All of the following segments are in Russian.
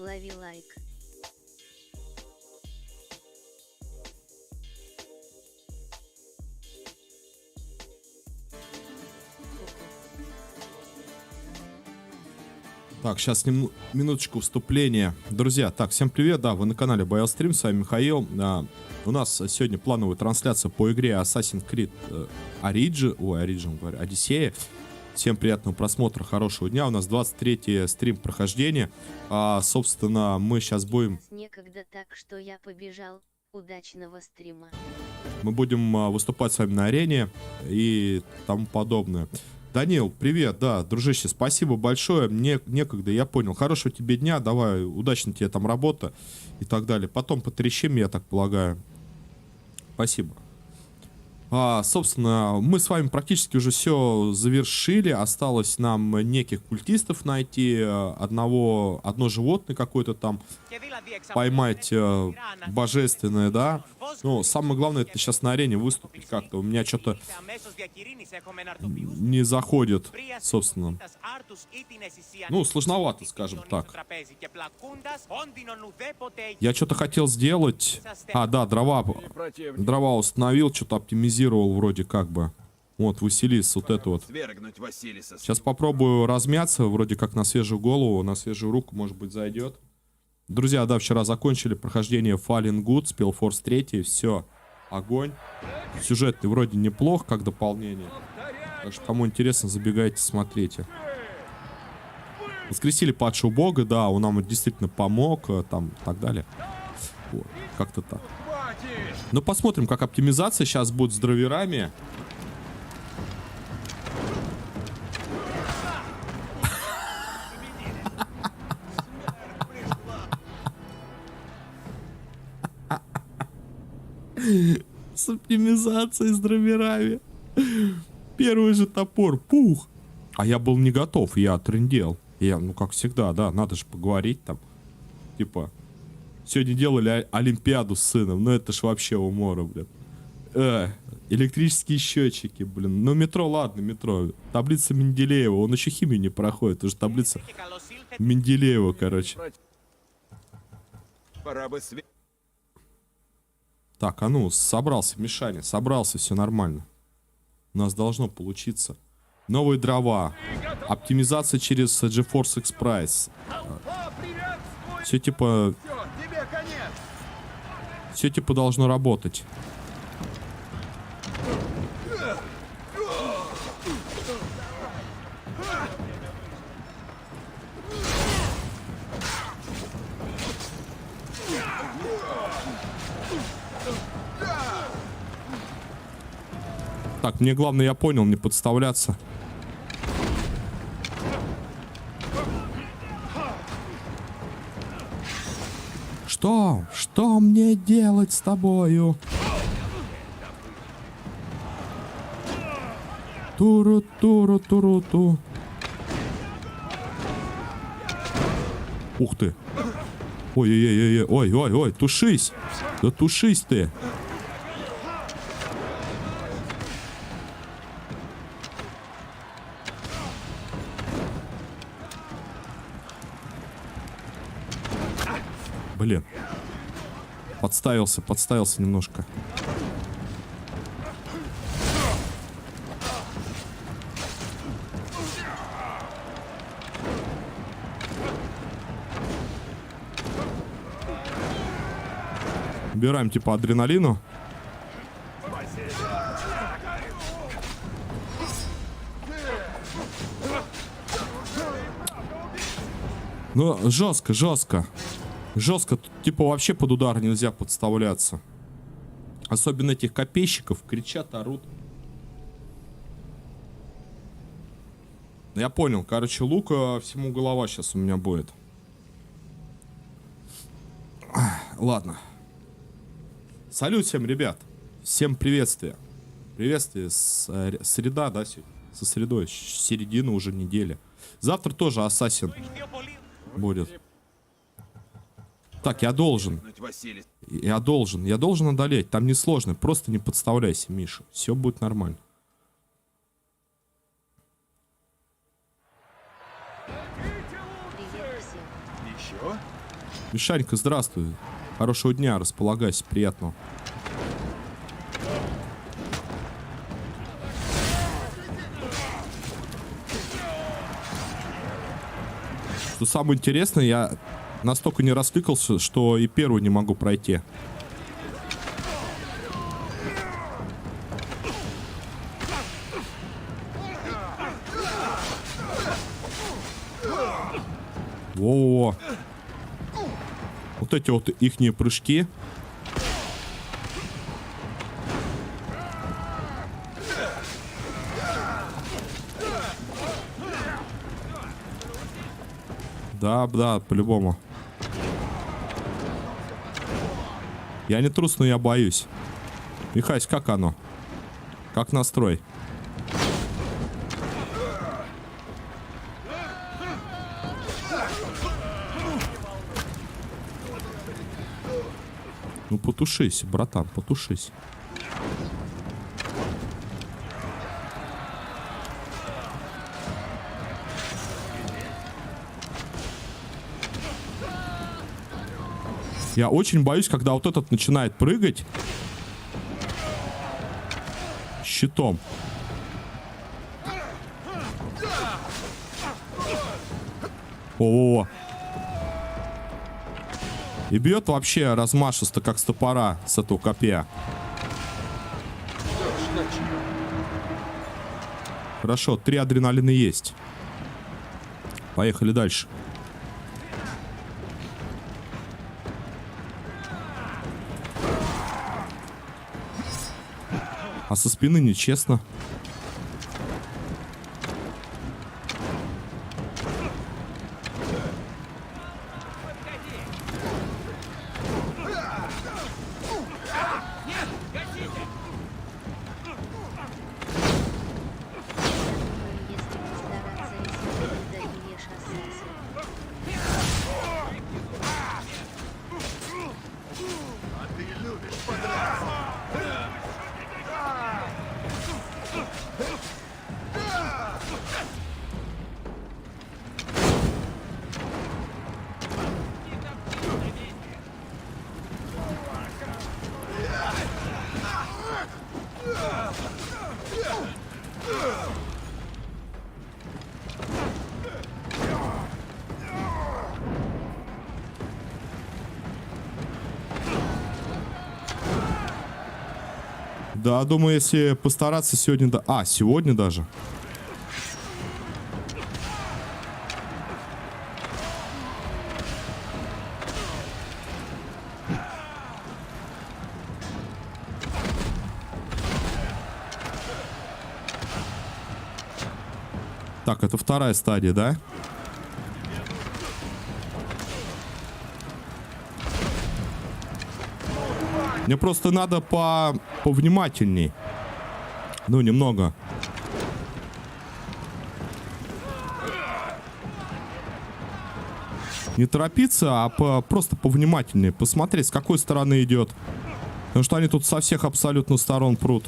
Лови лайк. Так, сейчас минуточку вступления. Друзья, так, всем привет, да, вы на канале BioStream, с вами Михаил. У нас сегодня плановая трансляция по игре Assassin's Creed Origin, говорю, Одиссея. Всем приятного просмотра, хорошего дня. У нас 23-й стрим прохождения. Собственно, мы сейчас будем... Некогда так, что я побежал. Удачного стрима. Мы будем выступать с вами на арене и тому подобное. Данил, привет, да, дружище, спасибо большое, мне некогда, я понял. Хорошего тебе дня, давай, удачно тебе там работа и так далее. Потом потрещим, я так полагаю. Спасибо. Собственно, мы с вами практически уже все завершили. Осталось нам неких культистов найти, одно животное какое-то там поймать божественное, да. Но самое главное, это сейчас на арене выступить как-то. У меня что-то не заходит, собственно. Ну, сложновато, скажем так. Я что-то хотел сделать. Да, дрова установил, что-то оптимизировал вроде как бы. Вот, Василис, вот это вот. Сейчас попробую размяться, вроде как на свежую голову, на свежую руку, может быть, зайдет. Друзья, да, вчера закончили прохождение Fallen Good, Spellforce 3, все, огонь. Сюжетный вроде неплох, как дополнение. Так что, кому интересно, забегайте, смотрите. Воскресили падшего бога, да, он нам действительно помог, там, и так далее. Вот, как-то так. Ну, посмотрим, как оптимизация сейчас будет с драйверами. С оптимизацией, с драйверами. Первый же топор, пух. А я был не готов, я трындел. Я, ну, как всегда, да, надо же поговорить там. Типа, сегодня делали олимпиаду с сыном, ну это ж вообще умора, блин. Электрические счетчики, блин. Ну, метро, ладно, метро. Таблица Менделеева, он еще химию не проходит, это же таблица Менделеева, короче. Так, а ну, собрался, Мишаня, собрался, все нормально. У нас должно получиться. Новые дрова. Оптимизация через GeForce Express. Все типа... Все типа должно работать. Так, мне главное, я понял, не подставляться. Что? Что мне делать с тобою? Туру-туру-туру-ту. Ух ты. Ой-ой-ой-ой, ой-ой-ой, тушись. Да тушись ты. Блин. Подставился немножко. Убираем типа адреналину. Ну, жестко. Жестко, типа вообще под удар нельзя подставляться. Особенно этих копейщиков, кричат, орут. Я понял, короче, лука всему голова сейчас у меня будет. Ладно. Салют всем, ребят. Всем приветствие. Приветствие среда, да, со средой, середина уже недели. Завтра тоже Ассасин будет. Так, я должен одолеть. Там несложно, просто не подставляйся, Миша. Все будет нормально. Привет всем. Еще? Мишанька, здравствуй. Хорошего дня, располагайся, приятного. Что самое интересное, я настолько не раскликался, что и первый не могу пройти. Во-во-во. Вот эти вот ихние прыжки. Да, да, по-любому. Я не трус, но я боюсь. Михась, как оно? Как настрой? Ну потушись, братан, потушись. Я очень боюсь, когда вот этот начинает прыгать щитом. О-о-о. И бьет вообще размашисто, как с топора, с этого копья. Хорошо, 3 адреналина есть. Поехали дальше. А со спины нечестно. Да, думаю, если постараться сегодня... А, сегодня даже. Так, это вторая стадия, да? Мне просто надо повнимательней. Ну, немного. Не торопиться, а просто повнимательнее. Посмотреть, с какой стороны идет. Потому что они тут со всех абсолютно сторон прут.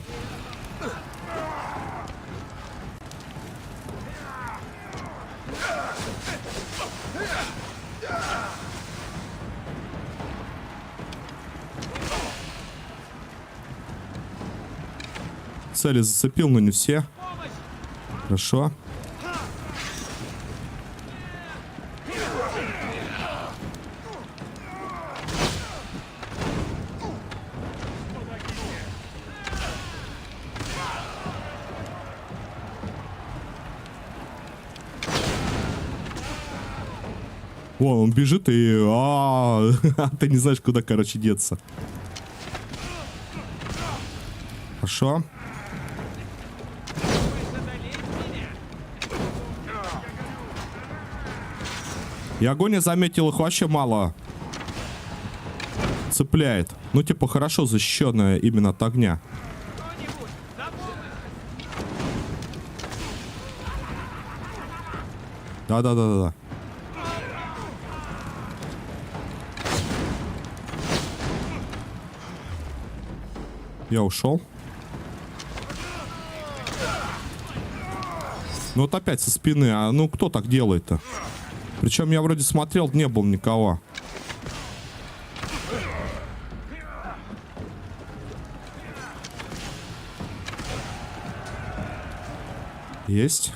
Цели зацепил, но не все. Хорошо. Вон, он бежит и... Ты не знаешь, куда, короче, деться. Хорошо. И огонь, я заметил, их вообще мало цепляет. Ну, типа, хорошо защищенная именно от огня. Да-да-да-да. Я ушел. Ну вот опять со спины. А ну кто так делает-то? Причем я вроде смотрел, не было никого. Есть.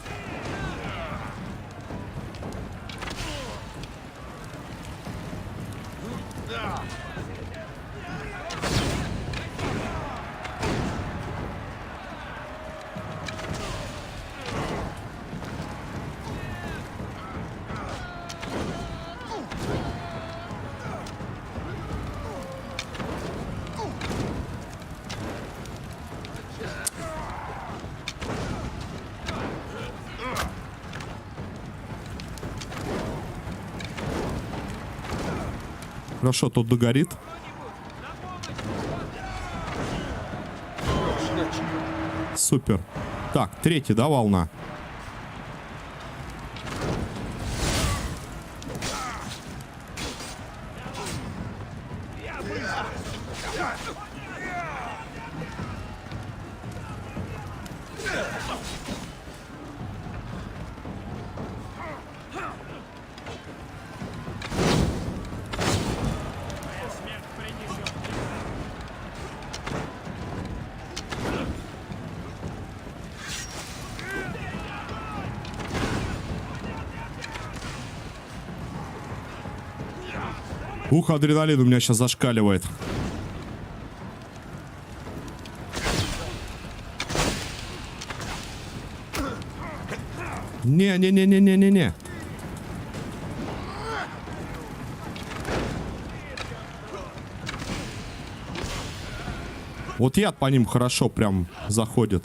Хорошо, тут догорит. Супер. Так, третья, да, волна? Ух, адреналин у меня сейчас зашкаливает. Не-не-не-не-не-не-не. Вот яд по ним хорошо прям заходит.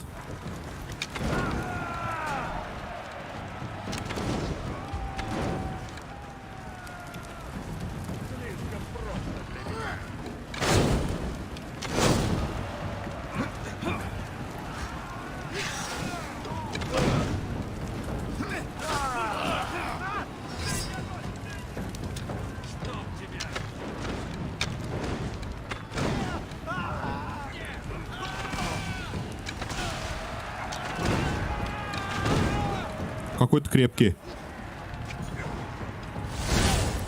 Какой-то крепкий.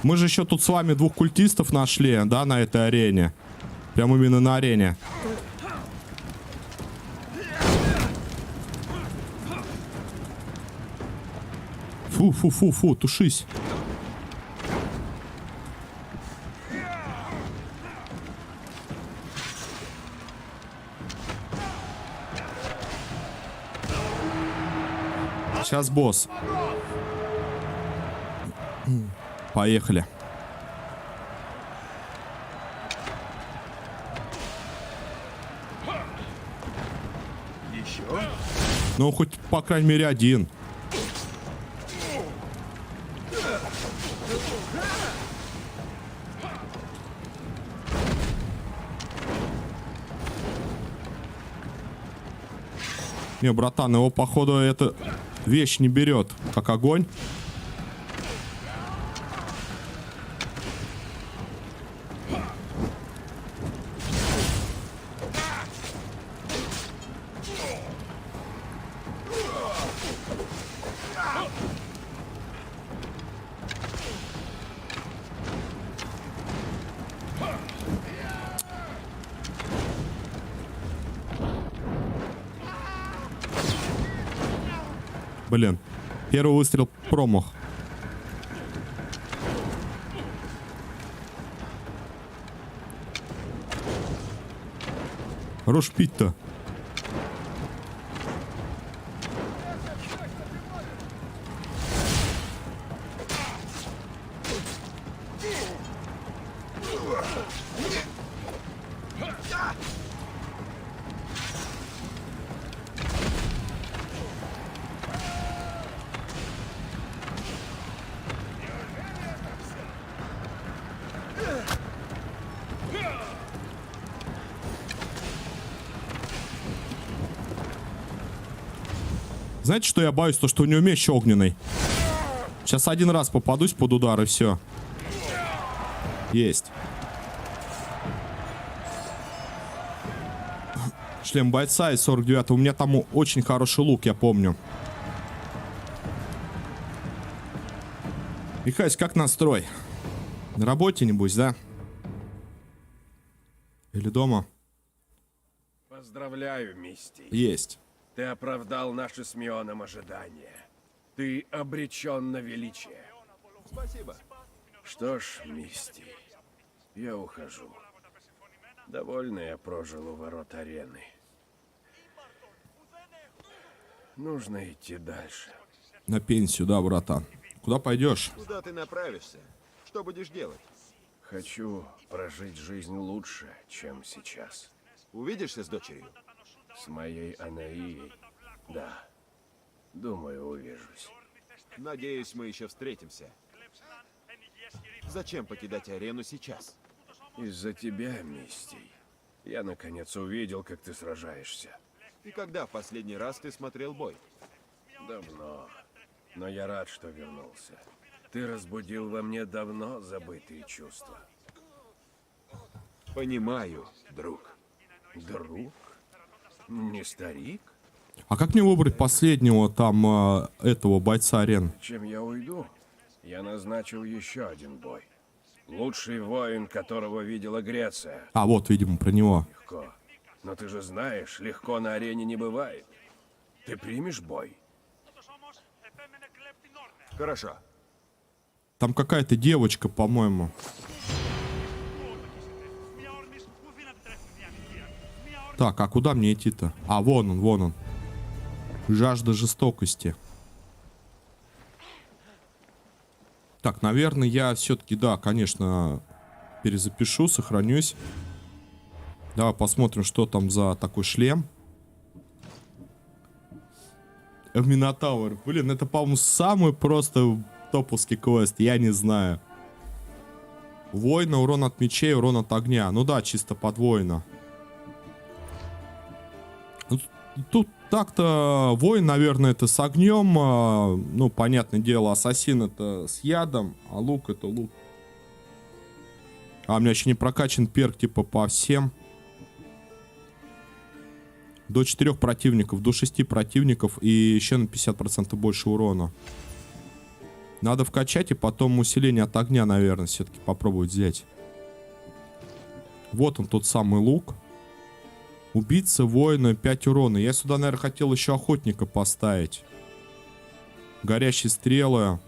Мы же еще тут с вами двух культистов нашли, да, на этой арене. Прям именно на арене. Фу-фу-фу-фу, тушись. Сейчас босс. Поехали. Еще? Ну, хоть, по крайней мере, один. Не, братан, его, походу, эта вещь не берет, как огонь. Блин, первый выстрел промах. Хорош пить-то. Знаете, что я боюсь? То, что у него меч огненный. Сейчас один раз попадусь под удар, и все. Есть. Шлем бойца из 49-го. У меня там очень хороший лук, я помню. Михась, как настрой? На работе, небось, да? Или дома? Поздравляю, Мисти. Есть. Ты оправдал наши с Мионом ожидания. Ты обречен на величие. Спасибо. Что ж, Мисти, я ухожу. Довольно я прожил у ворот арены. Нужно идти дальше. На пенсию, да, братан. Куда пойдешь? Куда ты направишься? Что будешь делать? Хочу прожить жизнь лучше, чем сейчас. Увидишься с дочерью? С моей Анаией, да. Думаю, увижусь. Надеюсь, мы еще встретимся. Зачем покидать арену сейчас? Из-за тебя, Мистий, я наконец увидел, как ты сражаешься. И когда в последний раз ты смотрел бой? Давно. Но я рад, что вернулся. Ты разбудил во мне давно забытые чувства. Понимаю, друг. Друг? Не старик? А как мне выбрать последнего там, этого бойца арен? Чем я уйду, я назначил еще один бой. Лучший воин, которого видела Греция. А, вот, видимо, про него. Легко. Но ты же знаешь, легко на арене не бывает. Ты примешь бой? Хорошо. Там какая-то девочка, по-моему. Так, а куда мне идти-то? А, вон он, вон он. Жажда жестокости. Так, наверное, я все-таки, да, конечно, перезапишу, сохранюсь. Давай посмотрим, что там за такой шлем. Минотавр. Блин, это, по-моему, самый просто топовский квест. Я не знаю. Воина, урон от мечей, урон от огня. Ну да, чисто подвоено. Тут так-то воин, наверное, это с огнем. Ну, понятное дело, ассасин это с ядом, а лук это лук. А у меня еще не прокачан перк типа по всем. До 4 противников, до 6 противников и еще на 50% больше урона. Надо вкачать и потом усиление от огня, наверное, все-таки попробовать взять. Вот он, тот самый лук. Убийца, воина, 5 урона. Я сюда, наверное, хотел еще охотника поставить. Горящие стрелы.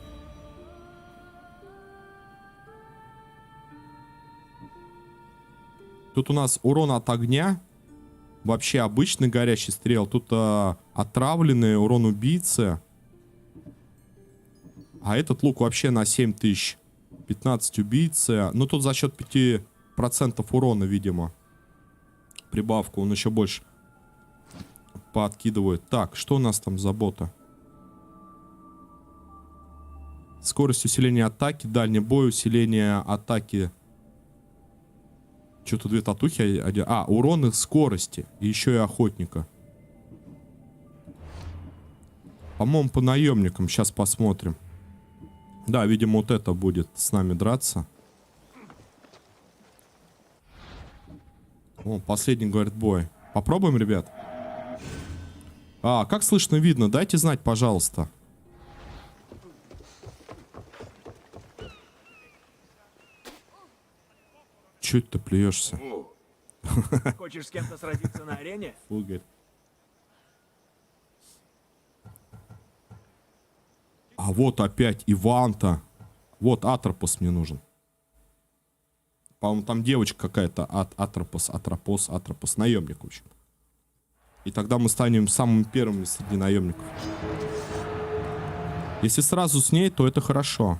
Тут у нас урон от огня. Вообще обычный горящий стрел. Тут отравленный урон убийцы. А этот лук вообще на 7000. 15 убийцы. Ну тут за счет 5% урона, видимо. Прибавку он еще больше подкидывает. Так, что у нас там за бота? Скорость усиления атаки, дальний бой, усиление атаки. Что-то 2 татухи. А, урон их скорости. И еще и охотника. По-моему, по наемникам. Сейчас посмотрим. Да, видимо, вот это будет с нами драться. О, последний, говорит, бой. Попробуем, ребят? А, как слышно, видно? Дайте знать, пожалуйста. Чё ты плюешься? Хочешь с кем-то сразиться на арене? Фугарь. А вот опять Иванта. Вот Атропос мне нужен. По-моему, там девочка какая-то. Атропос. Наемник, в общем. И тогда мы станем самыми первыми среди наемников. Если сразу с ней, то это хорошо.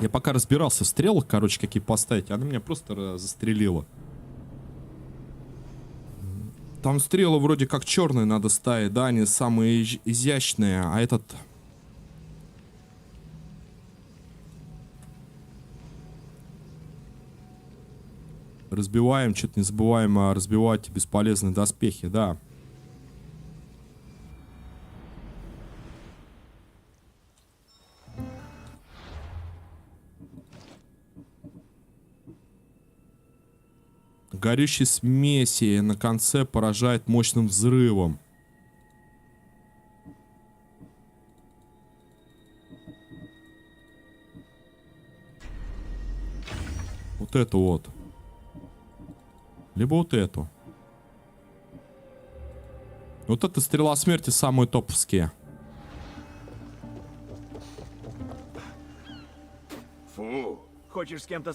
Я пока разбирался в стрелах, короче, какие поставить, она меня просто застрелила. Там стрелы вроде как черные надо ставить, да, они самые изящные, а этот... Разбиваем, что-то не забываем разбивать бесполезные доспехи, да. Горючей смеси на конце поражает мощным взрывом. Вот это вот. Либо вот эту. Вот это стрела смерти самые топовские. Фу. Хочешь с кем-то...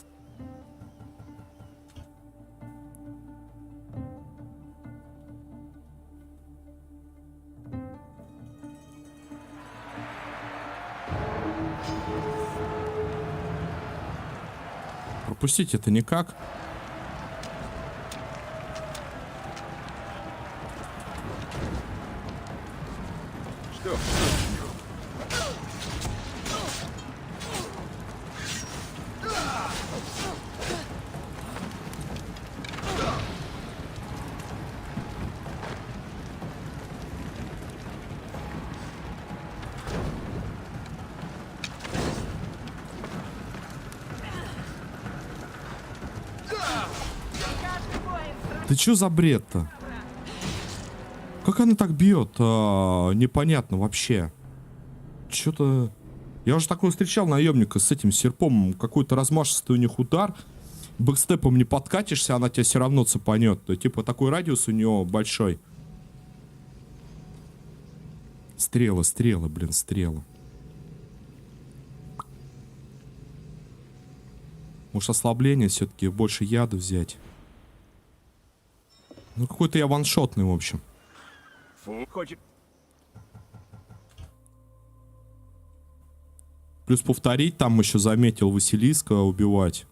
Пропустить это никак. Что? Ты чё за бред-то? Как она так бьет? Непонятно вообще. Чё-то... Я уже такого встречал наемника с этим серпом. Какой-то размашистый у них удар. Бэкстепом не подкатишься, она тебя все равно цепанет. То, типа такой радиус у него большой. Стрелы, стрелы, блин, стрелы. Может, ослабление все-таки, больше яда взять. Ну, какой-то я ваншотный, в общем. Фу. Хочешь... Плюс повторить, там еще заметил Василиска убивать.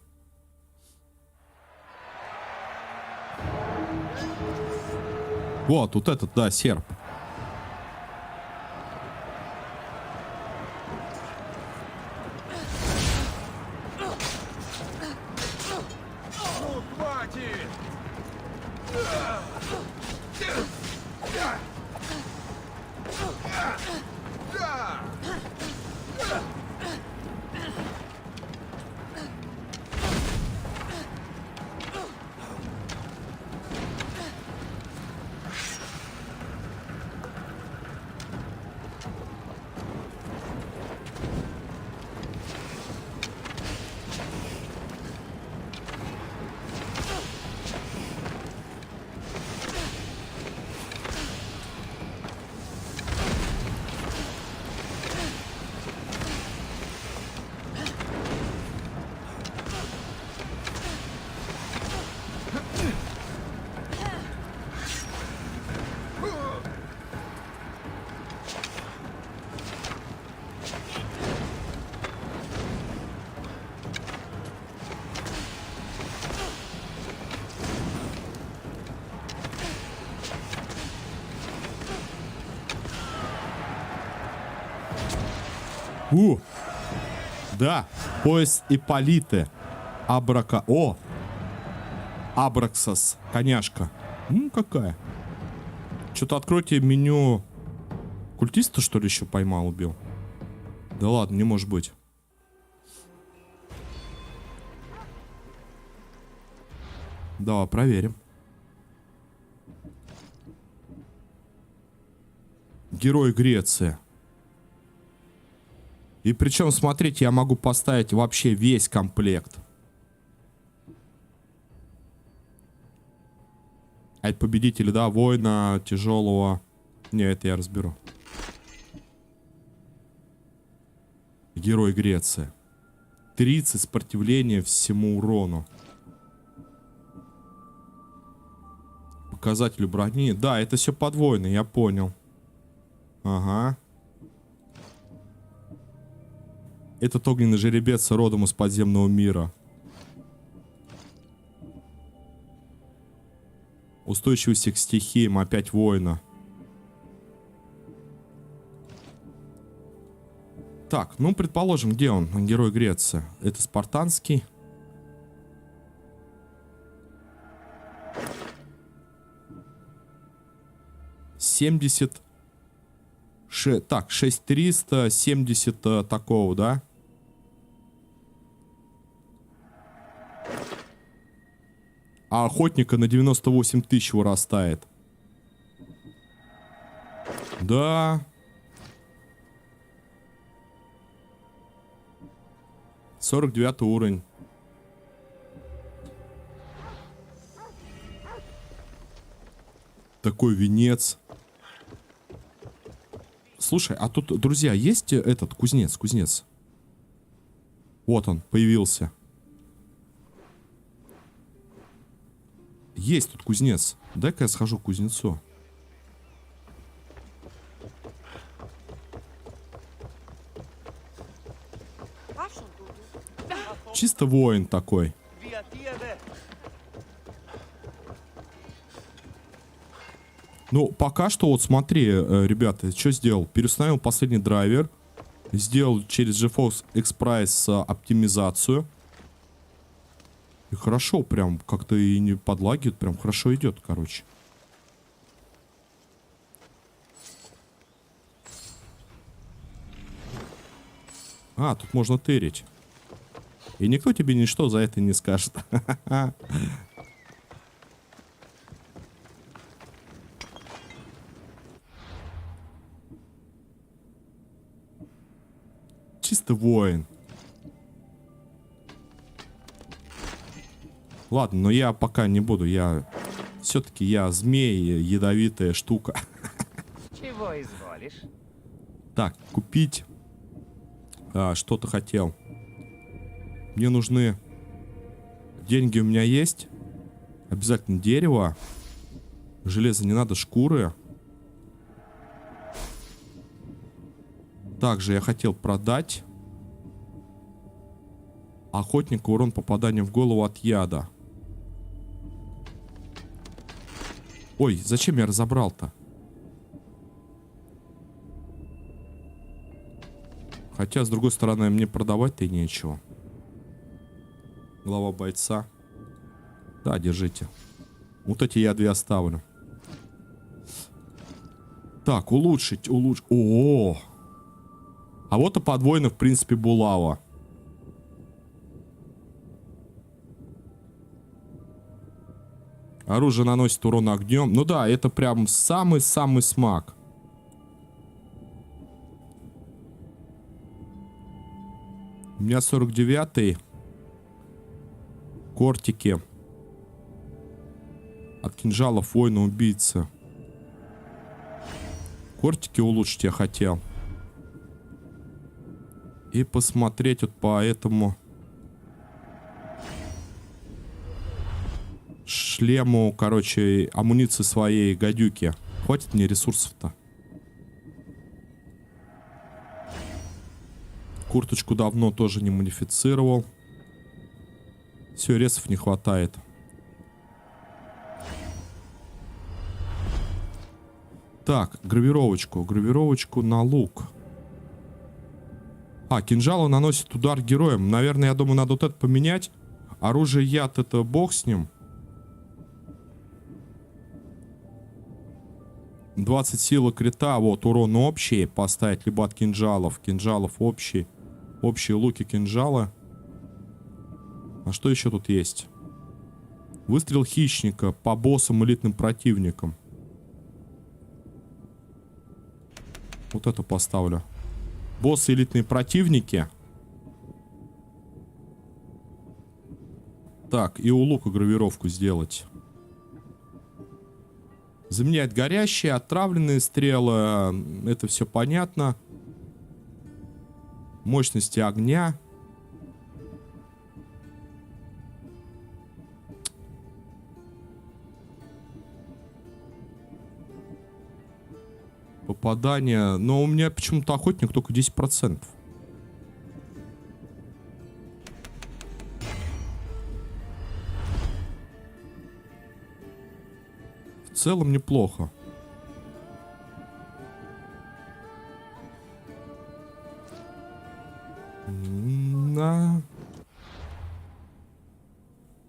Вот этот, да, серп. Ну, хватит! Да, пояс Ипполиты. Абрака... О! Абраксас. Коняшка. Какая. Что-то откройте меню. Культиста, что ли, еще поймал, убил? Да ладно, не может быть. Да, проверим. Герой Греции. И причем, смотрите, я могу поставить вообще весь комплект. А это победители, да, воина тяжелого. Не, это я разберу. Герой Греции. 30 сопротивления всему урону. Показатели брони. Да, это все подвойно, я понял. Ага. Этот огненный жеребец родом из подземного мира. Устойчивость к стихиям, опять воина. Так, ну предположим, где он? Герой Греции. Это спартанский. Так, 6370 такого, да? А охотника на 98 тысяч вырастает. Да. «49 уровень. Такой венец. Слушай, а тут, друзья, есть этот кузнец? Вот он, появился. Есть тут кузнец. Дай-ка я схожу к кузнецу. Чисто воин такой. Ну, пока что, вот смотри, ребята, что сделал? Переустановил последний драйвер. Сделал через GeForce Express оптимизацию. И хорошо, прям как-то и не подлагивает, прям хорошо идет, короче. А, тут можно тырить. И никто тебе ничто за это не скажет. Чисто воин. Ладно, но я пока не буду. Все-таки я змей, ядовитая штука. Чего изволишь? Так, купить. Что-то хотел. Мне нужны... Деньги у меня есть. Обязательно дерево. Железо не надо, шкуры. Также я хотел продать. Охотнику урон попадания в голову от яда. Ой, зачем я разобрал-то? Хотя, с другой стороны, мне продавать-то и нечего. Глава бойца. Да, держите. Вот эти я 2 оставлю. Так, улучшить. О! А вот и подвойно, в принципе, булава. Оружие наносит урон огнем. Ну да, это прям самый-самый смак. У меня 49-й. Кортики. От кинжалов воина-убийцы. Кортики улучшить я хотел. И посмотреть вот по этому шлему, короче, амуниции своей гадюки. Хватит мне ресурсов-то. Курточку давно тоже не модифицировал. Все, ресов не хватает. Так, гравировочку. Гравировочку на лук. А, кинжалы наносит удар героям. Наверное, я думаю, надо вот это поменять. Оружие яд, это бог с ним. 20 силы крита. Вот, урон общий. Поставить либо от кинжалов. Кинжалов общий. Общие луки, кинжалы. А что еще тут есть? Выстрел хищника по боссам, элитным противникам. Вот это поставлю. Боссы, элитные противники. Так, и у лука гравировку сделать. Заменять горящие, отравленные стрелы. Это все понятно. Мощности огня. Попадание. Но у меня почему-то охотник только 10%. В целом неплохо.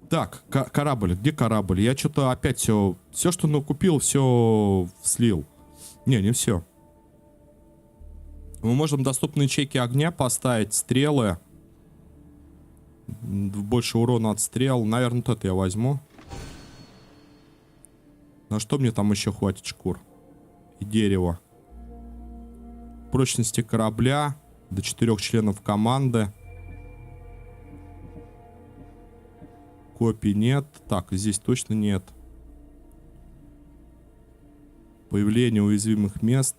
Так, корабль. Где корабль? Я что-то опять все, что накупил, все слил. Не все. Мы можем доступные ячейки огня поставить, стрелы. Больше урона от стрел. Наверное, вот это я возьму. На что мне там еще хватит шкур? И дерева. Прочности корабля. До 4 членов команды. Копий нет. Так, здесь точно нет. Появление уязвимых мест.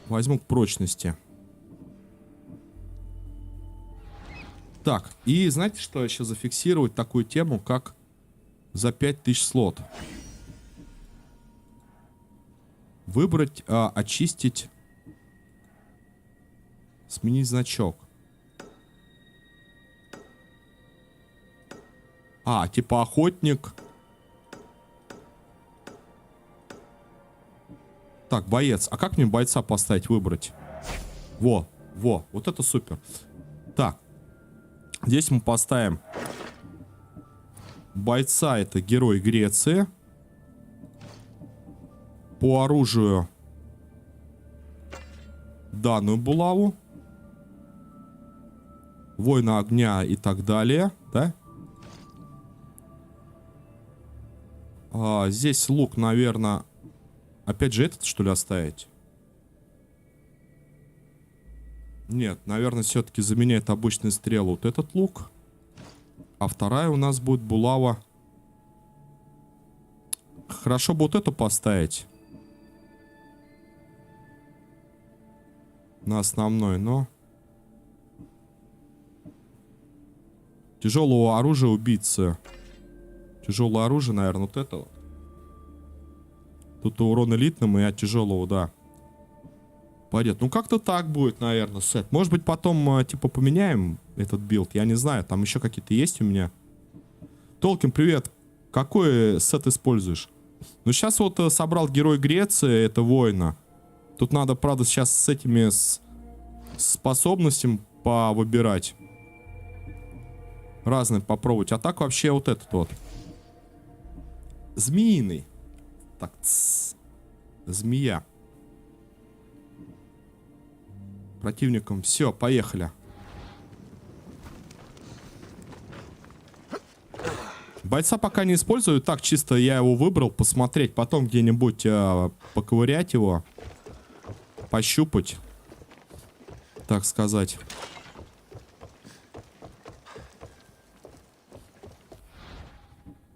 Возьму к прочности. Так, и знаете, что еще зафиксировать такую тему, как за 5000 слот? Выбрать, очистить, сменить значок. Типа охотник. Так, боец. А как мне бойца поставить, выбрать? Вот это супер. Так. Здесь мы поставим бойца, это герой Греции. По оружию данную булаву. Воина огня и так далее, да? Здесь лук, наверное... Опять же этот, что ли, оставить? Нет, наверное, все-таки заменяет обычный стрел вот этот лук. А вторая у нас будет булава. Хорошо бы вот эту поставить. На основной, но... Тяжелого оружия убийцы. Тяжелое оружие, наверное, вот это вот. Тут урон элитным и от тяжелого, да. Пойдет. Ну, как-то так будет, наверное, сет. Может быть, потом, типа, поменяем этот билд. Я не знаю, там еще какие-то есть у меня. Толкин, привет. Какой сет используешь? Ну, сейчас вот собрал герой Греции, это воина. Тут надо, правда, сейчас с этими способностями повыбирать. Разные попробовать. А так вообще вот этот вот. Змеиный. Так, змея. Противником. Все, поехали. Бойца пока не использую. Так, чисто я его выбрал. Посмотреть. Потом где-нибудь поковырять его. Пощупать. Так сказать.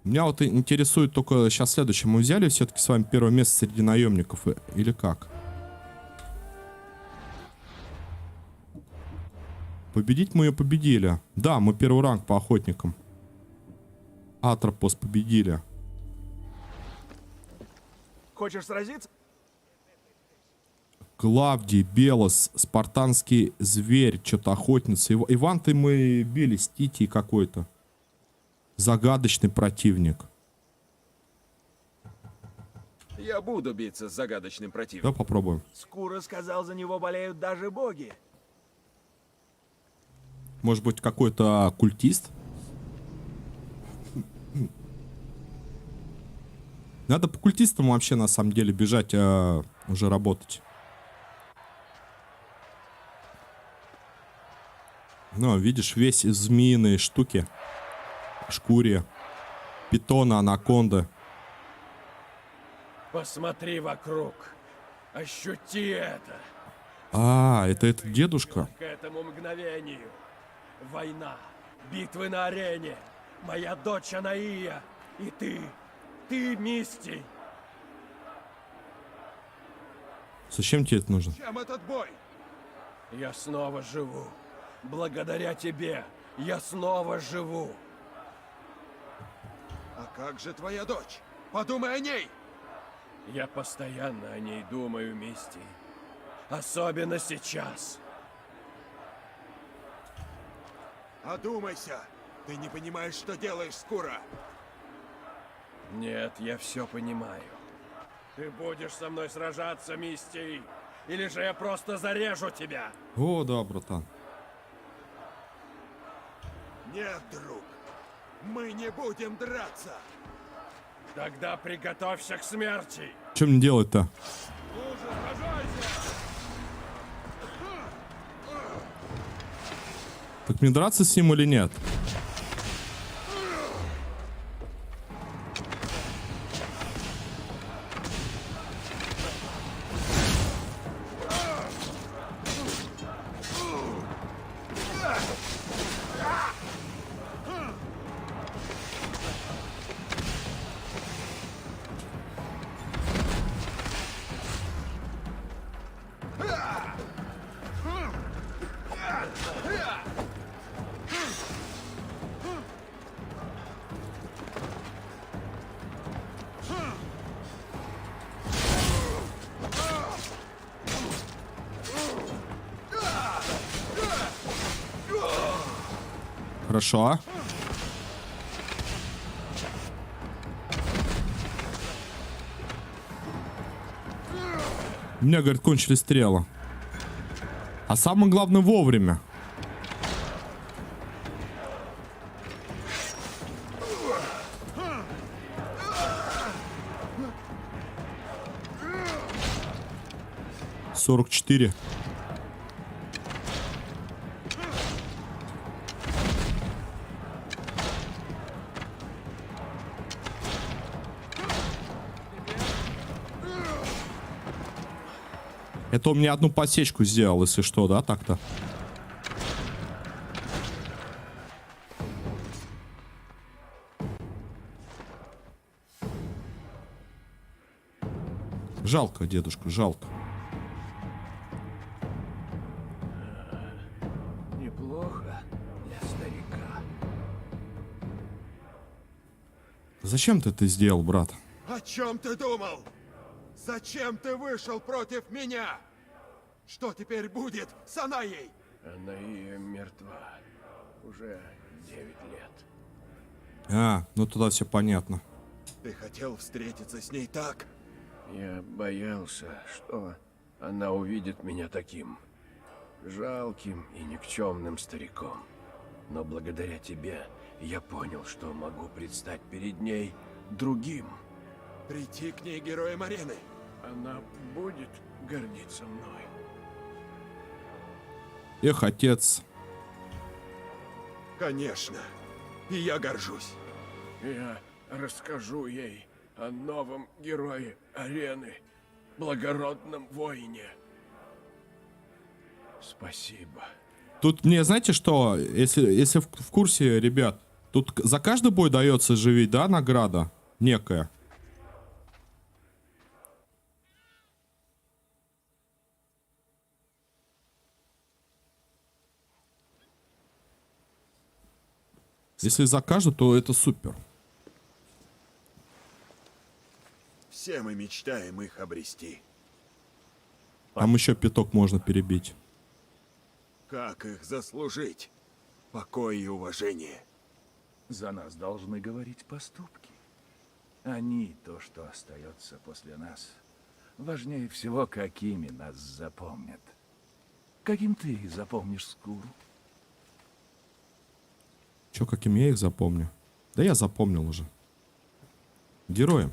Меня вот интересует только сейчас следующее. Мы взяли все-таки с вами первое место среди наемников или как? Победить мы ее победили. Да, мы первый ранг по охотникам. Атропос победили. Хочешь сразиться? Клавдий, Белос, спартанский зверь, что-то охотница. Иван-то мы били, Ститий какой-то. Загадочный противник. Я буду биться с загадочным Давай противником. попробуем. Скура сказал, за него болеют даже боги. Может быть, какой-то культист? Надо по культистам вообще, на самом деле, бежать, уже работать. Ну, видишь, весь змеиные штуки. Шкуре. Питона, анаконды. Посмотри вокруг. Ощути это. Это этот дедушка? К этому мгновению. Война. Битвы на арене. Моя дочь Анаия. И ты. Ты, Мисти. Зачем тебе это нужно? Чем этот бой? Я снова живу. Благодаря тебе. Я снова живу. А как же твоя дочь? Подумай о ней! Я постоянно о ней думаю, Мисти. Особенно сейчас. Одумайся! Ты не понимаешь, что делаешь, Скура! Нет, я все понимаю. Ты будешь со мной сражаться, Мисти? Или же я просто зарежу тебя? О, да, братан. Нет, друг! Мы не будем драться! Тогда приготовься к смерти. Что мне делать-то? Так мне драться с ним или нет? Хорошо. У меня, говорит, кончились стрелы. А самое главное, вовремя. «44». Это он мне одну подсечку сделал, если что, да, так-то? Жалко, дедушка, жалко. Неплохо для старика. Зачем ты это сделал, брат? О чем ты думал? Зачем ты вышел против меня? Что теперь будет с Анаей? Анаия мертва. Уже 9 лет. А, ну туда все понятно. Ты хотел встретиться с ней так? Я боялся, что она увидит меня таким жалким и никчемным стариком. Но благодаря тебе я понял, что могу предстать перед ней другим. Прийти к ней героем арены? Она будет гордиться мной. Эх, отец. Конечно. И я горжусь. Я расскажу ей о новом герое арены, благородном воине. Спасибо. Тут мне, знаете что, если в курсе, ребят, тут за каждый бой дается же ведь, да, награда некая. Если за каждый, то это супер. Все мы мечтаем их обрести. Там еще пяток можно перебить. Как их заслужить? Покой и уважение. За нас должны говорить поступки. Они то, что остается после нас. Важнее всего, какими нас запомнят. Каким ты запомнишь Скуру? Че, каким я их запомню? Да я запомнил уже. Героем.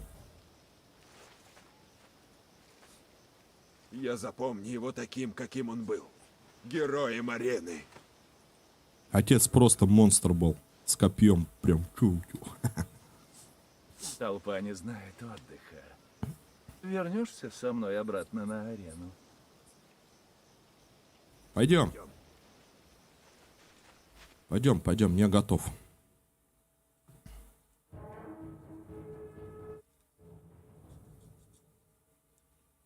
Я запомню его таким, каким он был. Героем арены. Отец просто монстр был. С копьем прям. Толпа не знает отдыха. Вернешься со мной обратно на арену? Пойдем. Пойдем, я готов.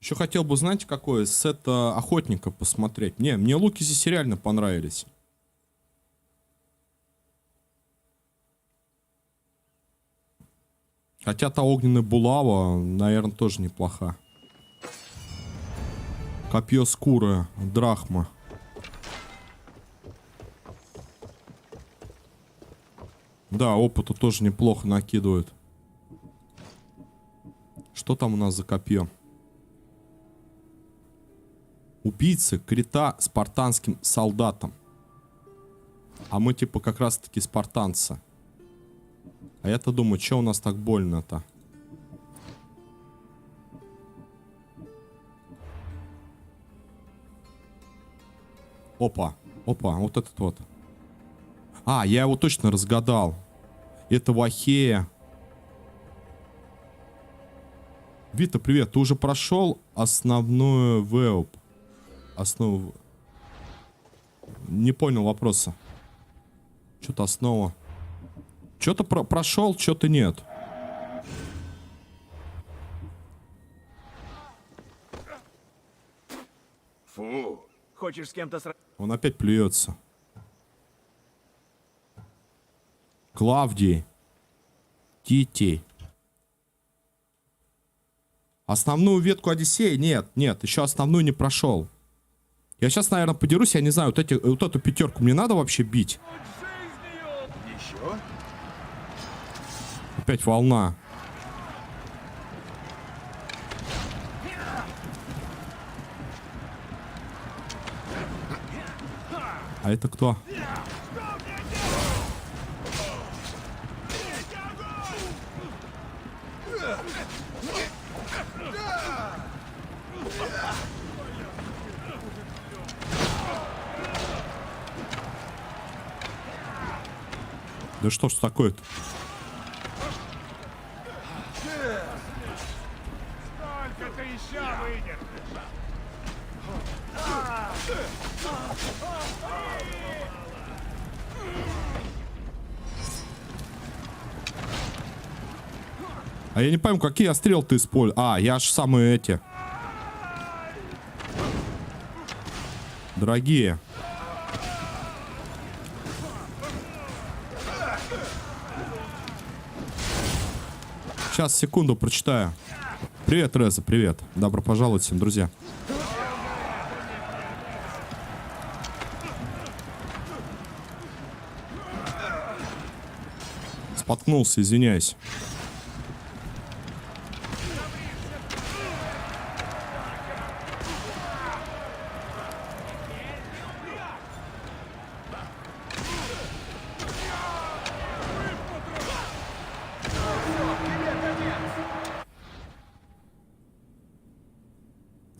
Еще хотел бы, знаете, какое сет охотника посмотреть. Не, мне луки здесь реально понравились. Хотя та огненная булава, наверное, тоже неплоха. Копье Скуры, драхма. Да, опыта тоже неплохо накидывают. Что там у нас за копье? Убийцы крита спартанским солдатам. А мы типа как раз таки спартанцы. А я-то думаю, что у нас так больно-то? Опа, вот этот вот. А, я его точно разгадал. Это Вахея. Вита, привет. Ты уже прошел основную веб? Основу. Не понял вопроса. Что-то основа. Что-то прошел, что-то нет. Фу. Хочешь с кем-то сразиться? Он опять плюется. Клавдий. Титей. Основную ветку Одиссея? Нет, еще основную не прошел. Я сейчас, наверное, подерусь, я не знаю, вот эту пятерку мне надо вообще бить? Еще? Опять волна. А это кто? Да что ж такое-то? Сколько ты еще выйдешь? А я не пойму, какие я стрел ты используешь. А, я аж самые эти. Дорогие. Сейчас, секунду, прочитаю. Привет, Реза, привет. Добро пожаловать всем, друзья. Споткнулся, извиняюсь.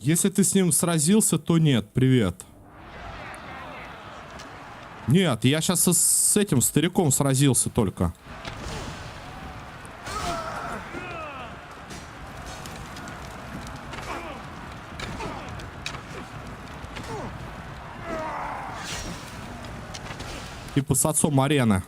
Если ты с ним сразился, то нет. Привет. Нет, я сейчас с этим стариком сразился только. Типа с отцом арены.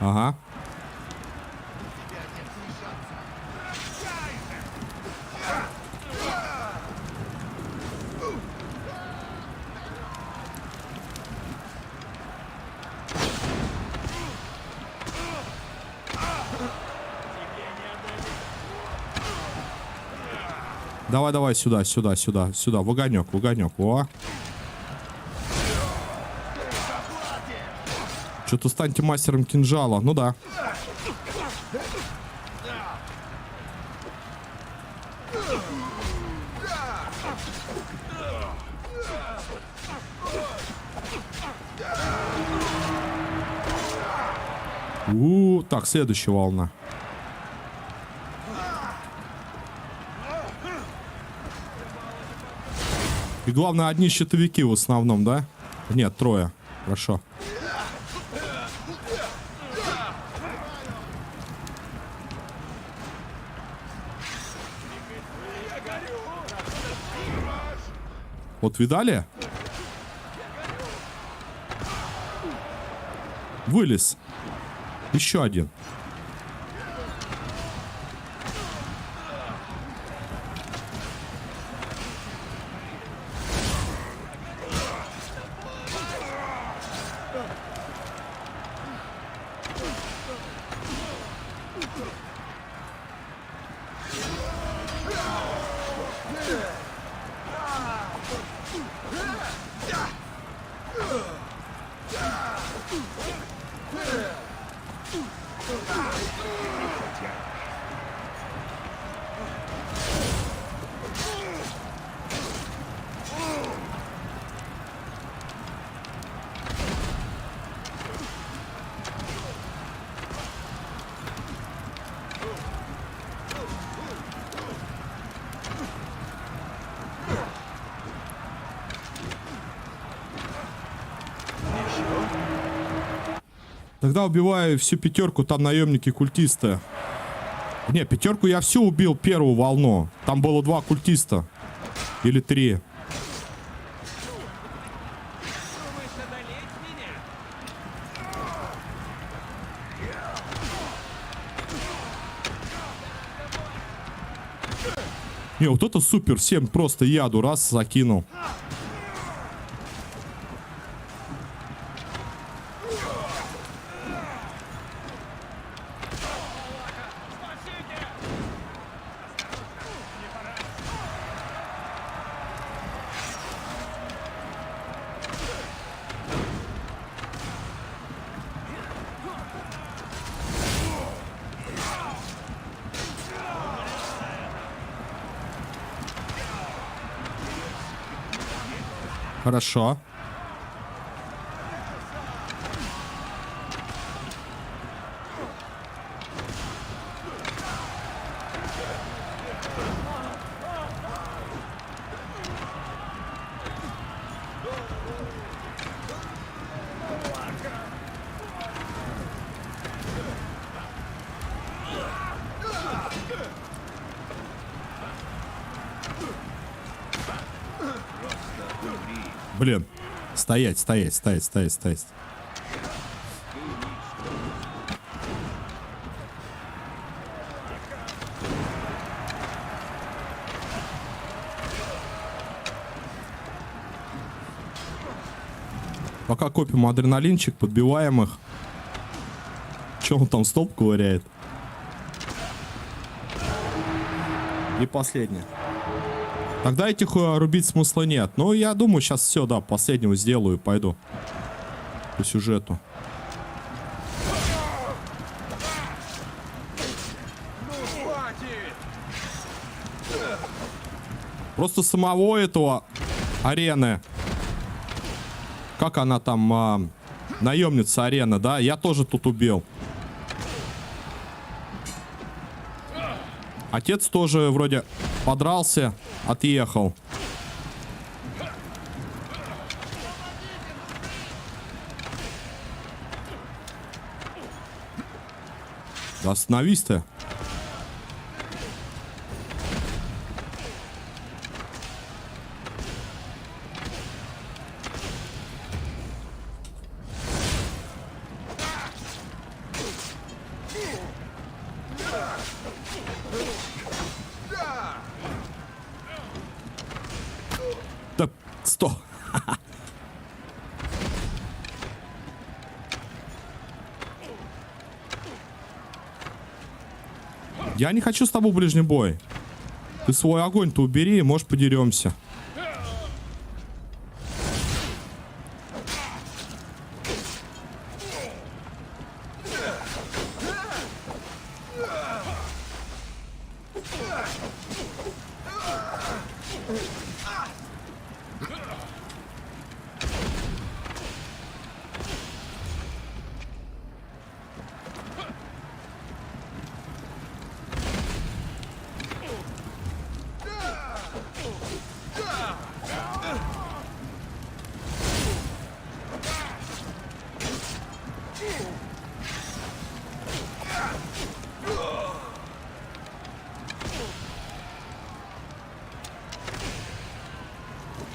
Ага. Давай, давай, сюда, сюда, сюда, сюда. В огонек, в огонек. О. Что-то станьте мастером кинжала. Ну да. Так, следующая волна. И главное, одни щитовики в основном, да? Нет, трое. Хорошо. Вот видали? Вылез. Еще один. Тогда убиваю всю пятерку, там наемники-культисты. Не, пятерку я всю убил, первую волну. Там было 2 культиста. Или 3. Не, вот это супер. Всем просто яду раз закинул. Хорошо. Блин. Стоять, стоять, стоять, стоять, стоять. Пока копим адреналинчик, подбиваем их. Че он там столб ковыряет? И последнее. Тогда этих рубить смысла нет. Но я думаю, сейчас все, да, последнего сделаю и пойду по сюжету. Просто самого этого арены. Как она там, наемница арена, да? Я тоже тут убил. Отец тоже вроде подрался, отъехал. Да остановись ты. Да, стоп. Я не хочу с тобой ближний бой. Ты свой огонь-то убери, может, подеремся.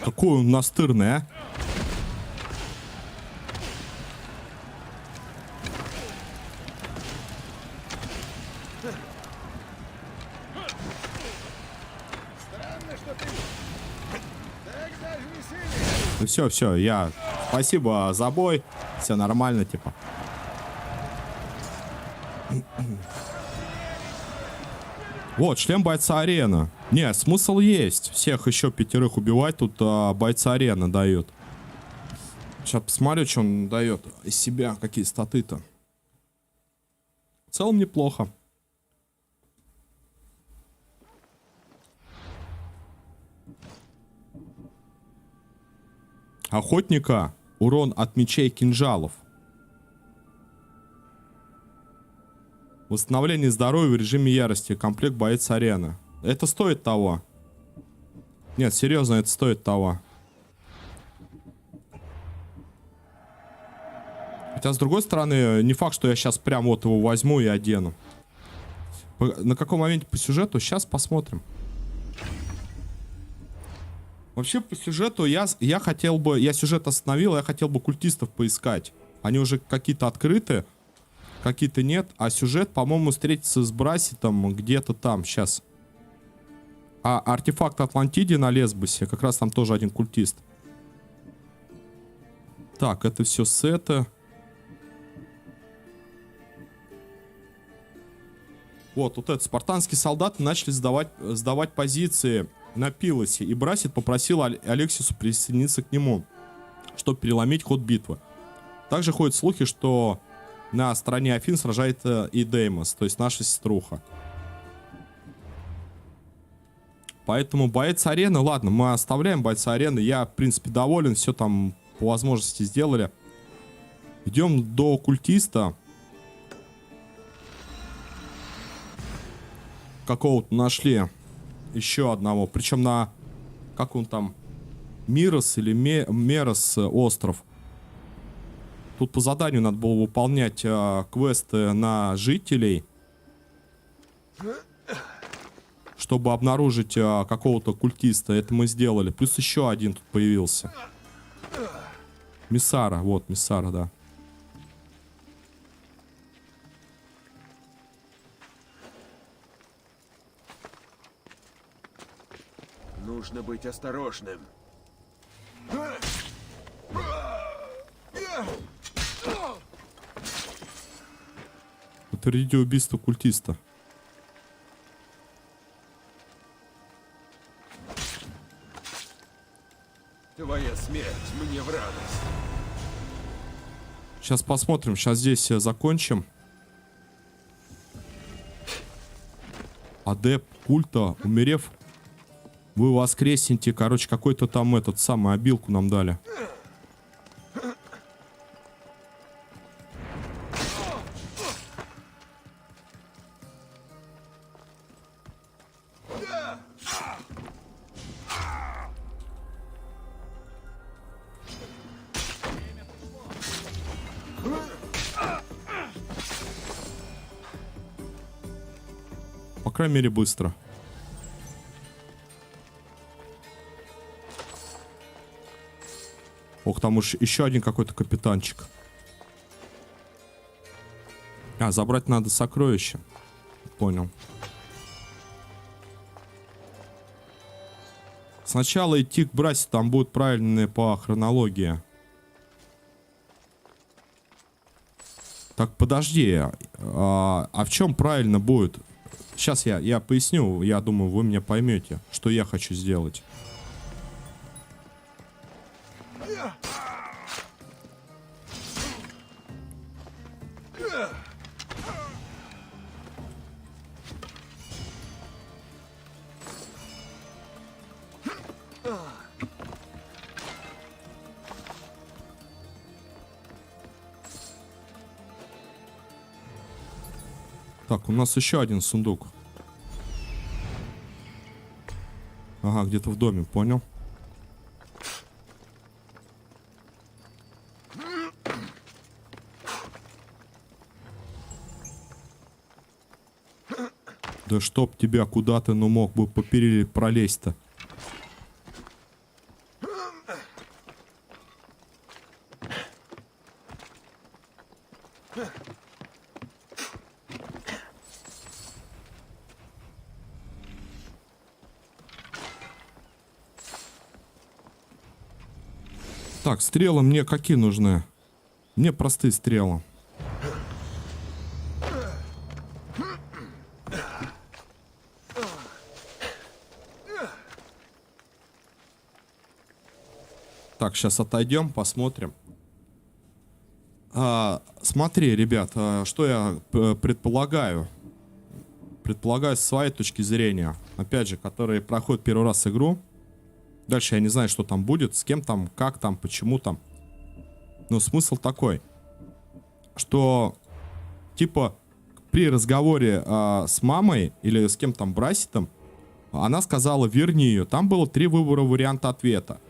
Какой он настырный, а? Ну все, все, я... Спасибо за бой. Все нормально, типа. Вот, шлем бойца арена. Не, смысл есть. Всех еще 5 убивать. Тут бойца арена дает. Сейчас посмотрю, что он дает из себя. Какие статы-то. В целом неплохо. Охотника. Урон от мечей и кинжалов. Восстановление здоровья в режиме ярости. Комплект боец арены. Это стоит того. Нет, серьезно, это стоит того. Хотя, с другой стороны, не факт, что я сейчас прям вот его возьму и одену. На каком моменте по сюжету? Сейчас посмотрим. Вообще, по сюжету я хотел бы... Я сюжет остановил, я хотел бы культистов поискать. Они уже какие-то открыты, какие-то нет. А сюжет, по-моему, встретиться с Браситом где-то там. Сейчас. А артефакт Атлантиде на Лесбосе, как раз там тоже один культист. Так, это все сеты. Вот этот спартанские солдаты начали сдавать позиции на Пилосе. И Брасит попросил Алексису присоединиться к нему, чтобы переломить ход битвы. Также ходят слухи, что на стороне Афин сражается и Деймос, то есть наша сеструха. Поэтому боец арены, ладно, мы оставляем бойца арены. Я, в принципе, доволен, все там по возможности сделали. Идем до культиста. Какого-то нашли. Еще одного. Причем на... Как он там? Мирос или Мерос остров. Тут по заданию надо было выполнять квесты на жителей. Чтобы обнаружить какого-то культиста. Это мы сделали. Плюс еще один тут появился. Миссара. Вот, Миссара, да. Нужно быть осторожным. Подтвердите убийство культиста. Твоя смерть мне в радость. Сейчас посмотрим. Сейчас здесь закончим. Адепт культа, умерев, вы воскреснете. Короче, какой-то там этот самый обилку нам дали. По крайней мере, быстро. Ох, там уж еще один какой-то капитанчик. А, забрать надо сокровища. Понял. Сначала идти к Брасе, там будет правильные по хронологии. Так, подожди. А в чем правильно будет? Сейчас я поясню. Я думаю, вы меня поймете, что я хочу сделать. Так, у нас еще один сундук. Ага, где-то в доме, понял. Да чтоб тебя, куда ты, ну, мог бы поперед пролезть-то. Так, стрелы мне какие нужны? Мне простые стрелы. Так, сейчас отойдем, посмотрим. Смотри, ребят, что я предполагаю. Предполагаю с своей точки зрения. Опять же, которые проходят первый раз игру. Дальше я не знаю, что там будет, с кем там, как там, почему там. Но смысл такой, что типа при разговоре с мамой или с кем там, Браситом, она сказала, верни ее. Там было 3 выбора варианта ответа.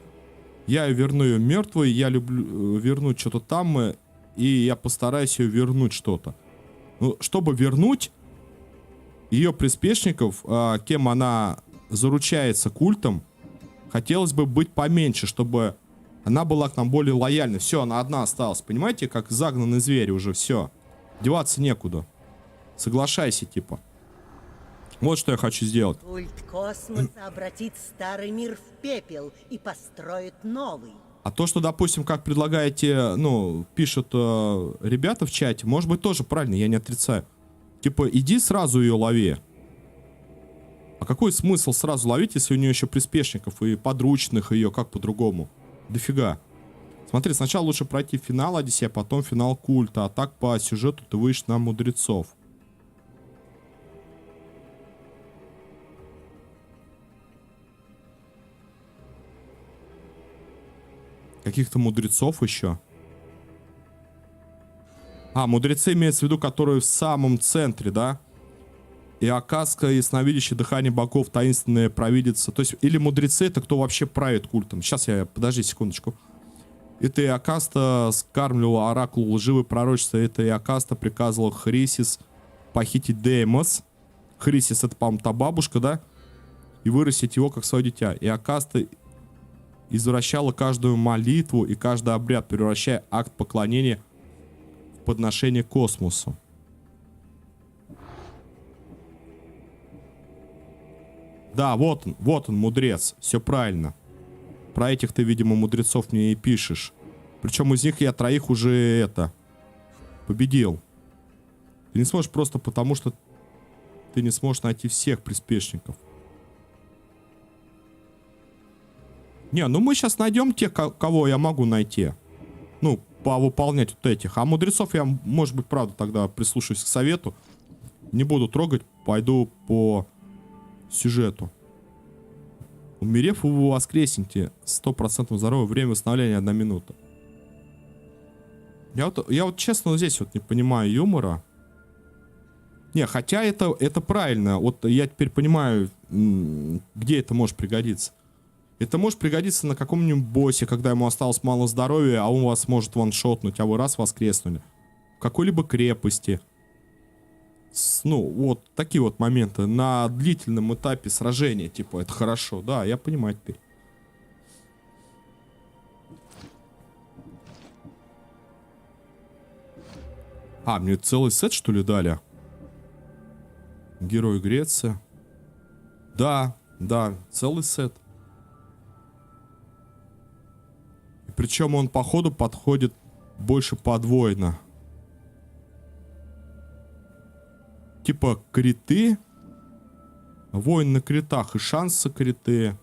Я ее верну ее мертвой, я люблю вернуть что-то там, и я постараюсь ее вернуть что-то. Ну, чтобы вернуть ее приспешников, кем она заручается культом, хотелось бы быть поменьше, чтобы она была к нам более лояльна. Все, она одна осталась. Понимаете, как загнанный зверь уже, все. Деваться некуда. Соглашайся, типа. Вот что я хочу сделать. Культ космоса обратит старый мир в пепел и построит новый. А то, что, допустим, как предлагаете, ну, пишут ребята в чате, может быть, тоже правильно, я не отрицаю. Типа, иди сразу ее лови. А какой смысл сразу ловить, если у нее еще приспешников и подручных ее, как по-другому? Дофига. Смотри, сначала лучше пройти финал Одиссея, потом финал Культа. А так по сюжету ты выйдешь на мудрецов. Каких-то мудрецов еще. А, мудрецы имеется в виду, которые в самом центре, да? И Акаска, ясновидящее, дыхание богов, таинственная провидица. То есть, или мудрецы, это кто вообще правит культом. Сейчас я, подожди секундочку. Это Иокаста скармливала оракулу лживое пророчество. Это Иокаста приказывала Хрисис похитить Деймос. Хрисис это, по-моему, та бабушка, да? И вырастить его как свое дитя. Иокаста извращала каждую молитву и каждый обряд, превращая акт поклонения в подношение космосу. Да, вот он, мудрец. Все правильно. Про этих ты, видимо, мудрецов мне и пишешь. Причем из них я троих уже победил. Ты не сможешь просто потому, что ты не сможешь найти всех приспешников. Не, ну мы сейчас найдем тех, кого я могу найти. Ну, повыполнять вот этих. А мудрецов я, может быть, правда, тогда прислушаюсь к совету. Не буду трогать, пойду по сюжету. Умерев, вы воскреснете. 100% здоровья, время восстановления 1 минута. Я вот честно здесь вот не понимаю юмора. Не, хотя это правильно. Вот я теперь понимаю, где это может пригодиться. Это может пригодиться на каком-нибудь боссе, когда ему осталось мало здоровья, а он вас может ваншотнуть, а вы раз воскреснули. В какой-либо крепости. Ну, вот такие вот моменты. На длительном этапе сражения, типа, это хорошо. Да, я понимаю теперь. А, мне целый сет, что ли, дали? Герой Греции. Да, целый сет. И причем он, походу, подходит больше подвойно. Типа криты, воин на критах и шансы криты.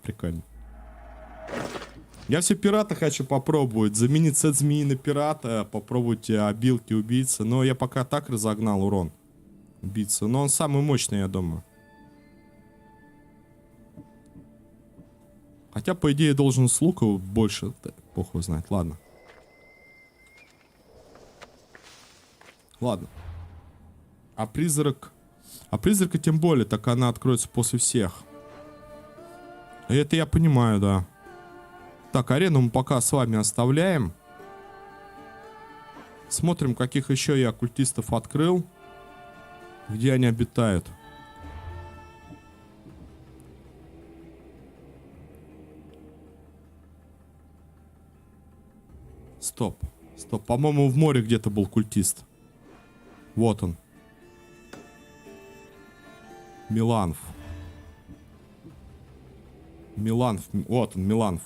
Прикольно. Я все пирата хочу попробовать. Заменить сет змеи на пирата. Попробовать обилки убийцы. Но я пока так разогнал урон убийцы. Но он самый мощный, я думаю. Хотя, по идее, должен с лука больше. Похуй знает. Ладно. Ладно. А призрак... А призрака тем более, так она откроется после всех. И это я понимаю, да. Так, арену мы пока с вами оставляем. Смотрим, каких еще я оккультистов открыл. Где они обитают. Стоп. По-моему, в море где-то был культист. Вот он. Миланф. Вот он, Миланф.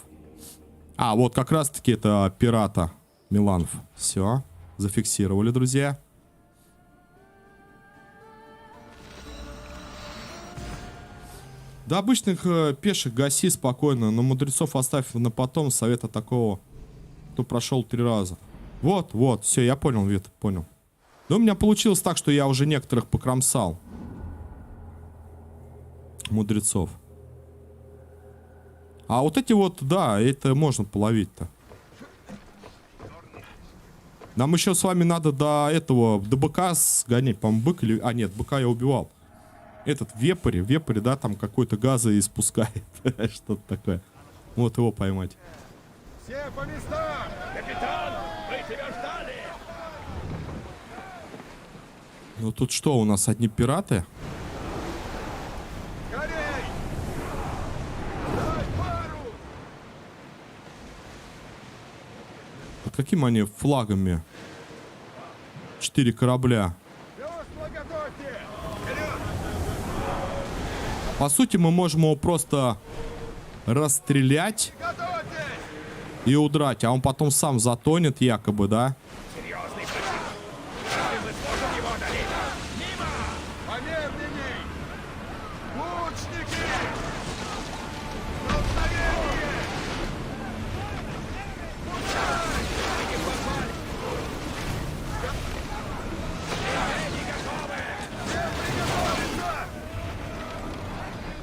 А, вот как раз-таки это пирата Миланф. Все, зафиксировали, друзья. Да, обычных пеших гаси спокойно, но мудрецов оставь на потом. Совета такого, кто прошел 3 раза. Вот, все, я понял, Вит, понял. Но у меня получилось так, что я уже некоторых покромсал. Мудрецов. А вот эти вот, да, это можно половить-то. Нам еще с вами надо до этого, до быка сгонять. По-моему, бык или... А, нет, быка я убивал. Этот вепрь, да, там какой-то газы испускает. Что-то такое. Вот его поймать. Все по местам! Капитан, мы тебя ждали! Ну тут что, у нас одни пираты? Скорей! Дай пару! под каким они флагами? 4 корабля. По сути, мы можем его просто расстрелять и удрать, а он потом сам затонет якобы, да? Помедленней! Лучники!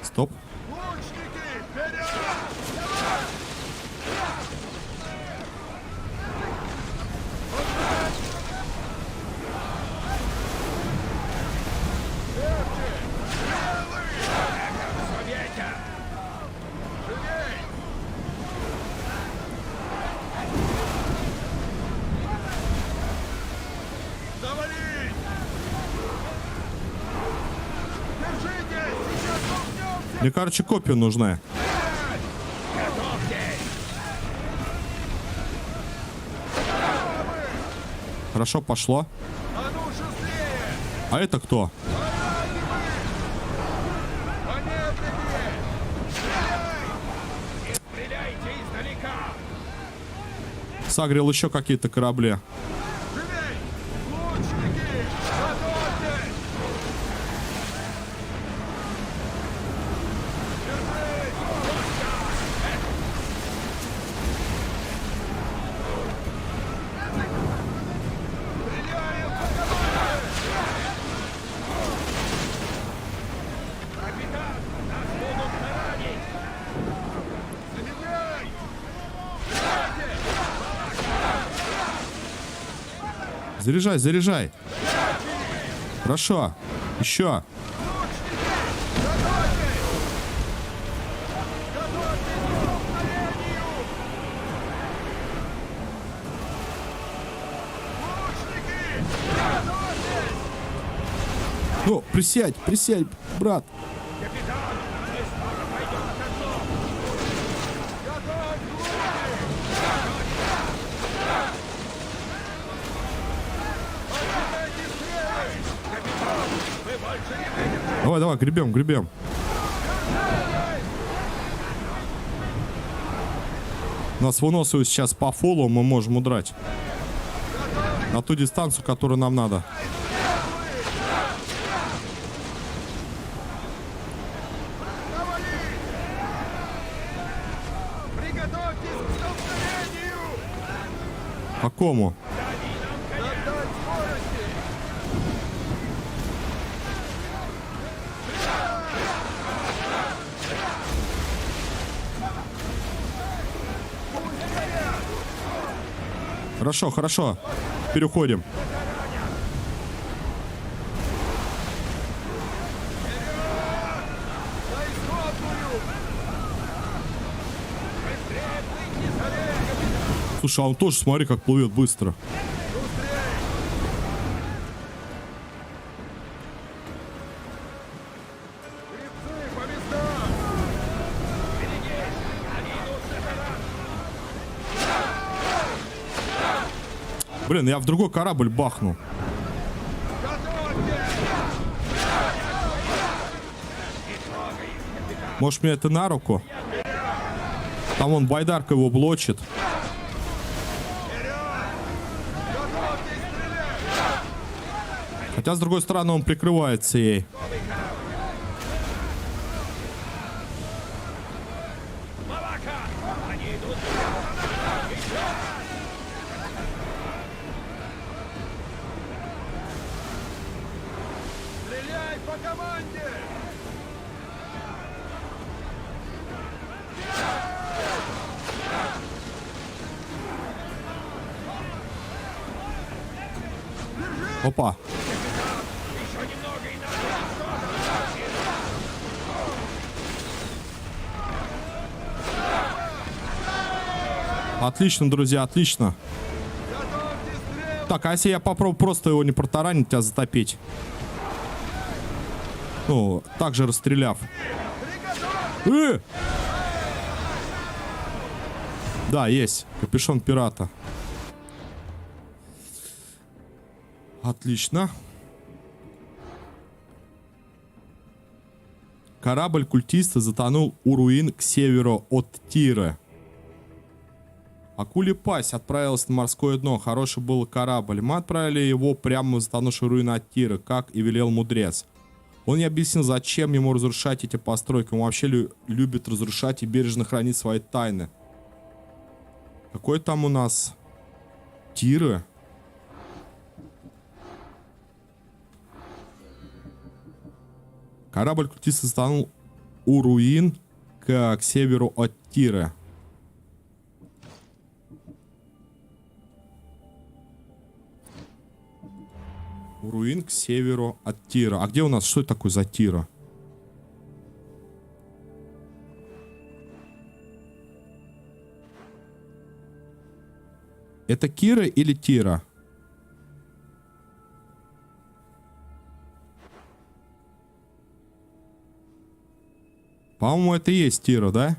Стоп. Лучники! Вперед! Завалить! Держитесь! Сейчас толкнемся! Мне, короче, копия нужна. Хорошо, пошло. А ну, шустрее! А это кто? Помедленнее! Сагрил еще какие-то корабли. Живей! Лучники! Готовьтесь! Заряжай, заряжай. Хорошо. Еще. Ну, присядь, присядь, брат. Давай, давай, гребем, гребем. Нас выносят сейчас по фолу, мы можем удрать. На ту дистанцию, которую нам надо. Приготовьтесь к столкновению! Какому? Набрать скорости! Хорошо, хорошо. Переходим. За исходную! Слушай, а он тоже, смотри, как плывет быстро. Гребцы по местам! Блин, я в другой корабль бахнул. Может, мне это на руку? Там вон байдарка его блочит. Хотя, с другой стороны, он прикрывается ей. Стреляй по команде! Опа. Отлично, друзья, отлично. Так, а если я попробую просто его не протаранить, а затопить? Ну, также расстреляв. Да, есть. Капюшон пирата. Отлично. Корабль культиста затонул у руин к северу от Тиры. Акулий пасть отправилась на морское дно. Хороший был корабль. Мы отправили его прямо в затонувшую руины от Тиры, как и велел мудрец. Он не объяснил, зачем ему разрушать эти постройки. Он вообще любит разрушать и бережно хранить свои тайны. Какой там у нас Тира? Корабль культиста затонул у руин к северу от Тиры. У руин к северу от Тира. А где у нас? Что это такое за Тира? Это Кира или Тира? По-моему, это и есть Тира, да?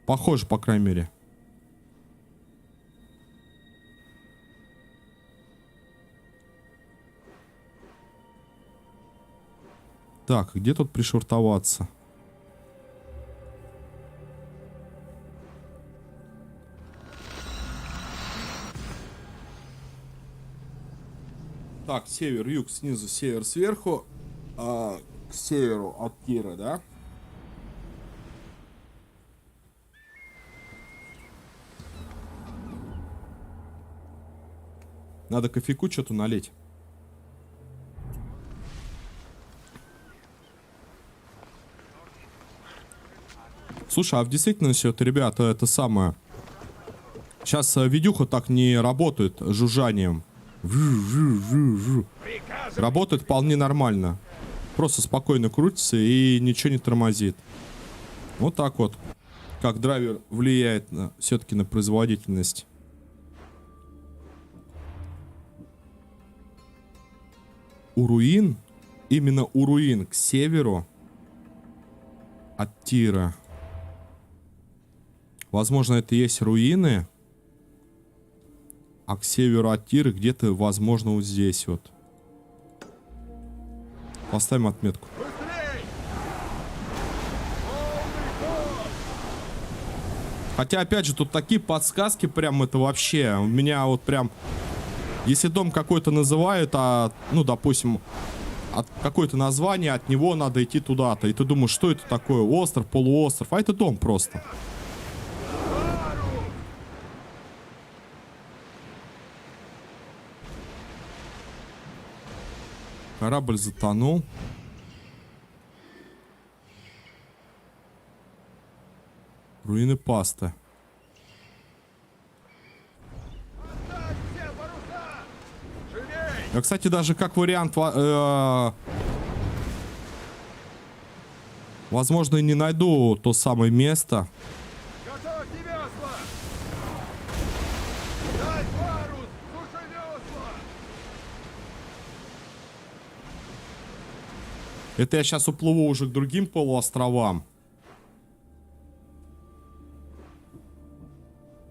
Похоже, по крайней мере. Так, где тут пришвартоваться? Так, север, юг, снизу, север, сверху. К северу от Тира, да? Надо кофейку что-то налить. Слушай, а в действительности, вот, ребята, это самое... Сейчас видюха так не работает жужжанием. Работает вполне нормально. Просто спокойно крутится и ничего не тормозит. Вот так вот. Как драйвер влияет все-таки на производительность. У руин, именно у руин к северу от Тира. Возможно, это и есть руины. А к северу от Тиры где-то, возможно, вот здесь вот. Поставим отметку. Хотя, опять же, тут такие подсказки прям это вообще. У меня вот прям... Если дом какой-то называют, ну, допустим, от какое-то название, от него надо идти туда-то. И ты думаешь, что это такое? Остров, полуостров. А это дом просто. Корабль затонул. Руины пасты. Я, кстати, даже как вариант, возможно, и не найду то самое место. Готовьте весла! Дай парус! Суши весла! Это я сейчас уплыву уже к другим полуостровам.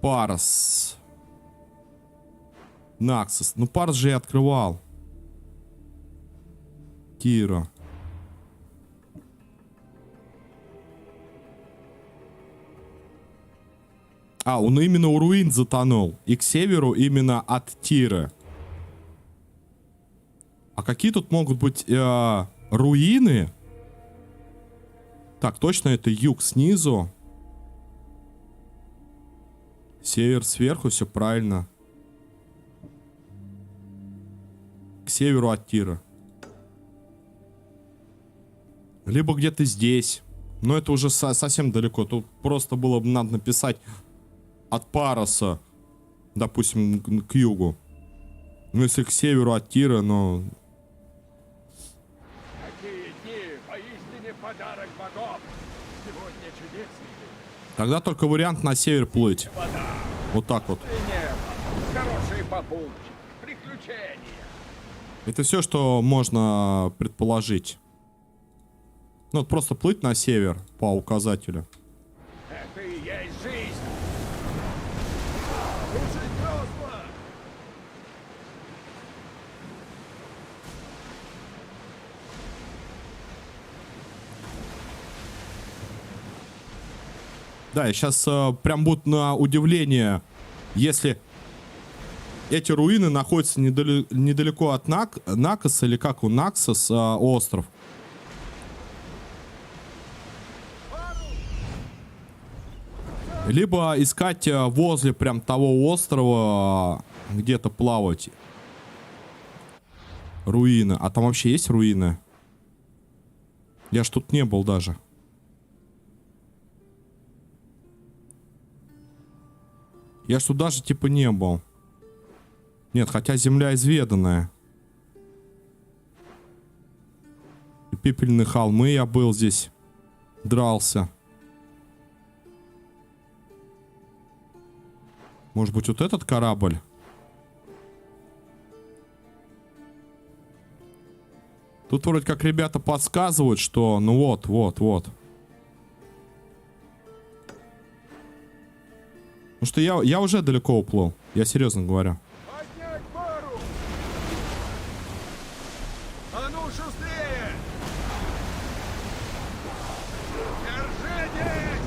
Парс. Наксос. Ну, Парс же я открывал. Кира. Он именно у руин затонул. И к северу именно от Тиры. А какие тут могут быть руины? Так, точно это юг снизу. Север сверху, все правильно. К северу от Тира. Либо где-то здесь. Но это уже совсем далеко. Тут просто было бы надо написать от Пароса, допустим, к югу. Ну, если к северу от Тира, но... Такие дни поистине подарок богов. Сегодня чудесный день. Тогда только вариант на север плыть. Вот так вот. Хорошие попутчики, приключения. Это все, что можно предположить. Ну, вот просто плыть на север по указателю. Это и есть жизнь. Да, я сейчас прям буду на удивление, если эти руины находятся недалеко от Накоса, или как у Наксос остров. Либо искать возле прям того острова где-то плавать. Руины. А там вообще есть руины? Я ж тут не был даже. Я ж тут даже типа не был. Нет, хотя земля изведанная. И пепельные холмы я был здесь. Дрался. Может быть, вот этот корабль? Тут вроде как ребята подсказывают, что ну вот. Ну что я уже далеко уплыл. Я серьезно говорю. Поднять пару! А ну, шустрее! Держитесь!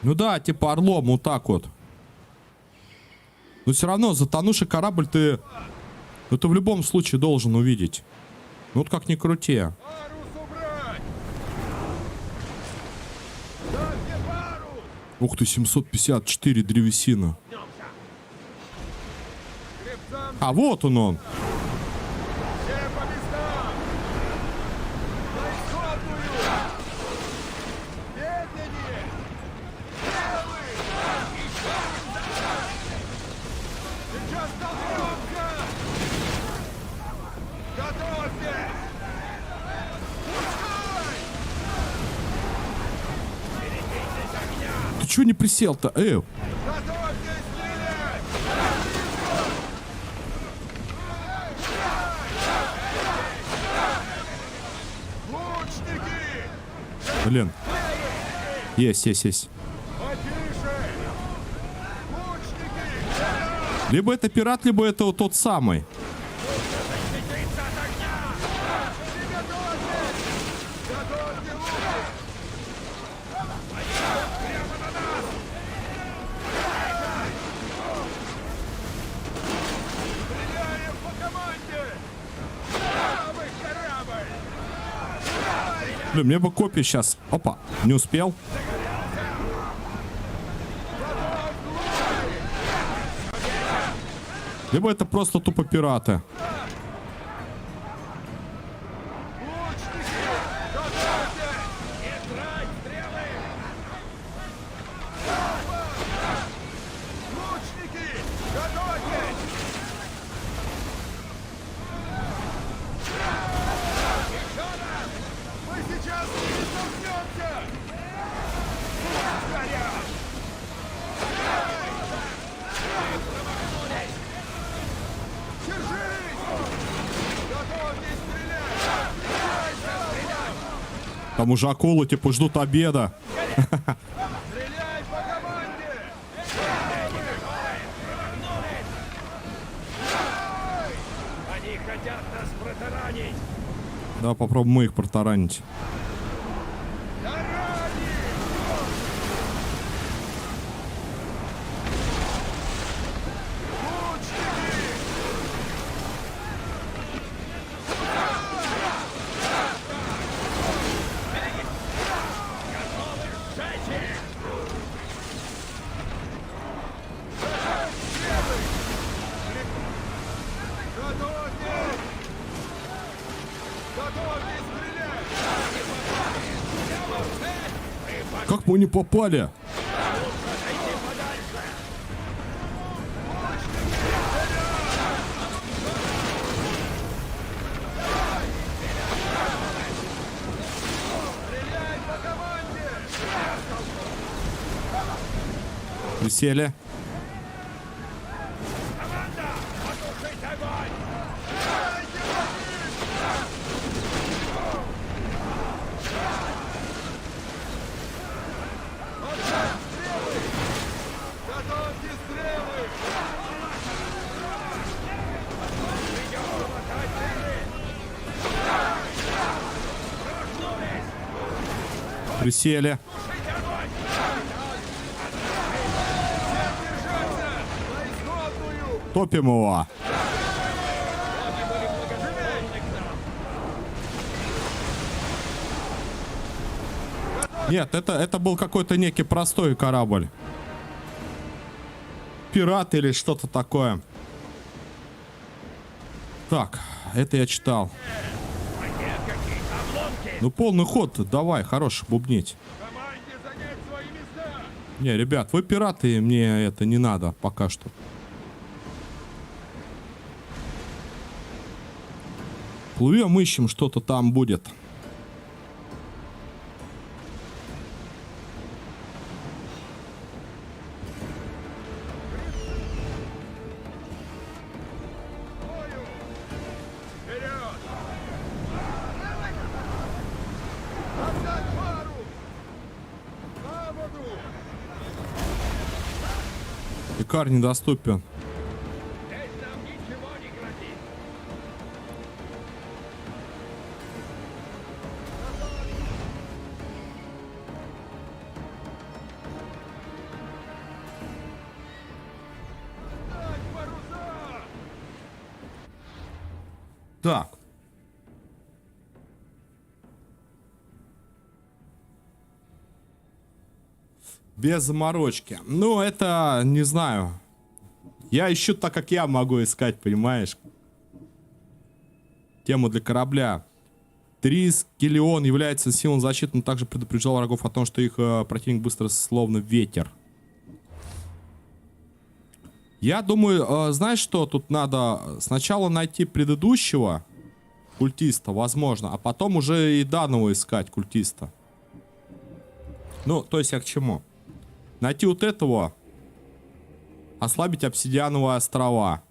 Ну да, типа орлом, вот так вот. Но все равно затонувший корабль ты... Ну ты в любом случае должен увидеть. Ну вот как ни крути. Парус убрать! Ставьте парус! Ух ты, 754 древесина. Гребцам А вот он. все по местам! На исходную! Медленнее! Стрелы! Сейчас толкнемся! Готовьте! Пускай! Ты чё не присел-то? Готовьтесь стрелять! Лучники! Блин. Есть. Потише! Лучники! Либо это пират, либо это вот тот самый. Готовьте луки! Стреляем по команде! Правый корабль! Блин, мне бы копию сейчас. Опа, не успел. Либо это просто тупо пираты. Лучники! Готовьте! Не трать стрелы! Лучники! Готовьтесь! Еще раз! Мы сейчас не столкнемся! Пусть горят! Держись! Готовьтесь стрелять! Там уже акулы типа ждут обеда. Стреляй по команде! Они хотят нас протаранить. Да, попробуем мы их протаранить. Готовьтесь! Готовьтесь стрелять! Как мы не попали? Стреляй по команде! Присели. Готовьте стрелы! Присели. Топим его. Нет, это был какой-то некий простой корабль. Пират или что-то такое. Так, это я читал. Ну, полный ход, давай, хорош бубнить. Не, ребят, вы пираты, мне это не надо пока что. Плывем, ищем, что-то там будет. Икар недоступен. Так. Без заморочки. Ну, это, не знаю. Я ищу так, как я могу искать, понимаешь? Тему для корабля. Трискелион является силой защиты, но также предупреждал врагов о том, что их противник быстро словно ветер. Я думаю, знаешь что? Тут надо сначала найти предыдущего культиста, возможно, а потом уже и данного искать культиста. Ну, то есть я к чему? Найти вот этого, ослабить обсидиановые острова.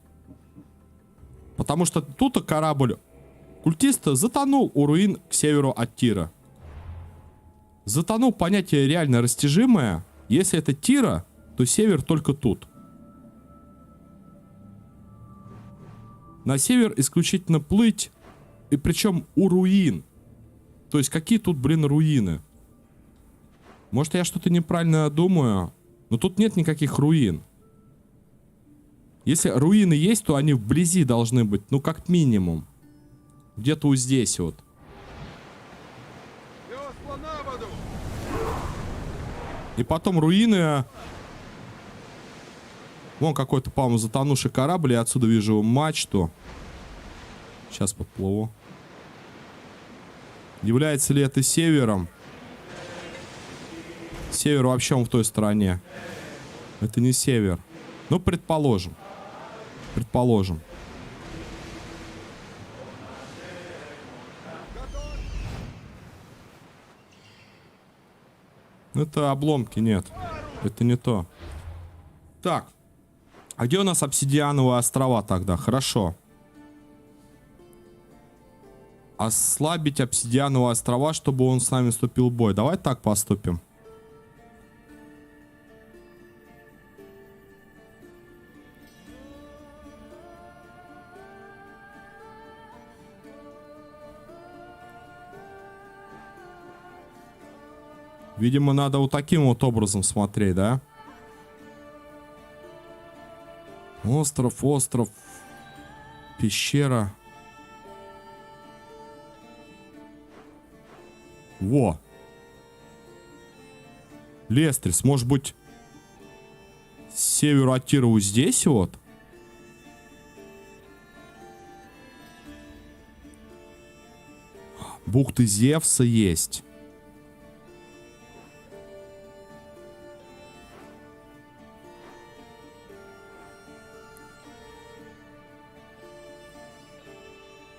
Потому что тут корабль культиста затонул у руин к северу от Тира. Затонул — понятие реально растяжимое. Если это Тира, то север только тут. На север исключительно плыть, и причем у руин. То есть какие тут, блин, руины? Может, я что-то неправильно думаю, но тут нет никаких руин. Если руины есть, то они вблизи должны быть, ну, как минимум. Где-то вот здесь вот. И потом руины... Вон какой-то, по-моему, затонувший корабль. Я отсюда вижу мачту. Сейчас подплыву. Является ли это севером? Север вообще он в той стороне. Это не север. Ну, предположим. Предположим. Это обломки, нет. Это не то. Так. А где у нас обсидиановые острова тогда? Хорошо. Ослабить обсидиановые острова, чтобы он с нами вступил в бой. Давай так поступим. Видимо, надо вот таким вот образом смотреть, да? Остров, остров, пещера. Во. Лестрис, может быть, с северу от Тира вот здесь вот? Бухты Зевса есть.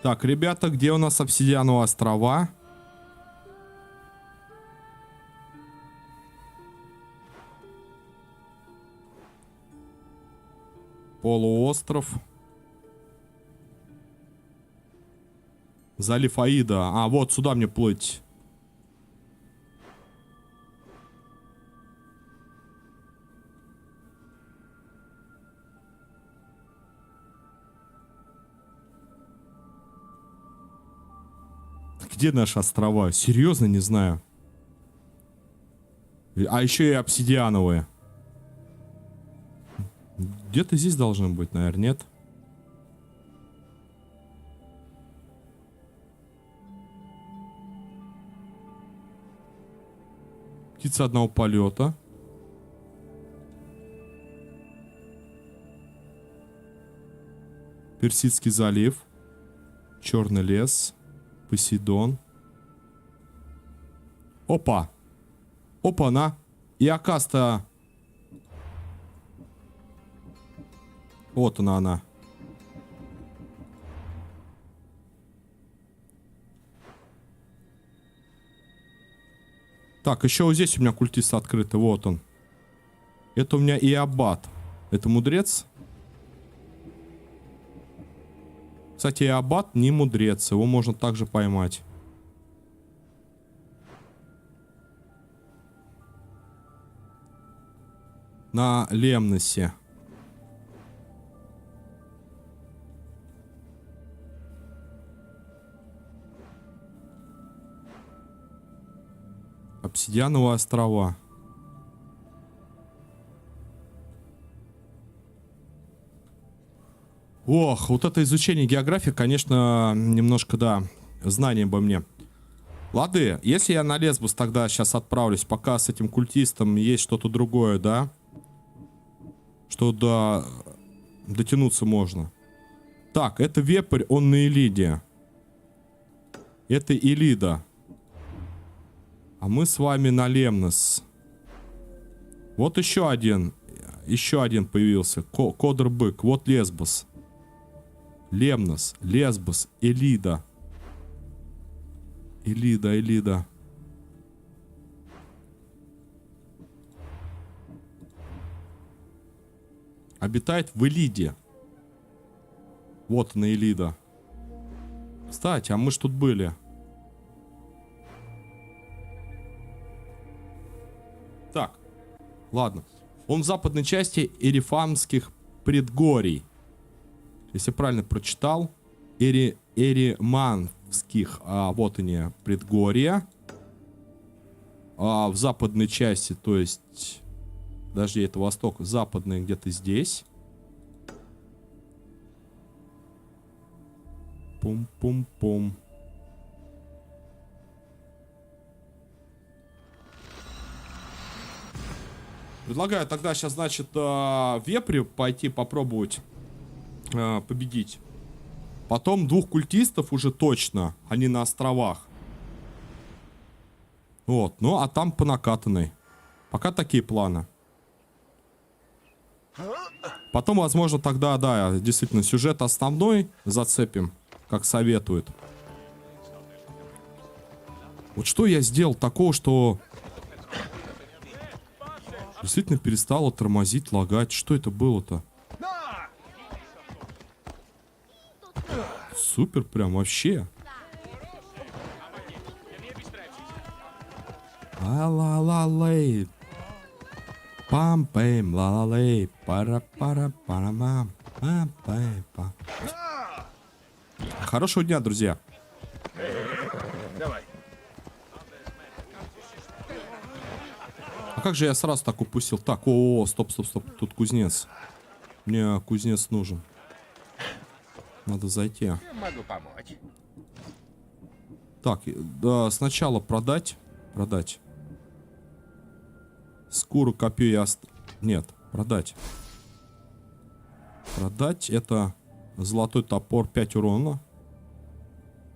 Так, ребята, где у нас обсидиановые острова? Полуостров. Залив Аида. А, вот сюда мне плыть. Где наши острова? Серьезно, не знаю. А еще и обсидиановые. Где-то здесь должны быть, наверное, нет? Птица одного полета. Персидский залив. Черный лес. Посейдон. Опа. Опа-на. И Акаста. Вот она. Так, еще вот здесь у меня культист открыты. Вот он. Это у меня и аббат. Это мудрец. Кстати, и аббат не мудрец. Его можно также поймать. На Лемносе. Обсидиановые острова. Ох, вот это изучение географии, конечно, немножко, да, знание бы мне. Лады, если я на Лесбос тогда сейчас отправлюсь, пока с этим культистом есть что-то другое, да? Что дотянуться можно. Так, это вепрь, он на Элиде. Это Элида. А мы с вами на Лемнос. Вот еще один появился. Кодр-бык. Вот Лесбос. Лемнос, Лесбос, Элида. Элида. Обитает в Элиде. Вот она, Элида. Кстати, а мы ж тут были. Так, ладно. Он в западной части Эрифамских предгорий. Если правильно прочитал. Эриманских. Вот они, предгорья. В западной части, то есть... Подожди, это восток. Западный где-то здесь. Пум-пум-пум. Предлагаю тогда сейчас, значит, вепри пойти попробовать победить. Потом двух культистов уже точно. Они на островах. Вот. Ну, а там по накатанной. Пока такие планы. Потом, возможно, тогда, да, действительно, сюжет основной зацепим, как советуют. Вот что я сделал такого, что... Действительно перестало тормозить, лагать. Что это было-то? Супер, прям вообще. Ла-ла-ла-лей. Пам-пэм, ла-ла-лей. Пара-пара-пара-мам. Пам-пэм-пам. Хорошего дня, друзья. Давай. А как же я сразу так упустил? Так, стоп. Тут кузнец. Мне кузнец нужен. Надо зайти. Могу помочь. Так, да, сначала продать. Скуру, копье и Нет, продать. Продать это золотой топор, 5 урона.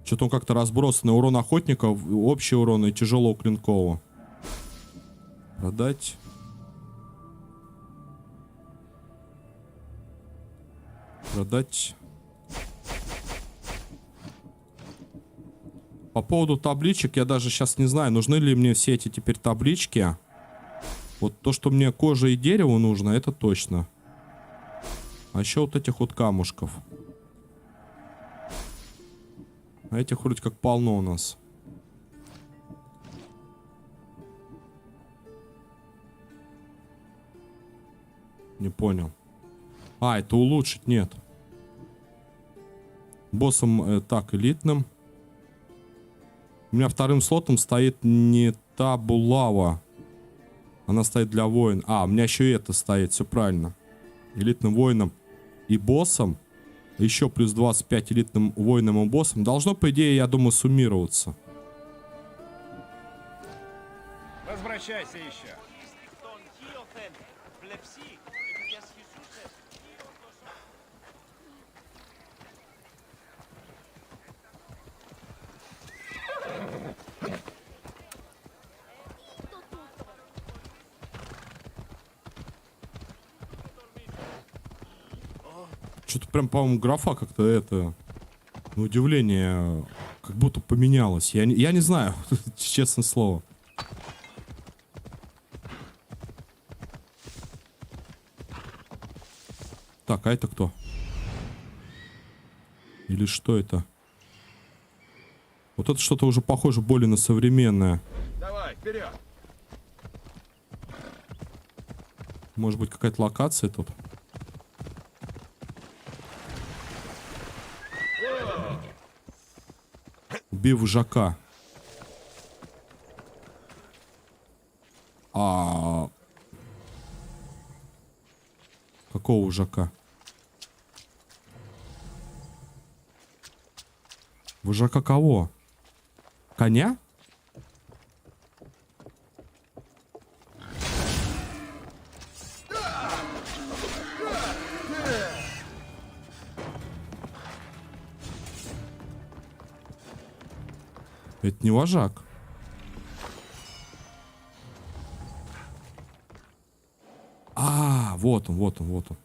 Что-то он как-то разбросанный. Урон охотника, общий урон и тяжелого клинкового. Продать. По поводу табличек, я даже сейчас не знаю, нужны ли мне все эти теперь таблички. Вот то, что мне кожа и дерево нужно, это точно. А еще вот этих вот камушков. А этих вроде как полно у нас. Не понял. Это улучшить, нет. Боссом так, элитным. У меня вторым слотом стоит не та булава. Она стоит для воин. А, у меня еще и это стоит, все правильно. Элитным воином и боссом. Еще плюс 25 элитным воином и боссом. Должно, по идее, я думаю, суммироваться. Возвращайся еще. Что-то прям, по-моему, графа как-то это... На удивление, как будто поменялась. Я не знаю, честное слово. Так, а это кто? Или что это? Вот это что-то уже похоже более на современное. Давай, вперед! Может быть, какая-то локация тут? Убей вожака. Какого вожака? Вожака кого? Коня? Это не вожак. Вот он, вот он, вот он.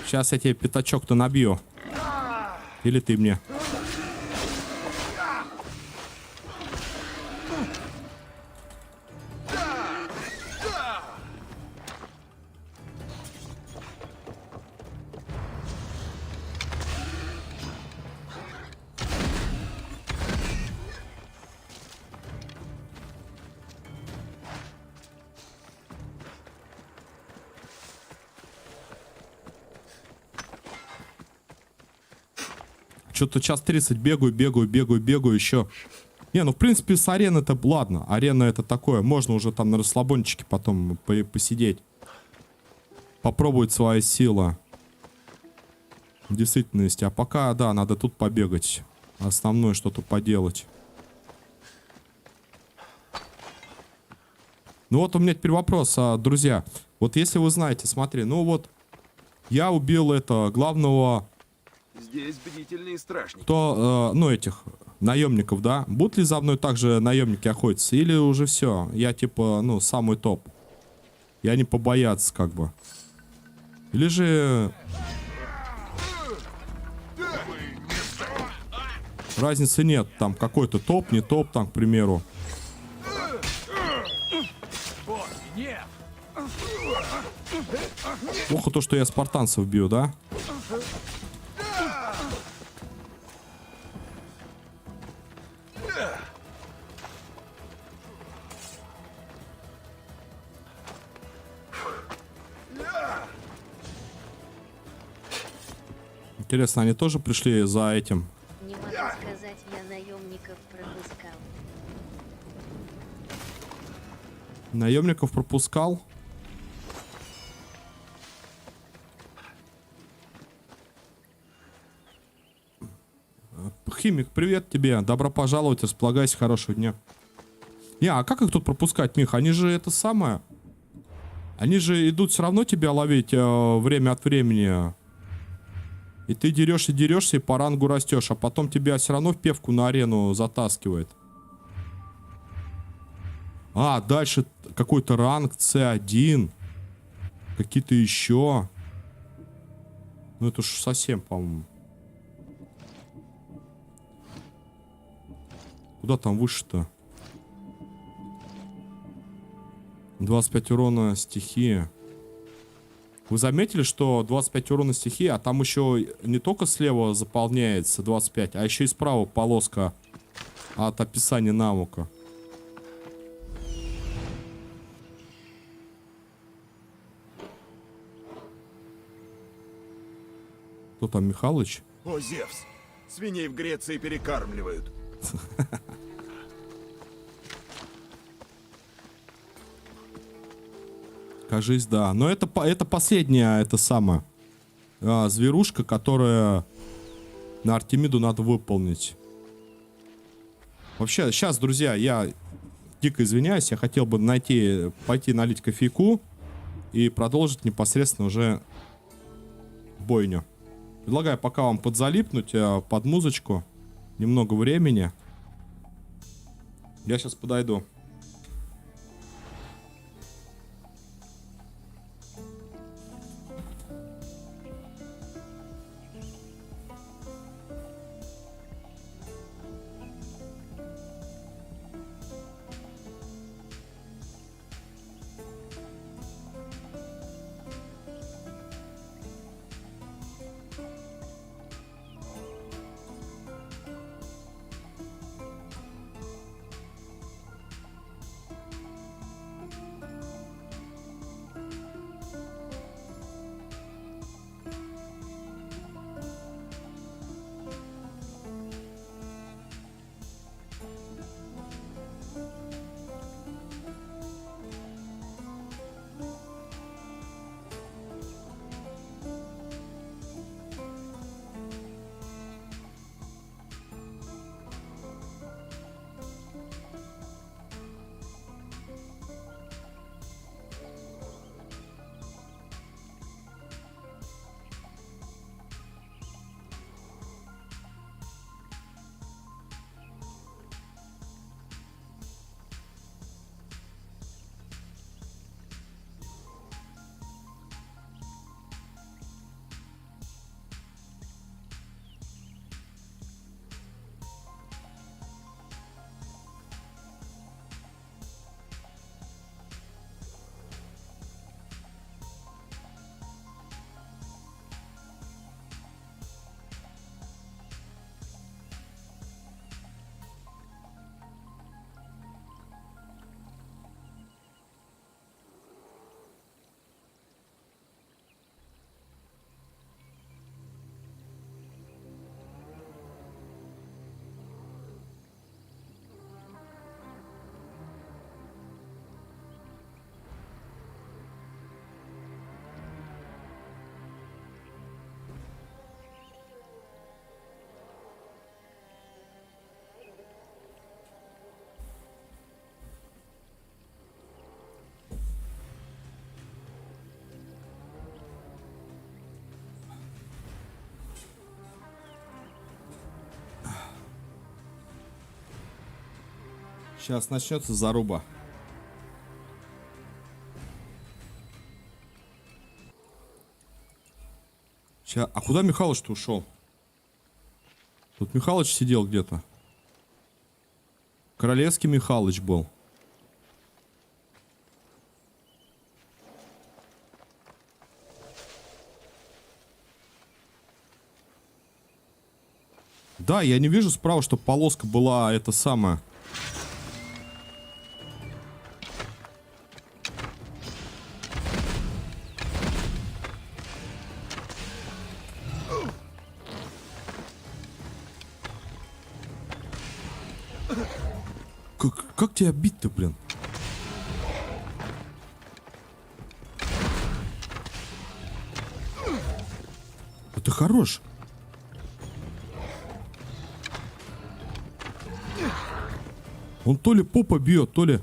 Сейчас я тебе пятачок-то набью. Или ты мне? Что-то час 30 бегаю еще. Не, ну в принципе с арены-то ладно. Арена это такое. Можно уже там на расслабончике потом посидеть. Попробовать свои силы. В действительности. А пока, да, надо тут побегать. Основное что-то поделать. Ну вот у меня теперь вопрос, друзья. Вот если вы знаете, смотри, ну вот я убил главного... Здесь бдительные стражники. Ну, этих наемников, да? Будут ли за мной также наемники охотиться? Или уже все? Я типа, ну, самый топ. И они побоятся, как бы. Или же... Разницы нет. Там какой-то топ, не топ, там, к примеру. Плохо то, что я спартанцев бью, да? Интересно, они тоже пришли за этим? Не могу сказать, я наемников пропускал. Наемников пропускал? Химик, привет тебе. Добро пожаловать, располагайся, хорошего дня. А как их тут пропускать, Мих? Они же это самое... Они же идут все равно тебя ловить время от времени. И ты дерешься, и по рангу растешь. А потом тебя все равно в певку на арену затаскивает. Дальше какой-то ранг C1. Какие-то еще. Ну это уж совсем, по-моему. Куда там выше-то? 25 урона стихии. Вы заметили, что 25 урона стихии, а там еще не только слева заполняется 25, а еще и справа полоска от описания навыка. Кто там, Михалыч? О, Зевс! Свиней в Греции перекармливают. Кажись, да. Но это последняя, это самая зверушка, которая на Артемиду надо выполнить. Вообще, сейчас, друзья, я дико извиняюсь. Я хотел бы пойти налить кофейку и продолжить непосредственно уже бойню. Предлагаю пока вам подзалипнуть под музычку. Немного времени. Я сейчас подойду. Сейчас начнется заруба. А куда Михалыч-то ушел? Тут Михалыч сидел где-то. Королевский Михалыч был. Да, я не вижу справа, чтобы полоска была это самое. Как тебя бить-то, блин? А ты хорош. Он то ли попа бьет, то ли...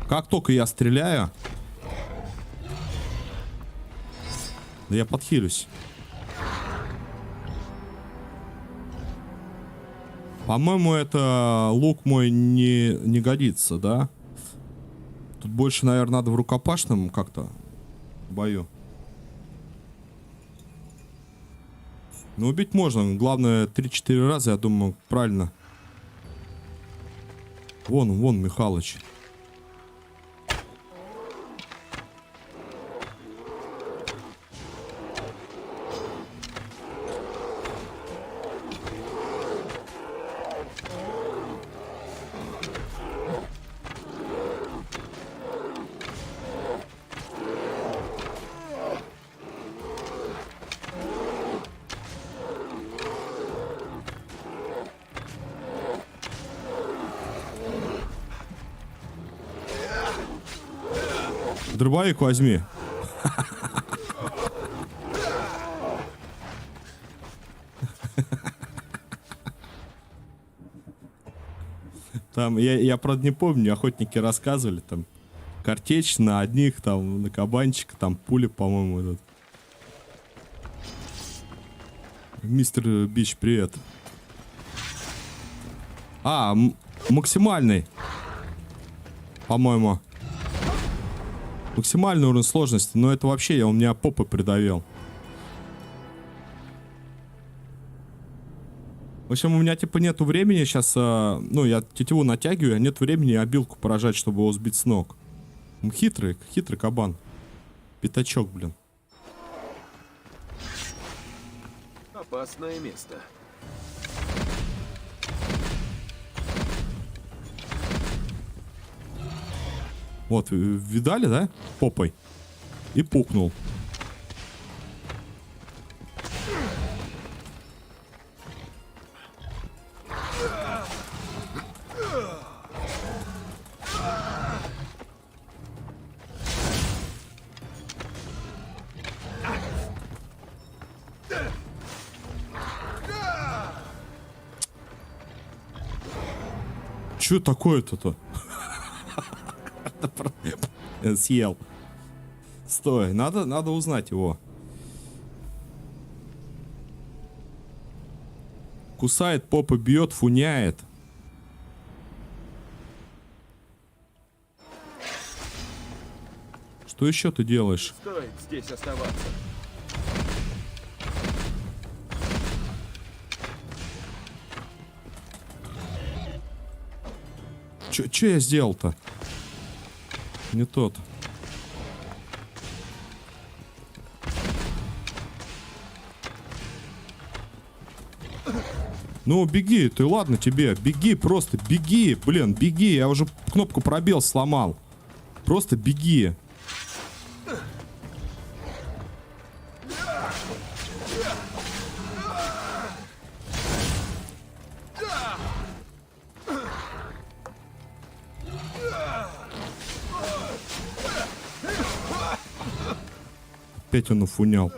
Как только я стреляю... Да я подхилюсь. По-моему, это лук мой не годится, да? Тут больше, наверное, надо в рукопашном как-то бою. Ну, убить можно. Главное, 3-4 раза, я думаю, правильно. Вон Михалыч. Дробовик возьми. Там, я правда не помню, охотники рассказывали, там, картечь на одних, там, на кабанчика, там, пули, по-моему, этот. Мистер Бич, привет. А, максимальный. По-моему. Максимальный уровень сложности, но это вообще, у меня попы придавил. В общем, у меня типа нету времени сейчас, ну, я тетиву натягиваю, а нет времени обилку поражать, чтобы его сбить с ног. Хитрый кабан. Пятачок, блин. Опасное место. Вот, видали, да? Попой. И пукнул. Чё такое-то-то? Съел. Стой, надо узнать его. Кусает, попа бьет, фуняет. Что еще ты делаешь? Стоит здесь оставаться. Чё я сделал-то? Не тот. Ну, беги, ты, ладно тебе. Беги, просто беги. Блин, беги. Я уже кнопку пробел сломал. Просто беги. Опять он уфунял.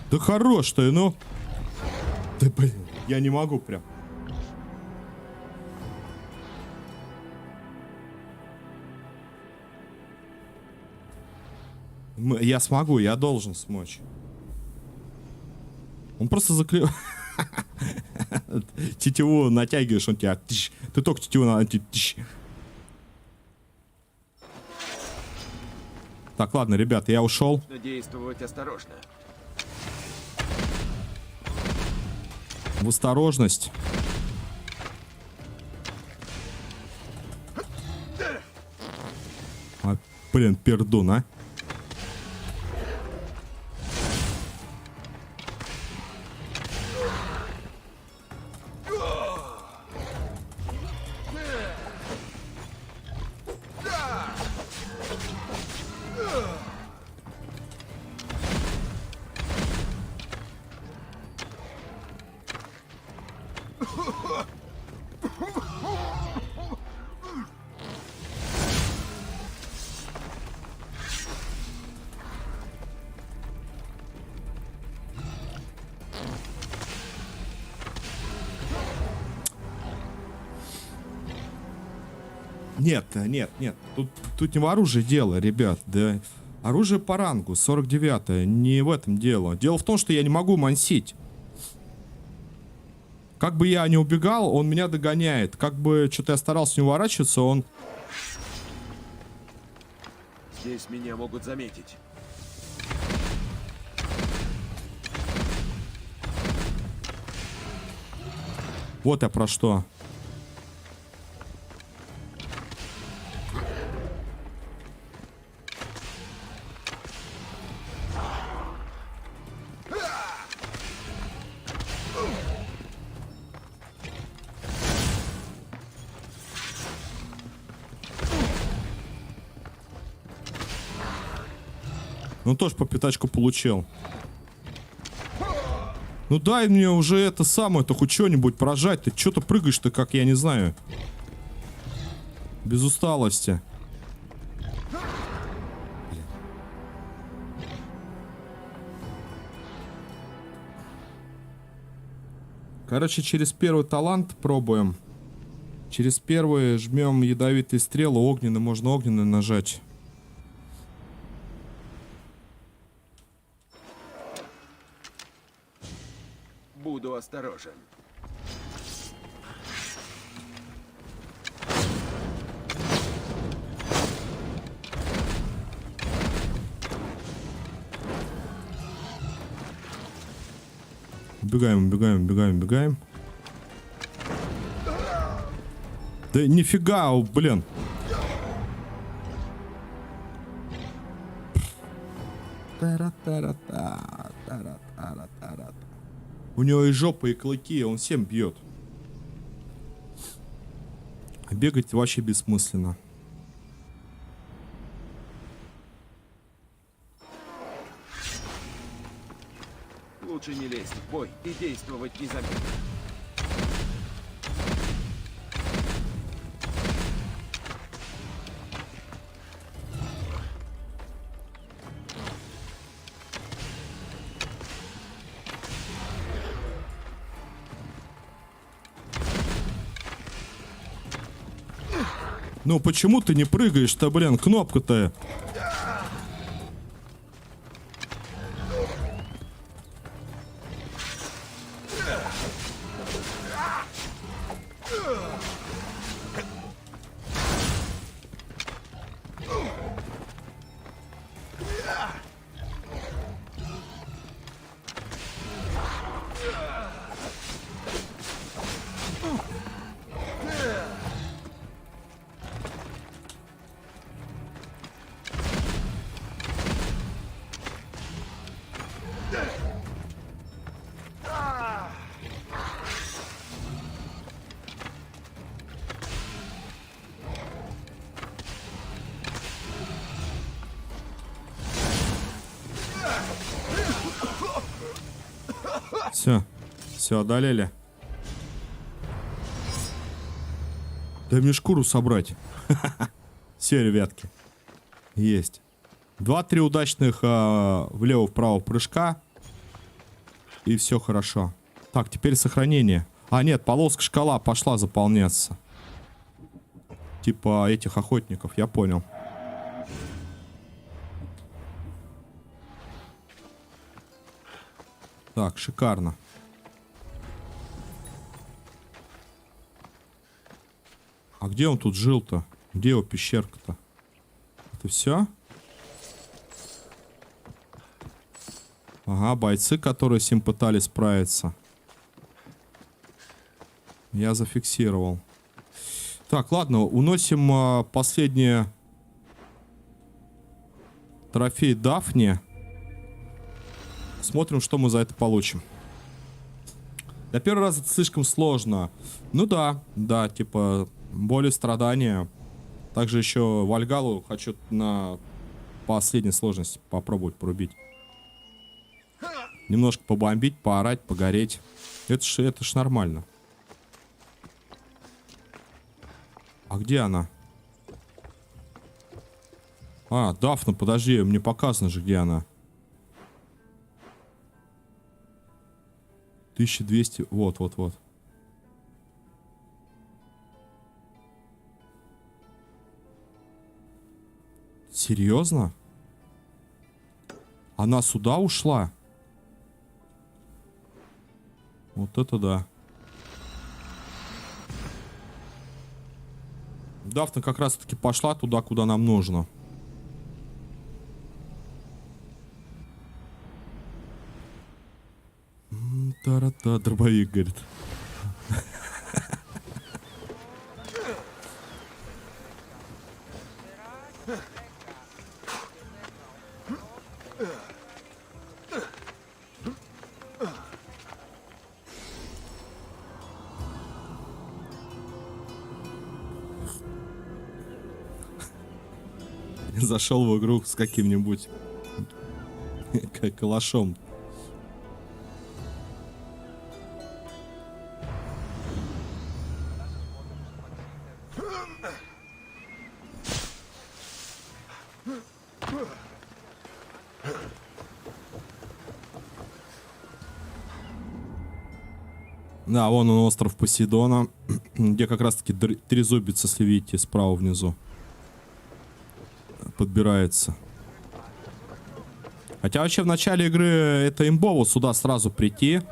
Да хорош ты, ну. Да блин, я не могу прям. Я смогу, я должен смочь. Он просто заклеил. Тетиву натягиваешь, он тебя... Ты только тетиву натягиваешь. Так, ладно, ребят, я ушел. Нужно действовать осторожно. В осторожность. А, блин, пердун, а. Нет. Тут не в оружии дело, ребят. Да. Оружие по рангу, 49-е. Не в этом дело. Дело в том, что я не могу мансить. Как бы я не убегал, он меня догоняет. Как бы что-то я старался не уворачиваться, он... Здесь меня могут заметить. Вот я про что. Он тоже по пятачку получил. Ну дай мне уже это самое-то хоть что-нибудь прожать. Ты что-то прыгаешь-то, как я не знаю. Без усталости. Короче, через первый талант пробуем. Через первый жмем ядовитые стрелы, огненный, можно огненный нажать. Буду осторожен. Убегаем, убегаем, убегаем, убегаем. Да нифига, блин. У него и жопа, и клыки, он всем бьет. Бегать вообще бессмысленно. Лучше не лезть в бой и действовать незаметно. Ну почему ты не прыгаешь-то, блин, кнопка-то? Все, одолели. Дай мне шкуру собрать. Все, ребятки. Есть. 2-3 удачных влево-вправо прыжка. И все хорошо. Так, теперь сохранение. А, нет, полоска шкала пошла заполняться. Типа этих охотников, я понял. Так, шикарно. А где он тут жил-то? Где его пещерка-то? Это все? Ага, бойцы, которые с ним пытались справиться. Я зафиксировал. Так, ладно, уносим последние трофей Дафни. Смотрим, что мы за это получим. Для первого раза это слишком сложно. Ну да, типа боль и страдания. Также еще Вальгалу хочу на последней сложности попробовать порубить. Немножко побомбить, поорать, погореть. Это ж нормально. А где она? А, Дафна, подожди, мне показано же, где она. 1200, вот. Серьезно? Она сюда ушла? Вот это да. Дафна как раз таки пошла туда, куда нам нужно. Та-ра-та, дробовик, говорит. Зашел в игру с каким-нибудь Как калашом. Да, вон он, остров Посейдона, где как раз-таки трезубец, если видите, справа внизу подбирается. Хотя вообще в начале игры это имбово сюда сразу прийти.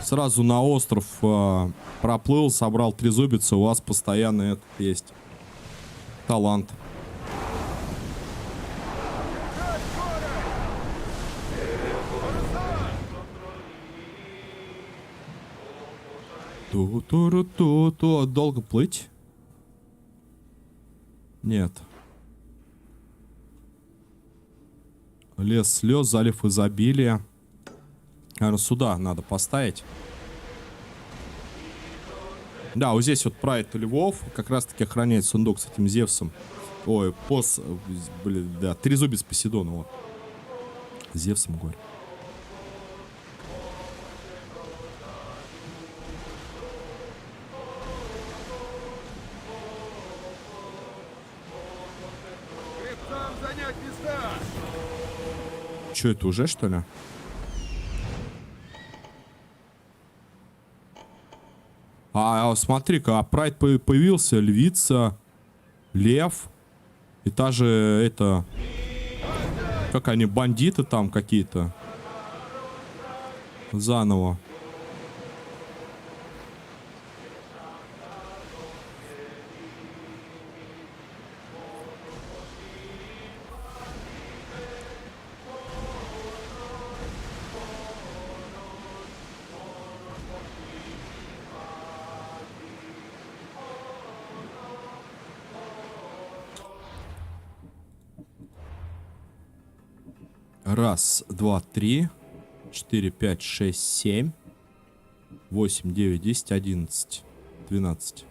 Сразу на остров проплыл, собрал трезубец, у вас постоянно это есть талант. Ту-ту-ру-ту-ту. Долго плыть? Нет. Лес слез, залив изобилия. Наверное, сюда надо поставить. Да, вот здесь вот прайд львов. Как раз таки охраняет сундук с этим Зевсом. Ой, блин, да, трезубец Посейдона. Вот. Зевсом, говорю. Занять места! Че это уже, что ли? Смотри-ка, прайд появился, львица, лев. И та же, это... Как они, бандиты там какие-то. Заново. Раз, два, три, 4, 5, 6, 7, 8, 9, 10, 11, 12.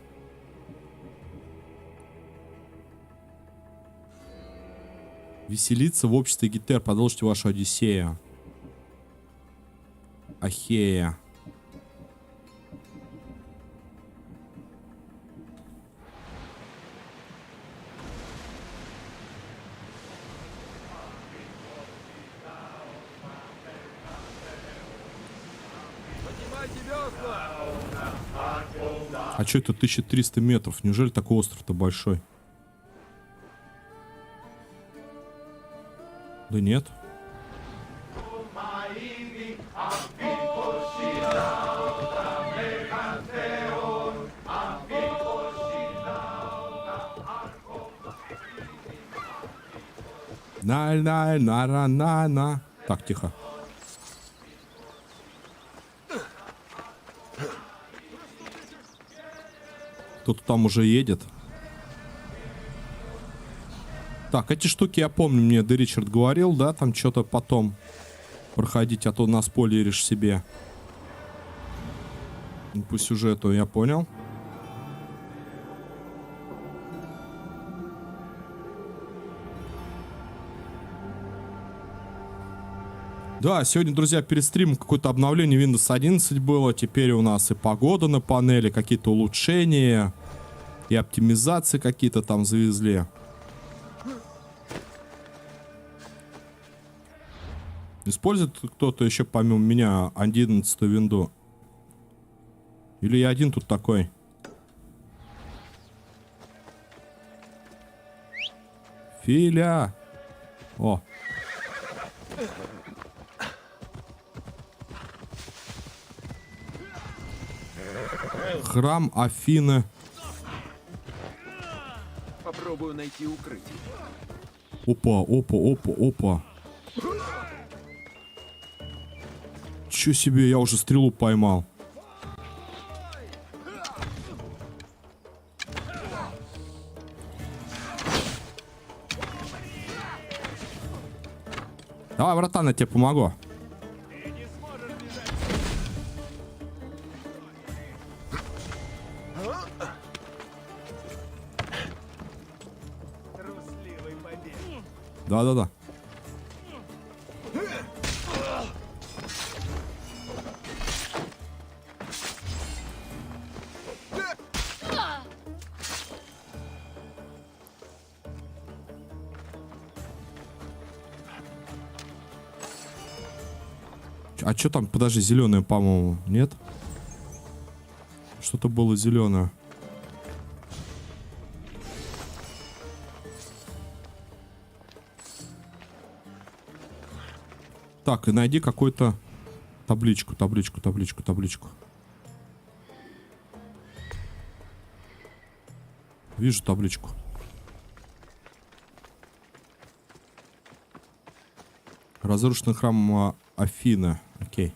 Веселиться в обществе Гетер. Продолжите вашу Одиссею. Ахея. А что это 1300 метров? Неужели такой остров-то большой? Да нет. На. Так, тихо. Кто-то там уже едет. Так, эти штуки я помню, мне Д. Ричард говорил, да, там что-то потом проходить, а то наспойлеришь себе. По сюжету, я понял. Да, сегодня, друзья, перед стримом какое-то обновление Windows 11 было. Теперь у нас и погода на панели, какие-то улучшения, и оптимизации какие-то там завезли. Использует кто-то еще помимо меня 11-ю винду? Или я один тут такой? Филя! О! Храм Афины. Попробую найти укрытие. Опа. Чё себе, я уже стрелу поймал. Давай, братан, я тебе помогу. Да-да-да. А что там, подожди, зеленое, по-моему, нет? Что-то было зеленое. Так, и найди какую-то табличку. Вижу табличку. Разрушенный храм Афины. Окей.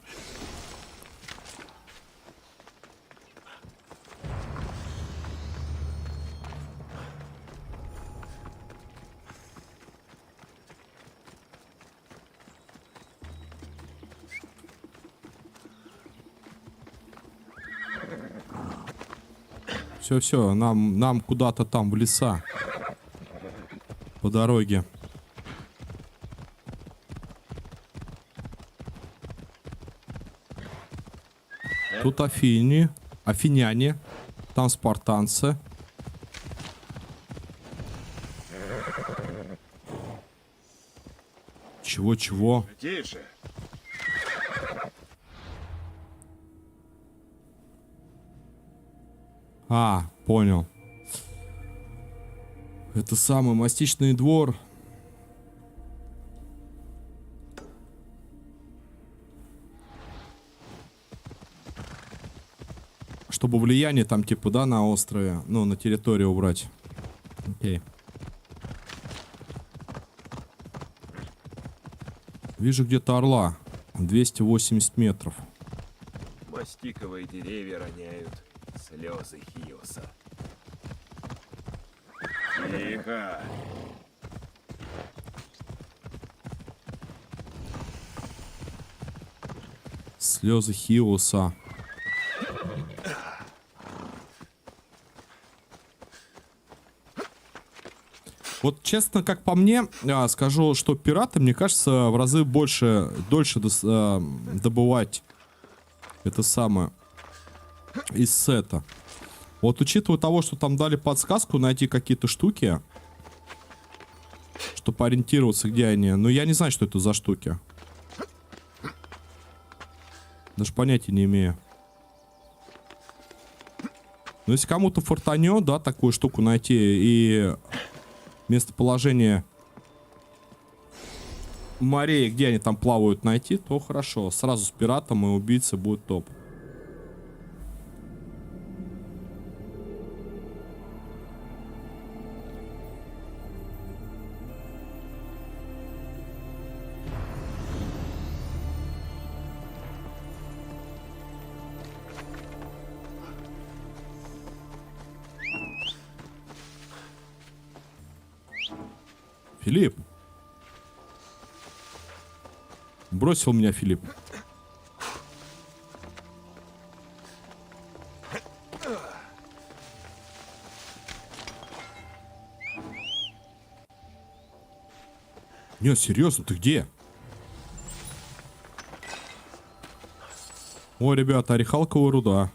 Все, нам куда-то там в леса. По дороге. Тут афиняне, там спартанцы. Чего? Тише. А, понял. Это самый мастичный двор. Чтобы влияние там, типа, да, на острове, ну, на территорию убрать. Окей. Вижу где-то орла. 280 метров. Мастиковые деревья роняют слезы Хиоса. Тихо. Слезы Хиоса. Вот честно, как по мне, скажу, что пираты, мне кажется, в разы дольше добывать это самое из сета. Вот учитывая того, что там дали подсказку найти какие-то штуки, чтобы ориентироваться, где они. Но я не знаю, что это за штуки. Даже понятия не имею. Но если кому-то фартанет, да, такую штуку найти и местоположение морей, где они там плавают, найти, то хорошо. Сразу с пиратом и убийцей будет топ. Филипп. Бросил меня Филипп. Не, серьезно, ты где? О, ребята, орехалковая руда.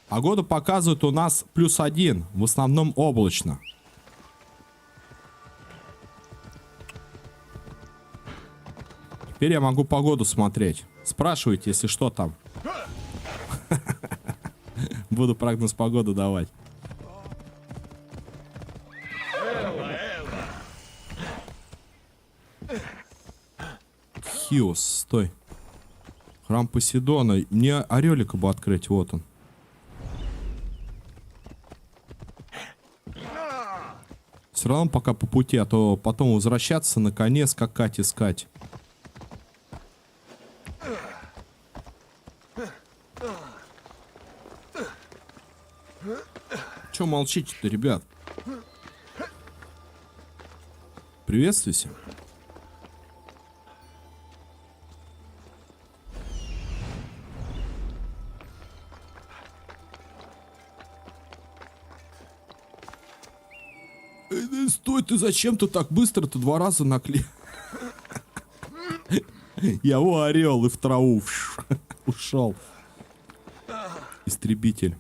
Погода показывает у нас +1, в основном облачно. Теперь я могу погоду смотреть. Спрашивайте, если что там. Буду прогноз погоды давать. Хиос, стой. Храм Посейдона. Мне орелика бы открыть, вот он. Все равно пока по пути, а то потом возвращаться на коне, скакать, искать. Че молчите-то, ребят? Поприветствуйся. Стой, ты зачем ты так быстро-то 2 раза наклеил? Я орел и в траву ушел. Истребитель.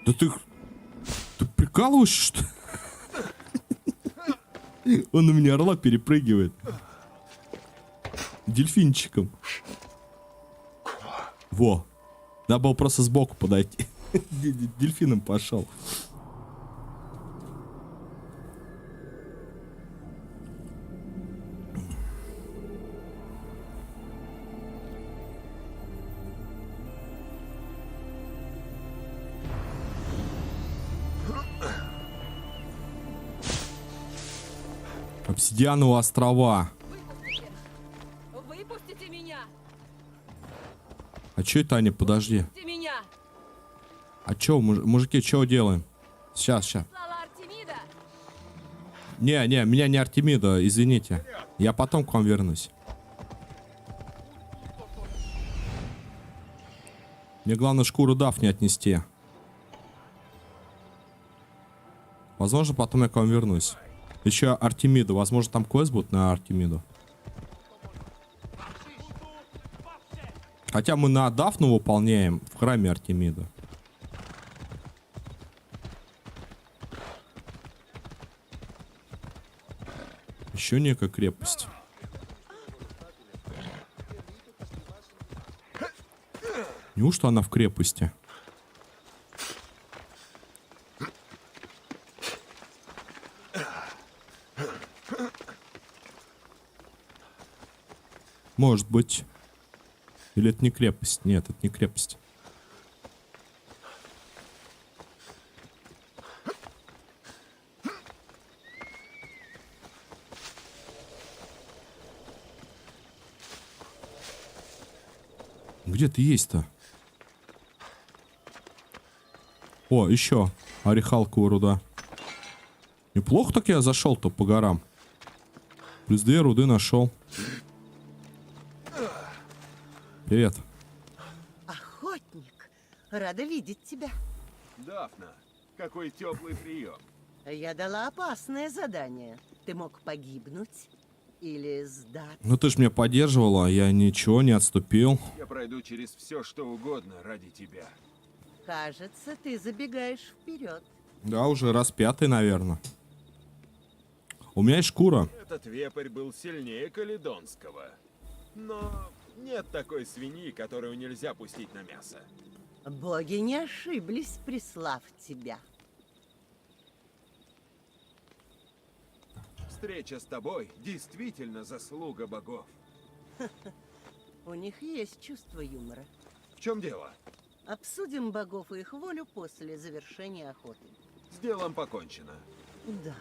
Да ты прикалываешься, что ли? Он у меня орла перепрыгивает. Дельфинчиком. Во. Надо было просто сбоку подойти. Дельфином пошел. Обсидиановые острова. Выпустите меня! А чё это они? Подожди. Выпустите меня! А чё, мужики, чё делаем? Сейчас. Слава Артемида! Не, меня не Артемида, извините. Я потом к вам вернусь. Мне главное шкуру Дафни отнести. Возможно, потом я к вам вернусь. Еще Артемида. Возможно, там квест будет на Артемиду. Хотя мы на Дафну выполняем в храме Артемида. Еще некая крепость. Неужто она в крепости? Может быть. Или это не крепость? Нет, это не крепость. Где ты есть-то? О, еще орехалковая руда. Неплохо так я зашел-то по горам. Плюс 2 руды нашел. Привет. Охотник, рада видеть тебя. Дафна, какой теплый прием. Я дала опасное задание. Ты мог погибнуть или сдаться. Ну ты ж меня поддерживала, я ничего не отступил. Я пройду через все, что угодно ради тебя. Кажется, ты забегаешь вперед. Да, уже раз 5-й, наверное. У меня есть шкура. Этот вепрь был сильнее Каледонского. Но нет такой свиньи, которую нельзя пустить на мясо. Боги не ошиблись, прислав тебя. Встреча с тобой действительно заслуга богов. У них есть чувство юмора. В чем дело? Обсудим богов и их волю после завершения охоты. С делом покончено. Да,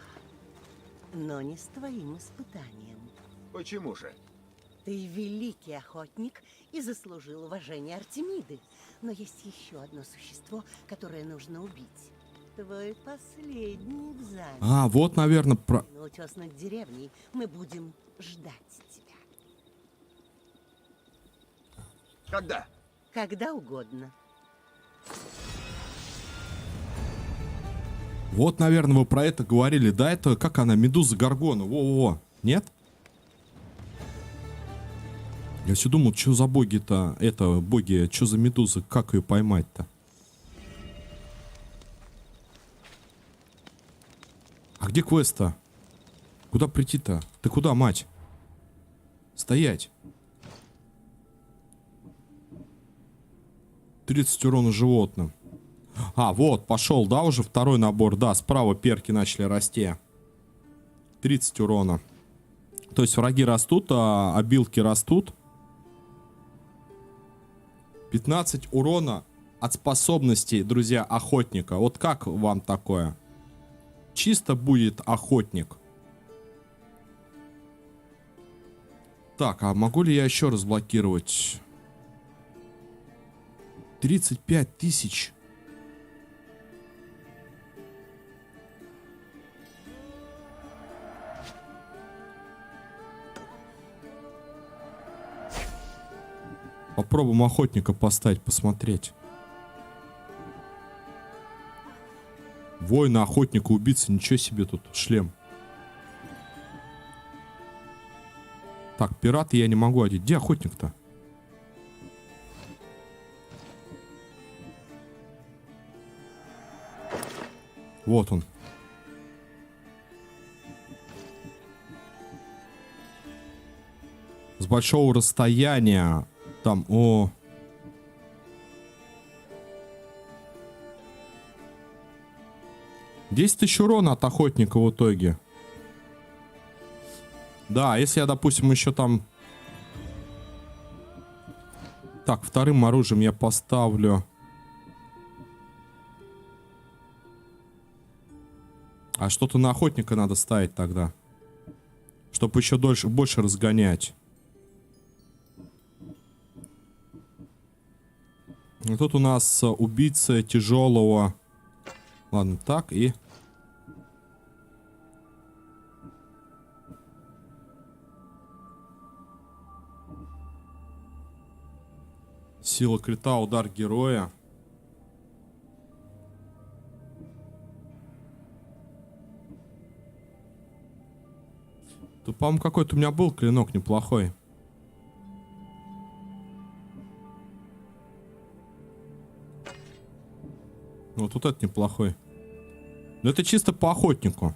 но не с твоим испытанием. Почему же? Ты великий охотник и заслужил уважение Артемиды. Но есть еще одно существо, которое нужно убить. Твой последний экзамен. А, вот, наверное, про... На утес над деревней мы будем ждать тебя. Когда? Когда угодно. Вот, наверное, вы про это говорили. Да, это как она, Медуза Гаргона. Во-во-во. Нет? Я все думал, что за боги-то, это, боги, что за медуза, как ее поймать-то? А где квест-то? Куда прийти-то? Ты куда, мать? Стоять. 30 урона животным. А, вот, пошел, да, уже второй набор. Да, справа перки начали расти. 30 урона. То есть враги растут, а обилки растут. 15 урона от способностей, друзья, охотника. Вот как вам такое? Чисто будет охотник. Так, а могу ли я еще разблокировать? 35 тысяч. попробуем охотника поставить, посмотреть. Воина, охотника, убийца. Ничего себе тут. Шлем. Так, пираты я не могу одеть. Где охотник-то? Вот он. С большого расстояния. Там, о. 10 тысяч урона от охотника в итоге. Да, если я, допустим, еще там... Так, вторым оружием я поставлю... А что-то на охотника надо ставить тогда. Чтобы еще больше разгонять. И тут у нас убийца тяжелого. Ладно, так и... Сила крита, удар героя. Тут, по-моему, какой-то у меня был клинок неплохой. Вот тут это неплохой. Но это чисто по охотнику.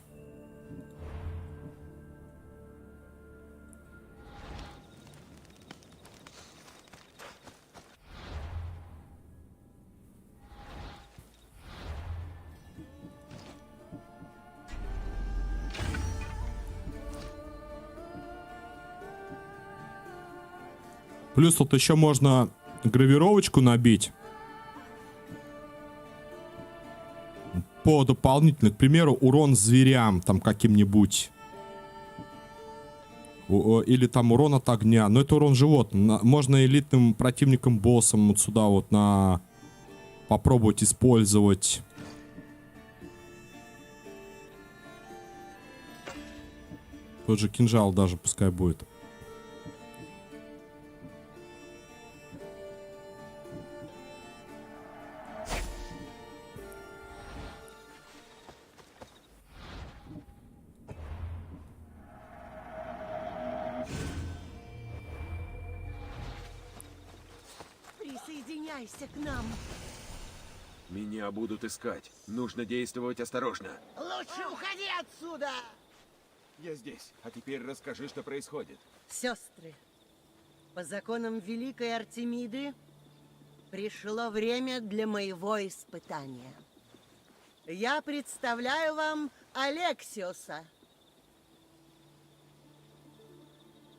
Плюс тут еще можно гравировочку набить. По дополнительно, к примеру, урон зверям там каким-нибудь. Или там урон от огня. Но это урон животным. Можно элитным противникам, боссам вот сюда вот на... попробовать использовать. Тот же кинжал даже пускай будет. Присоединяйся к нам. Меня будут искать. Нужно действовать осторожно. Лучше уходи отсюда! Я здесь. А теперь расскажи, что происходит. Сестры, по законам Великой Артемиды пришло время для моего испытания. Я представляю вам Алексиоса.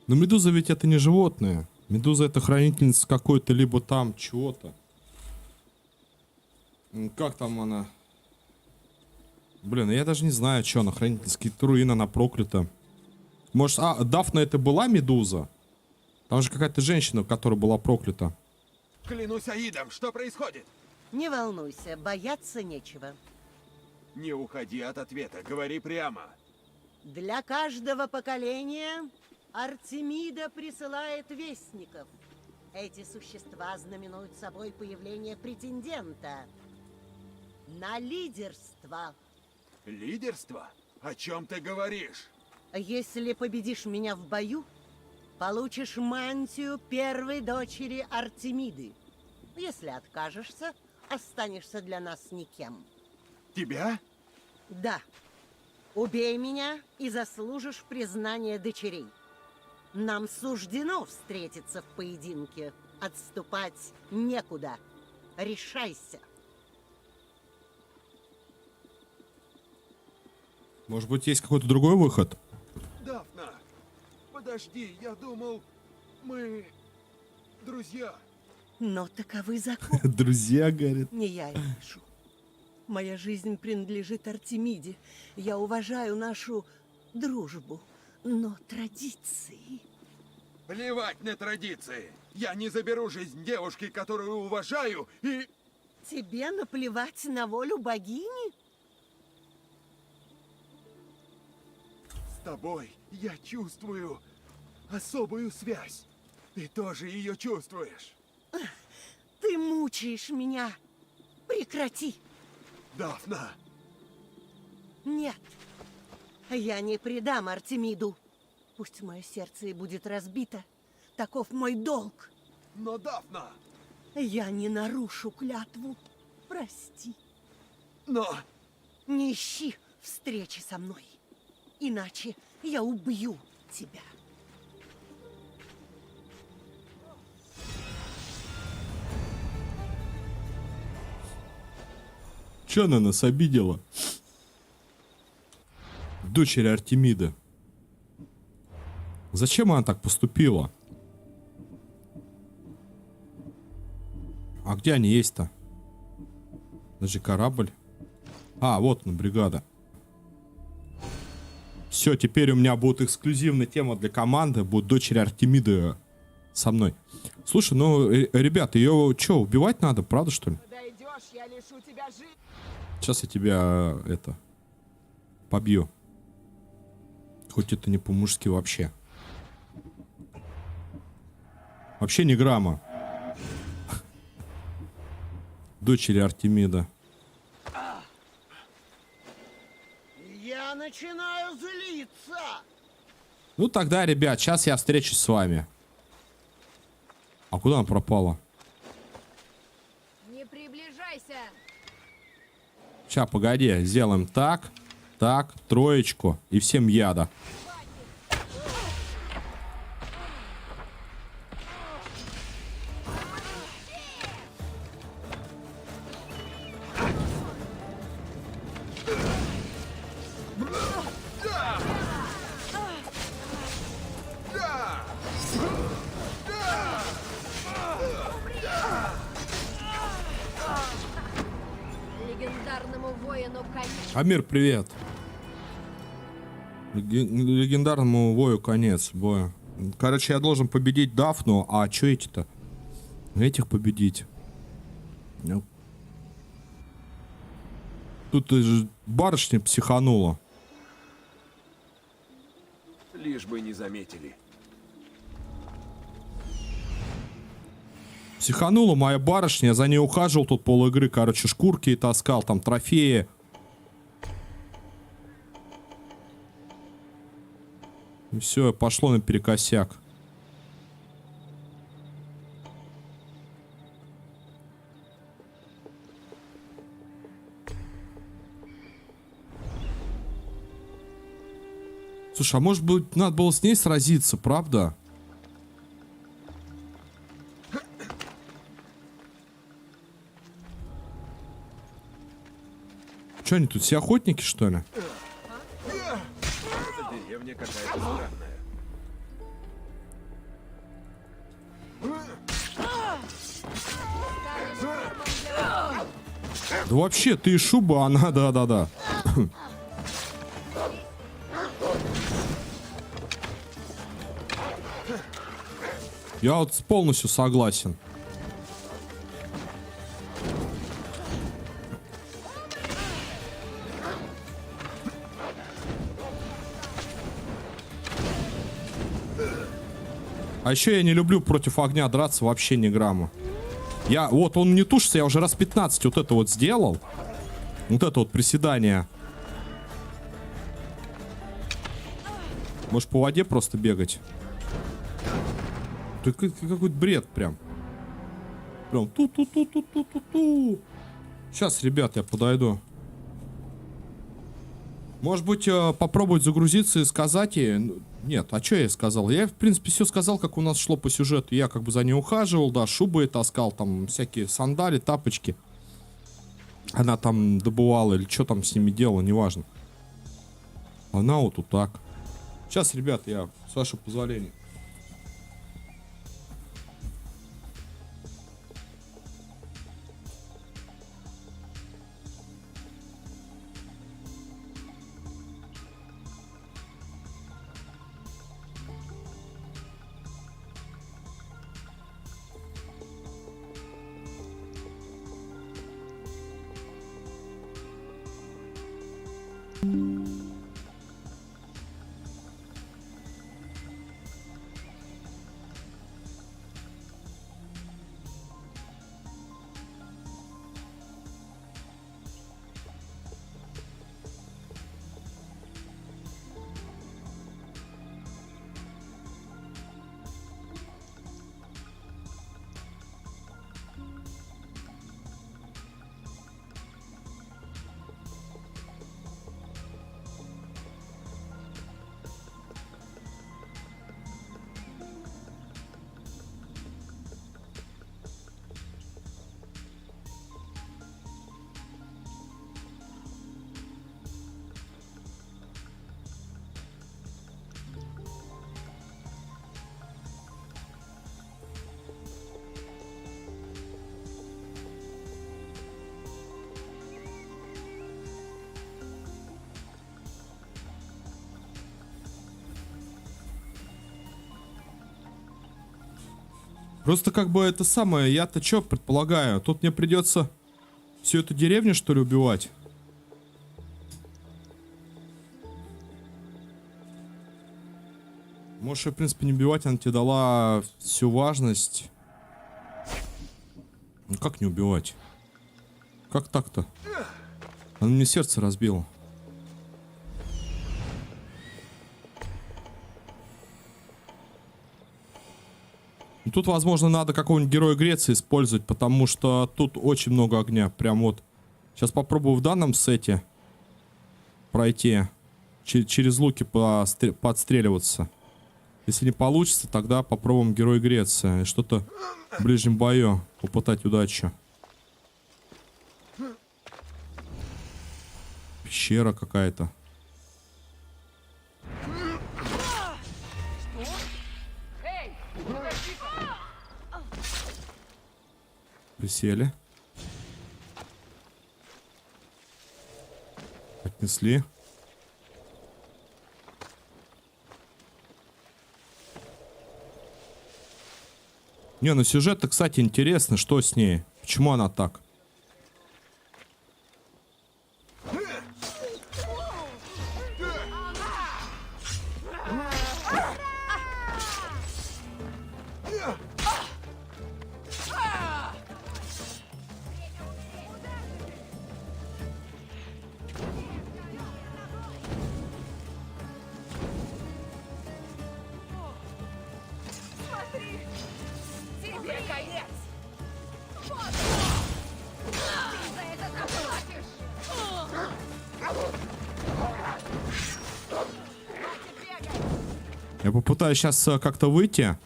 Но медуза ведь это не животное. Медуза это хранительница какой-то, либо там чего-то. Как там она? Блин, я даже не знаю, что она. Хранительница, какие-то руины, она проклята. Может, Дафна это была медуза? Там же какая-то женщина, которая была проклята. Клянусь Аидом, что происходит? Не волнуйся, бояться нечего. Не уходи от ответа, говори прямо. Для каждого поколения Артемида присылает вестников. Эти существа знаменуют собой появление претендента на лидерство. Лидерство? О чем ты говоришь? Если победишь меня в бою, получишь мантию первой дочери Артемиды. Если откажешься, останешься для нас никем. Тебя? Да. Убей меня и заслужишь признание дочерей. Нам суждено встретиться в поединке. Отступать некуда. Решайся. Может быть, есть какой-то другой выход? Дафна, подожди, я думал, мы друзья. Но таковы законы. Друзья, говорит. Не я их пишу. Моя жизнь принадлежит Артемиде. Я уважаю нашу дружбу. Но традиции... Плевать на традиции. Я не заберу жизнь девушки, которую уважаю, и... Тебе наплевать на волю богини? С тобой я чувствую особую связь. Ты тоже ее чувствуешь. Ты мучаешь меня. Прекрати. Дафна! Нет, я не предам Артемиду. Пусть мое сердце и будет разбито. Таков мой долг. Но Дафна! Я не нарушу клятву. Прости. Но... Не ищи встречи со мной. Иначе я убью тебя. Че она нас обидела? Дочери Артемида. Зачем она так поступила? А где они есть-то? Даже корабль. А, вот она, бригада. Все, теперь у меня будет эксклюзивная тема для команды. Будут дочери Артемида со мной. Слушай, ну, ребята, ее что, убивать надо, правда, что ли? Подойдешь, я лишу тебя жизни. Сейчас я тебя, побью. Хоть это не по-мужски вообще. Вообще ни грамма. Дочери Артемида. Я начинаю злиться. Ну тогда, ребят, сейчас я встречусь с вами. А куда она пропала? Не приближайся. Сейчас, погоди, сделаем так, так, троечку и всем яда. Легендарному воину конец. Амир, привет. Легендарному вою конец боя. Короче, я должен победить Дафну, а чё эти-то? Этих победить. Ну. Тут же барышня психанула. Лишь бы не заметили. Психанула моя барышня, я за ней ухаживал тут пол игры, короче, шкурки таскал, там трофеи. И все, пошло наперекосяк. Слушай, а может быть, надо было с ней сразиться, правда? Че они тут, все охотники, что ли? Эта деревня какая-то странная. Да вообще, ты и шуба, она, да-да-да. Я вот полностью согласен. А еще я не люблю против огня драться вообще ни грамма. Вот он не тушится, я уже раз 15 вот это вот сделал. Вот это вот приседание. Можешь по воде просто бегать. Какой-то бред прям. Прям ту-ту-ту-ту-ту-ту-ту. Сейчас, ребят, я подойду. Может быть, попробовать загрузиться и сказать ей... Нет, а что я ей сказал? Я, в принципе, все сказал, как у нас шло по сюжету. Я как бы за ней ухаживал, да, шубы таскал, там всякие сандали, тапочки. Она там добывала или что там с ними делала, неважно. Она вот так. Сейчас, ребят, я, с вашего позволения. Просто как бы это самое, я-то что предполагаю? Тут мне придется всю эту деревню, что ли, убивать? Можешь, в принципе, не убивать, она тебе дала всю важность. Ну как не убивать? Как так-то? Она мне сердце разбила. Ну, тут, возможно, надо какого-нибудь героя Греции использовать, потому что тут очень много огня. Прям вот. Сейчас попробую в данном сете пройти. Через луки подстреливаться. Если не получится, тогда попробуем герой Греции. Что-то в ближнем бою попытать удачу. Пещера какая-то. Присели. Отнесли. Не, ну сюжет-то, кстати, интересно, что с ней? Почему она так? Тебе конец! Я попытаюсь сейчас как-то выйти.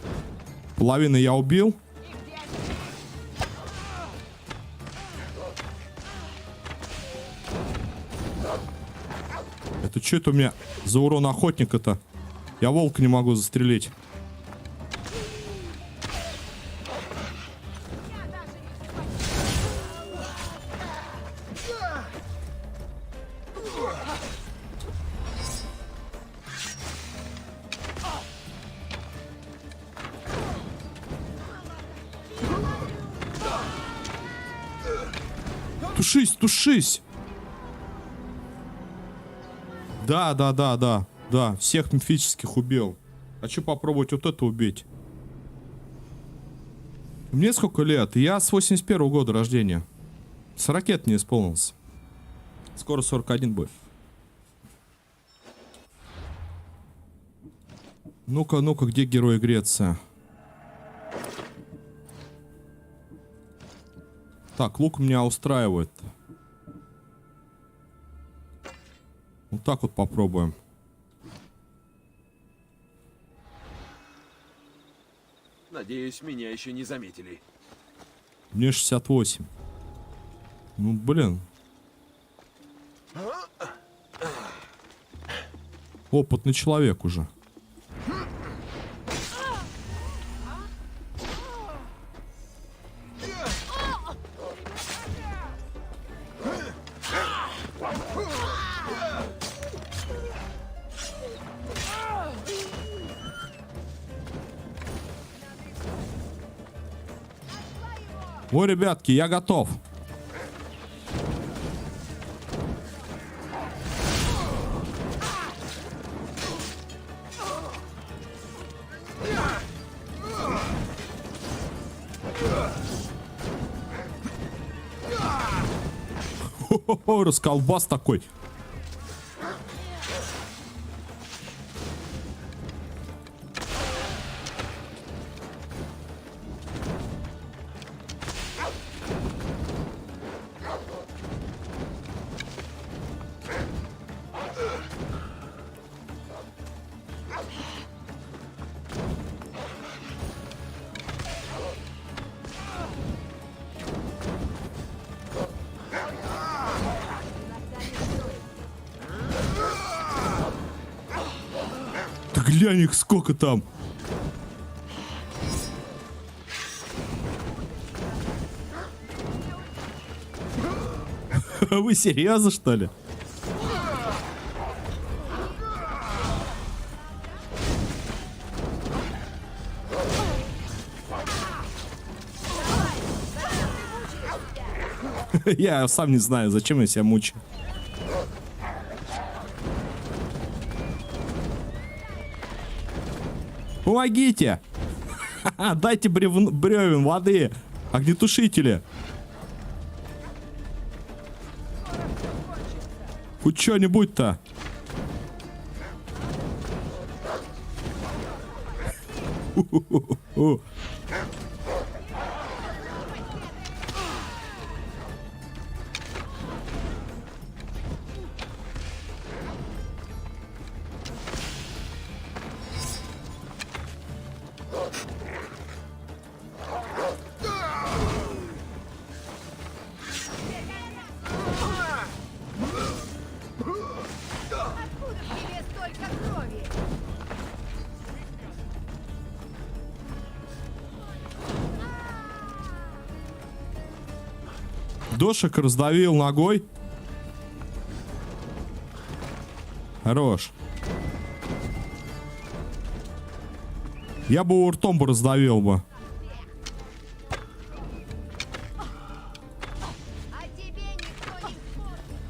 Половину я убил. Это что это у меня за урон охотника-то? Я волка не могу застрелить. Тушись, тушись! Да, всех мифических убил. Хочу попробовать вот это убить. Мне сколько лет? Я с 81-го года рождения. 40 лет не исполнился. Скоро 41 будет. Ну-ка, ну-ка, где герои Греции? Так, лук меня устраивает. Вот так вот попробуем. Надеюсь, меня еще не заметили. Мне 68. Ну, блин. Опытный человек уже. Ой, ребятки, я готов. Хо-хо-хо, расколбас такой. Ты глянь их сколько там. Вы серьезно, что ли? Я сам не знаю, зачем я себя мучаю. Помогите! Дайте бревен воды! Огнетушители! Хоть что-нибудь-то! Откуда в тебе столько крови? Дошек раздавил ногой. Хорош. Я бы его ртом бы раздавил бы. А тебе никто не вспомнит.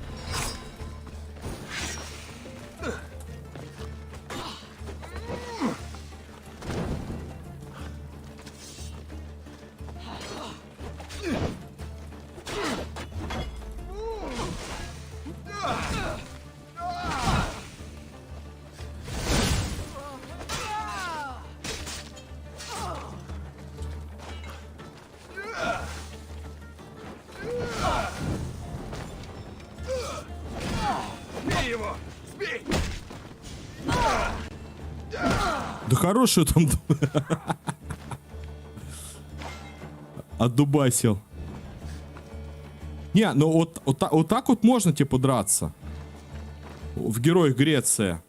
Бей его! Сбей! Да хороший там. Отдубасил. Не, ну вот так вот можно типа драться. В Героях Греции.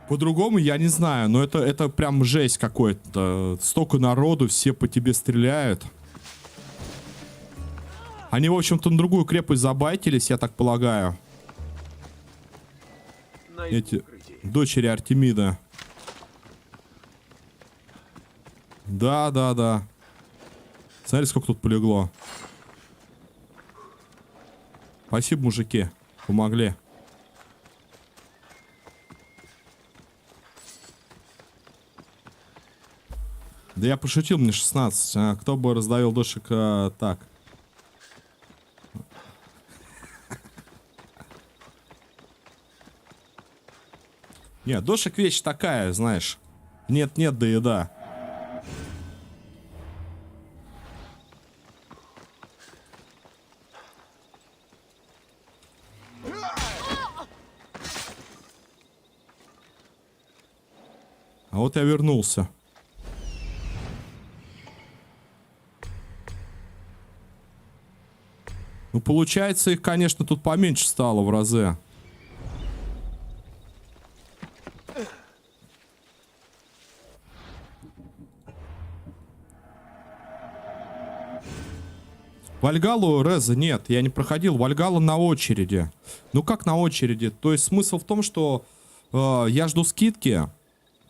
По-другому я не знаю, но это прям жесть какой-то. Столько народу, все по тебе стреляют. Они, в общем-то, на другую крепость забайтились, я так полагаю. Эти дочери Артемида. Да. Смотри, сколько тут полегло. Спасибо, мужики. Помогли. Да я пошутил, мне 16. А кто бы раздавил дошек так? Нет, дошек вещь такая, знаешь. Нет-нет, да еда. А вот я вернулся. Ну, получается, их, конечно, тут поменьше стало в разы. Вальгалу Реза нет, я не проходил. Вальгала на очереди. Ну как на очереди? То есть смысл в том, что я жду скидки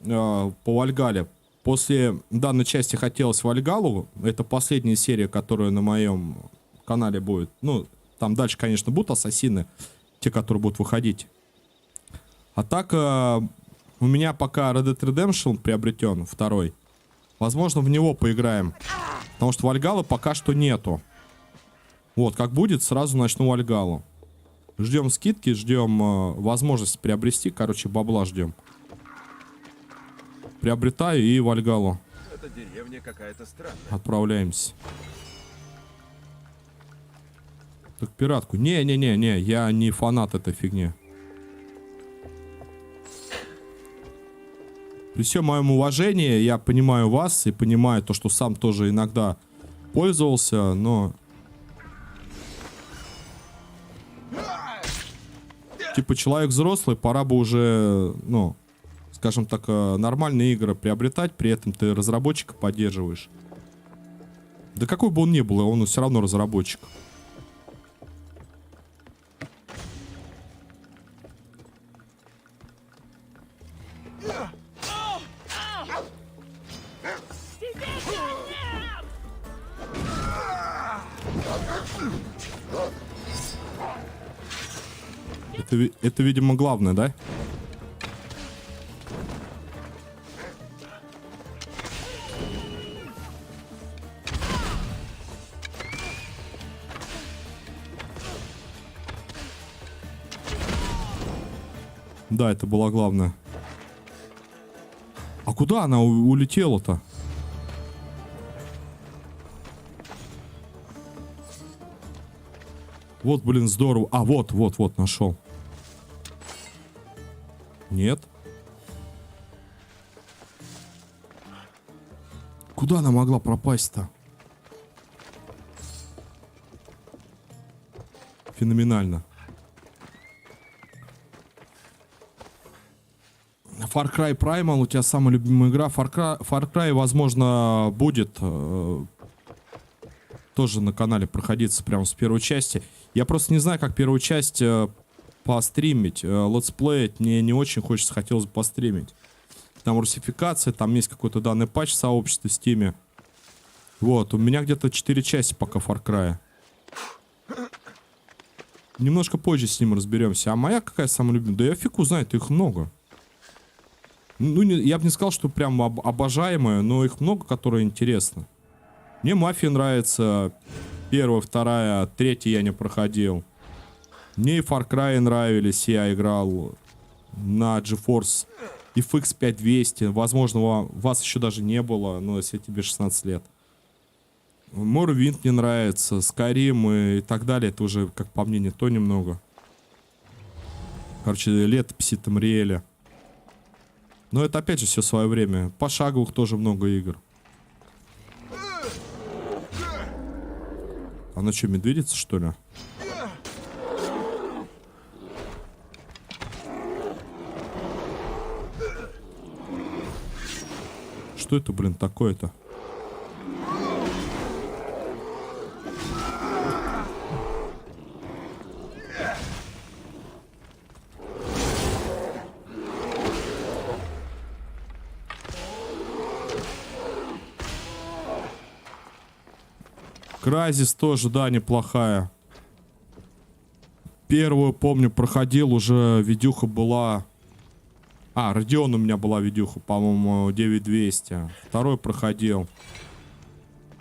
по Вальгале. После данной части хотелось Вальгалу. Это последняя серия, которая на моем канале будет. Ну, там дальше, конечно, будут ассасины. Те, которые будут выходить. А так, у меня пока Red Dead Redemption приобретен, второй. Возможно, в него поиграем. Потому что Вальгала пока что нету. Вот, как будет, сразу начну Вальгалу. Ждем скидки, ждем возможность приобрести. Короче, бабла ждем. Приобретаю и Вальгалу. Эта деревня какая-то странная. Отправляемся. Так, пиратку. Не-не-не-не, я не фанат этой фигни. При всем моем уважении, я понимаю вас и понимаю то, что сам тоже иногда пользовался, но... Типа, человек взрослый, пора бы уже, ну, скажем так, нормальные игры приобретать, при этом ты разработчика поддерживаешь. Да какой бы он ни был, он все равно разработчик. Это, видимо, главное, да? Да, это было главное. А куда она улетела-то? Вот, блин, здорово. А, вот, нашел. Нет. Куда она могла пропасть-то? Феноменально. Far Cry Primal, у тебя самая любимая игра. Far Cry, возможно, будет тоже на канале проходиться прямо с первой части. Я просто не знаю, как первую часть постримить. Летсплеить мне не очень хочется, хотелось бы постримить. Там русификация, там есть какой-то данный патч в сообществе в Steam. Вот, у меня где-то 4 части пока Far Cry. Немножко позже с ним разберемся. А моя какая самая любимая? Да я фиг узнает, их много. Ну, я бы не сказал, что прям обожаемая, но их много, которые интересны. Мне Мафия нравится. 1, 2, 3 я не проходил. Мне и Far Cry нравились. Я играл на GeForce FX 5200. Возможно, вас еще даже не было, но если тебе 16 лет. Morrowind мне нравится. Skyrim и так далее. Это уже, как по мне, не то немного. Короче, летописи Тамриэля. Но это опять же все свое время. Пошаговых тоже много игр. Она что, медведица, что ли? Что это, блин, такое-то? Crysis тоже, да, неплохая. Первую, помню, проходил, уже видюха была... А, Radeon у меня была видюха, по-моему, 9200. Второй проходил.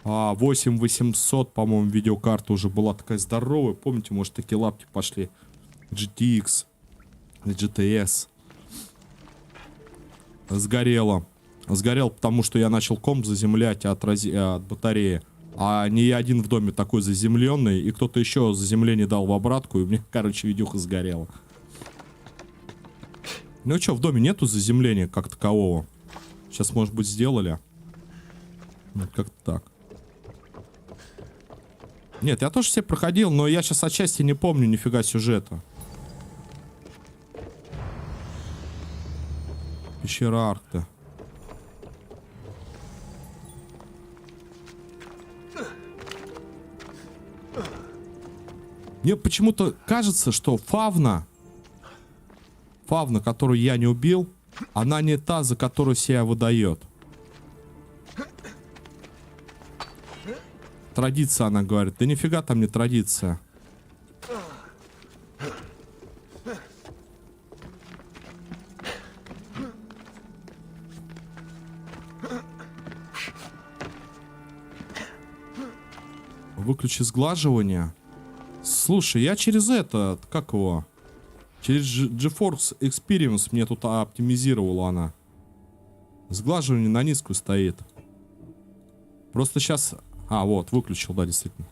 8800, по-моему, видеокарта уже была такая здоровая. Помните, может, такие лапки пошли. GTX, GTS. Сгорела. Сгорел, потому что я начал комп заземлять от батареи. А не я один в доме такой заземленный, и кто-то еще заземление дал в обратку, и мне, короче, видюха сгорела. Ну что, в доме нету заземления как такового? Сейчас, может быть, сделали. Ну, как-то так. Нет, я тоже все проходил, но я сейчас отчасти не помню нифига сюжета. Пещера Аркта. Мне почему-то кажется, что фавна, которую я не убил, она не та, за которую себя выдает. Традиция, она говорит. Да нифига там не традиция. Выключи сглаживание. Слушай, я через это, как его? Через GeForce Experience мне тут оптимизировала она. Сглаживание на низкую стоит. Просто сейчас... А, вот, выключил, да, действительно.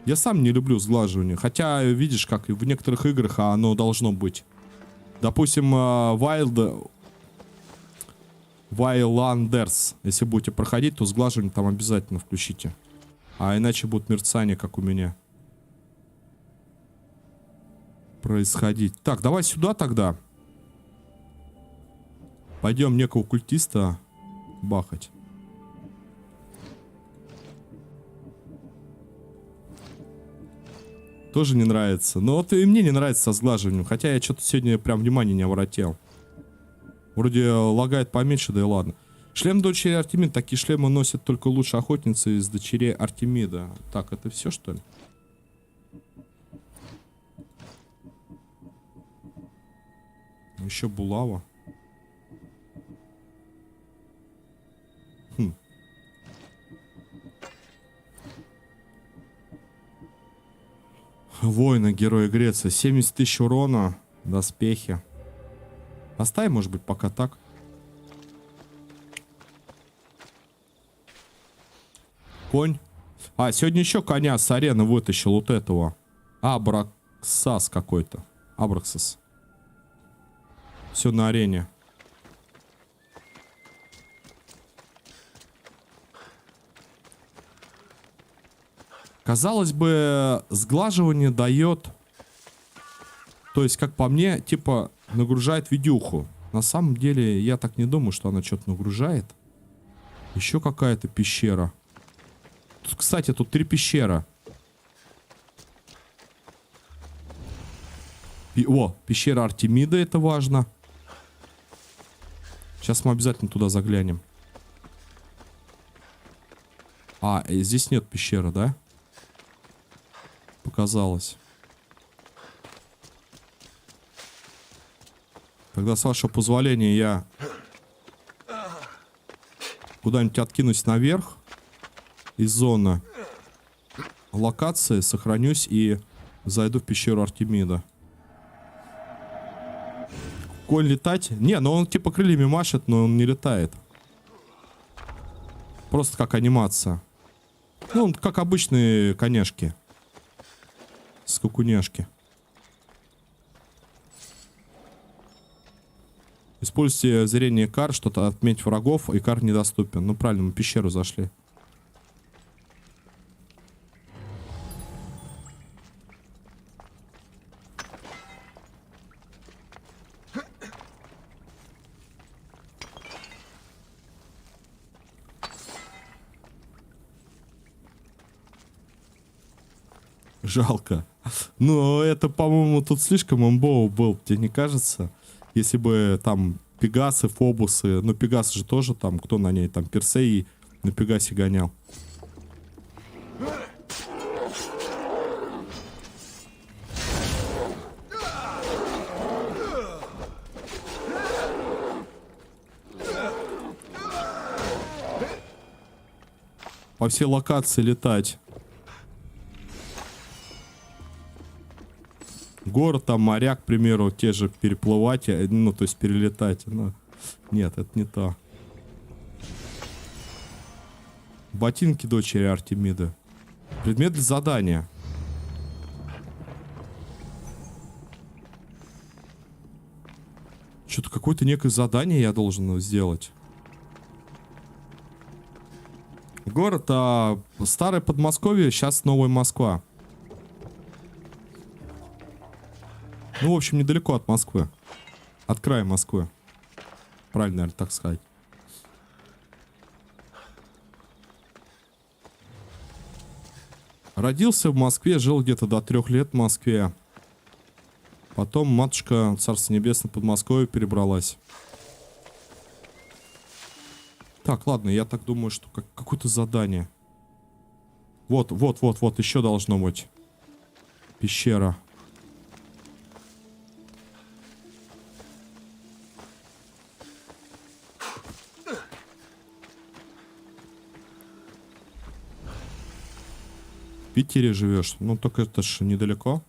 Я сам не люблю сглаживание. Хотя, видишь, как в некоторых играх оно должно быть. Допустим, Wildlanders. Если будете проходить, то сглаживание там обязательно включите. А иначе будет мерцание, как у меня. Происходить. Так, давай сюда тогда. Пойдем некого культиста бахать. Тоже не нравится. Но вот и мне не нравится со сглаживанием. Хотя я что-то сегодня прям внимания не обратил. Вроде лагает поменьше, да и ладно. Шлем дочери Артемида. Такие шлемы носят только лучшие охотницы из дочерей Артемида. Так, это все, что ли? Еще булава. Хм. Воины, герои Греции. 70 тысяч урона. Доспехи. Оставим, может быть, пока так. Конь. А, сегодня еще коня с арены вытащил вот этого. Абраксас какой-то. Абраксас. Все на арене. Казалось бы, сглаживание дает... То есть, как по мне, типа, нагружает видюху. На самом деле, я так не думаю, что она что-то нагружает. Еще какая-то пещера. Тут, кстати, тут 3 пещеры. О, пещера Артемида, это важно. Сейчас мы обязательно туда заглянем. А, здесь нет пещеры, да? Показалось. Тогда, с вашего позволения, я куда-нибудь откинусь наверх из зоны локации, сохранюсь и зайду в пещеру Артемида. Конь летать? Не, ну он типа крыльями машет, но он не летает. Просто как анимация. Ну, он как обычные конешки. Скакуняшки. Используйте зрение Икар, что-то отметь врагов. Икар недоступен. Ну правильно, мы в пещеру зашли. Жалко. Но это, по-моему, тут слишком имбово был, тебе не кажется? Если бы там Пегасы, Фобусы... Ну, Пегас же тоже там, кто на ней? Там Персей на Пегасе гонял. По всей локации летать. Город, там моряк, к примеру, те же переплывать, ну, то есть перелетать. Но... Нет, это не то. Ботинки дочери Артемида. Предмет для задания. Что-то какое-то некое задание я должен сделать. Город, старое Подмосковье, сейчас Новая Москва. Ну, в общем, недалеко от Москвы. От края Москвы. Правильно, наверное, так сказать. Родился в Москве, жил где-то до 3 лет в Москве. Потом матушка, Царство Небесное, в Подмосковье перебралась. Так, ладно, я так думаю, что какое-то задание. Вот, еще должно быть. Пещера. В Питере живешь? Ну, только это ж недалеко.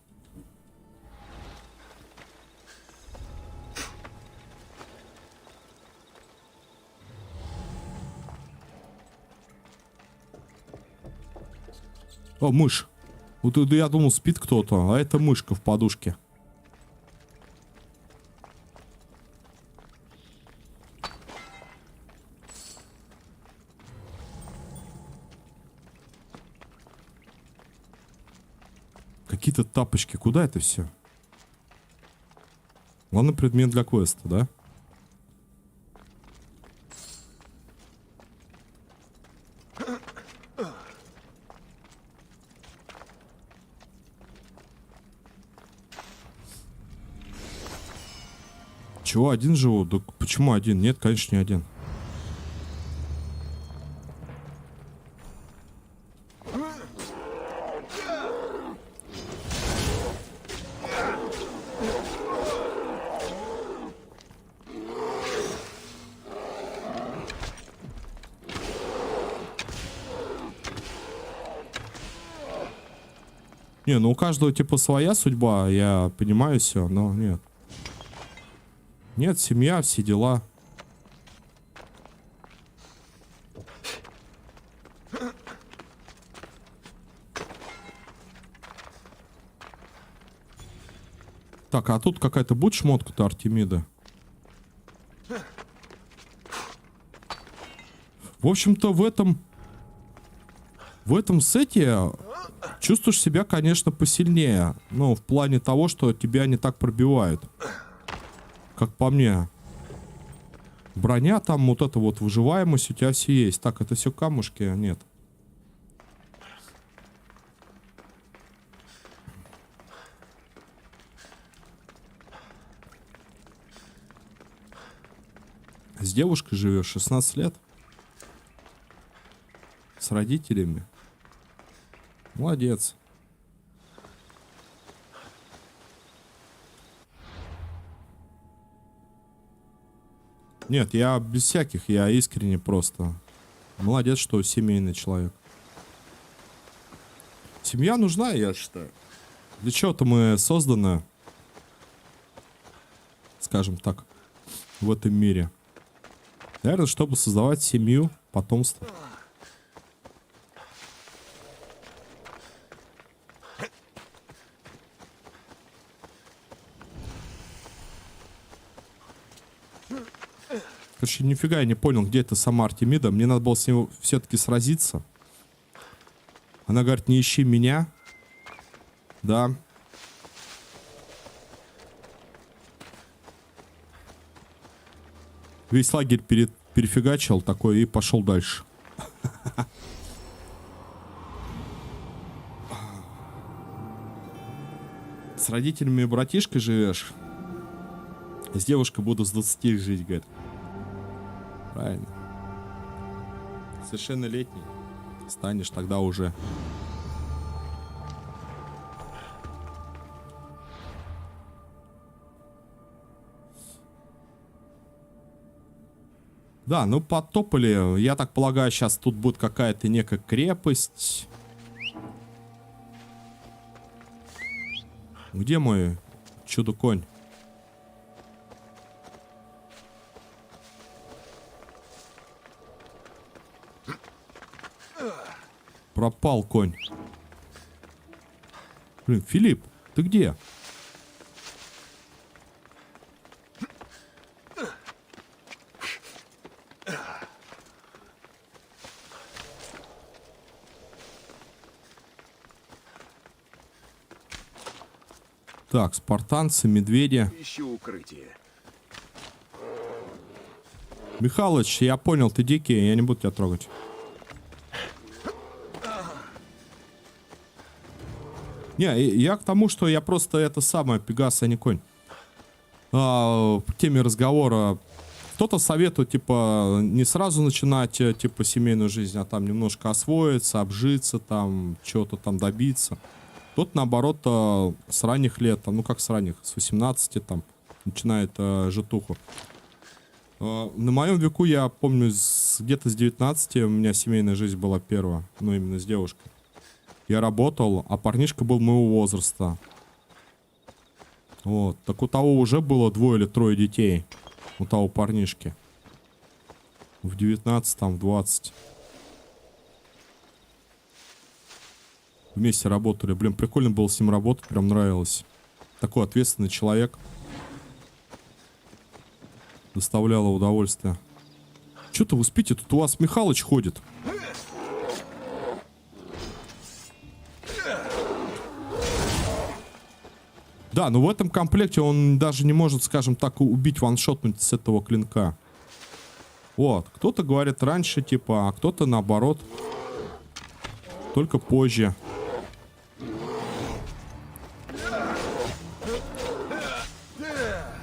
О, мышь. Вот я думал, спит кто-то, а это мышка в подушке. Какие-то тапочки. Куда это все? Ладно, предмет для квеста, да? Чего, один живу? Да почему один? Нет, конечно, не один. Не, ну у каждого типа своя судьба, я понимаю все, но нет. Нет, семья, все дела. Так, а тут какая-то будет шмотка-то Артемида? В общем-то, в этом сете чувствуешь себя, конечно, посильнее. Ну, в плане того, что тебя не так пробивают. Как по мне. Броня там, вот эта вот выживаемость у тебя все есть. Так, это все камушки? Нет. С девушкой живешь 16 лет? С родителями? Молодец. Нет, я без всяких, я искренне просто. Молодец, что семейный человек. Семья нужна, я считаю. Для чего-то мы созданы, скажем так, в этом мире. Наверное, чтобы создавать семью, потомство. Короче, нифига я не понял, где это сама Артемида. Мне надо было с ним все-таки сразиться. Она говорит, не ищи меня. Да. Весь лагерь перефигачил такой и пошел дальше. С родителями и братишкой живешь? С девушкой буду с 20 жить, говорит. Правильно. Совершеннолетний. Станешь тогда уже. Да, ну подтопали. Я так полагаю, сейчас тут будет какая-то некая крепость. Где мой чудо-конь? Пропал конь. Блин, Филипп, ты где? Так, спартанцы, медведи. Ищу укрытие. Михалыч, я понял, ты дикий, я не буду тебя трогать. Не, я к тому, что я просто это самое, Пегас, а не конь. В теме разговора кто-то советует, типа, не сразу начинать, типа, семейную жизнь, а там немножко освоиться, обжиться, там, чего-то там добиться. Кто-то, наоборот, с ранних лет, ну, как с ранних, с 18, там, начинает житуху. На моем веку, я помню, где-то с 19 у меня семейная жизнь была первая, ну, именно с девушкой. Я работал, а парнишка был моего возраста. Вот. Так у того уже было 2 или 3 детей. У того парнишки. В 19, там, в 20. Вместе работали. Блин, прикольно было с ним работать, прям нравилось. Такой ответственный человек. Доставляло удовольствие. Что-то вы спите? Тут у вас Михалыч ходит. Да, но в этом комплекте он даже не может, скажем так, убить, ваншотнуть с этого клинка. Вот. Кто-то говорит раньше, типа, а кто-то наоборот. Только позже.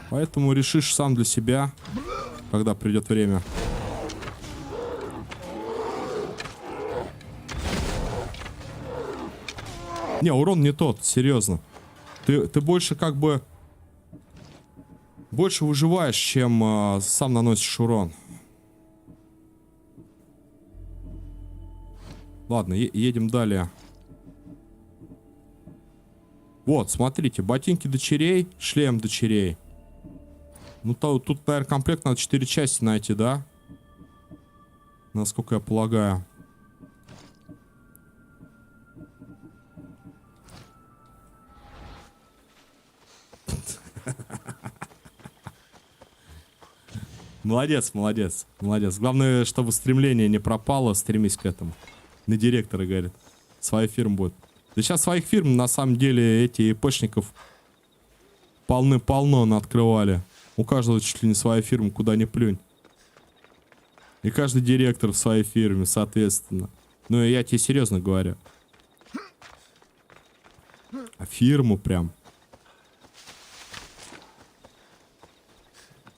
Поэтому решишь сам для себя, когда придет время. Не, урон не тот, серьезно. Ты больше как бы... Больше выживаешь, чем сам наносишь урон. Ладно, едем далее. Вот, смотрите, ботинки дочерей, шлем дочерей. Ну, тут, наверное, комплект надо 4 части найти, да? Насколько я полагаю. Молодец, молодец, молодец. Главное, чтобы стремление не пропало, стремись к этому. На директора, говорит. Своя фирма будет. Да сейчас своих фирм, на самом деле, эти ИПшников полны-полно открывали. У каждого чуть ли не своя фирма, куда ни плюнь. И каждый директор в своей фирме, соответственно. Ну, я тебе серьезно говорю. А фирму прям.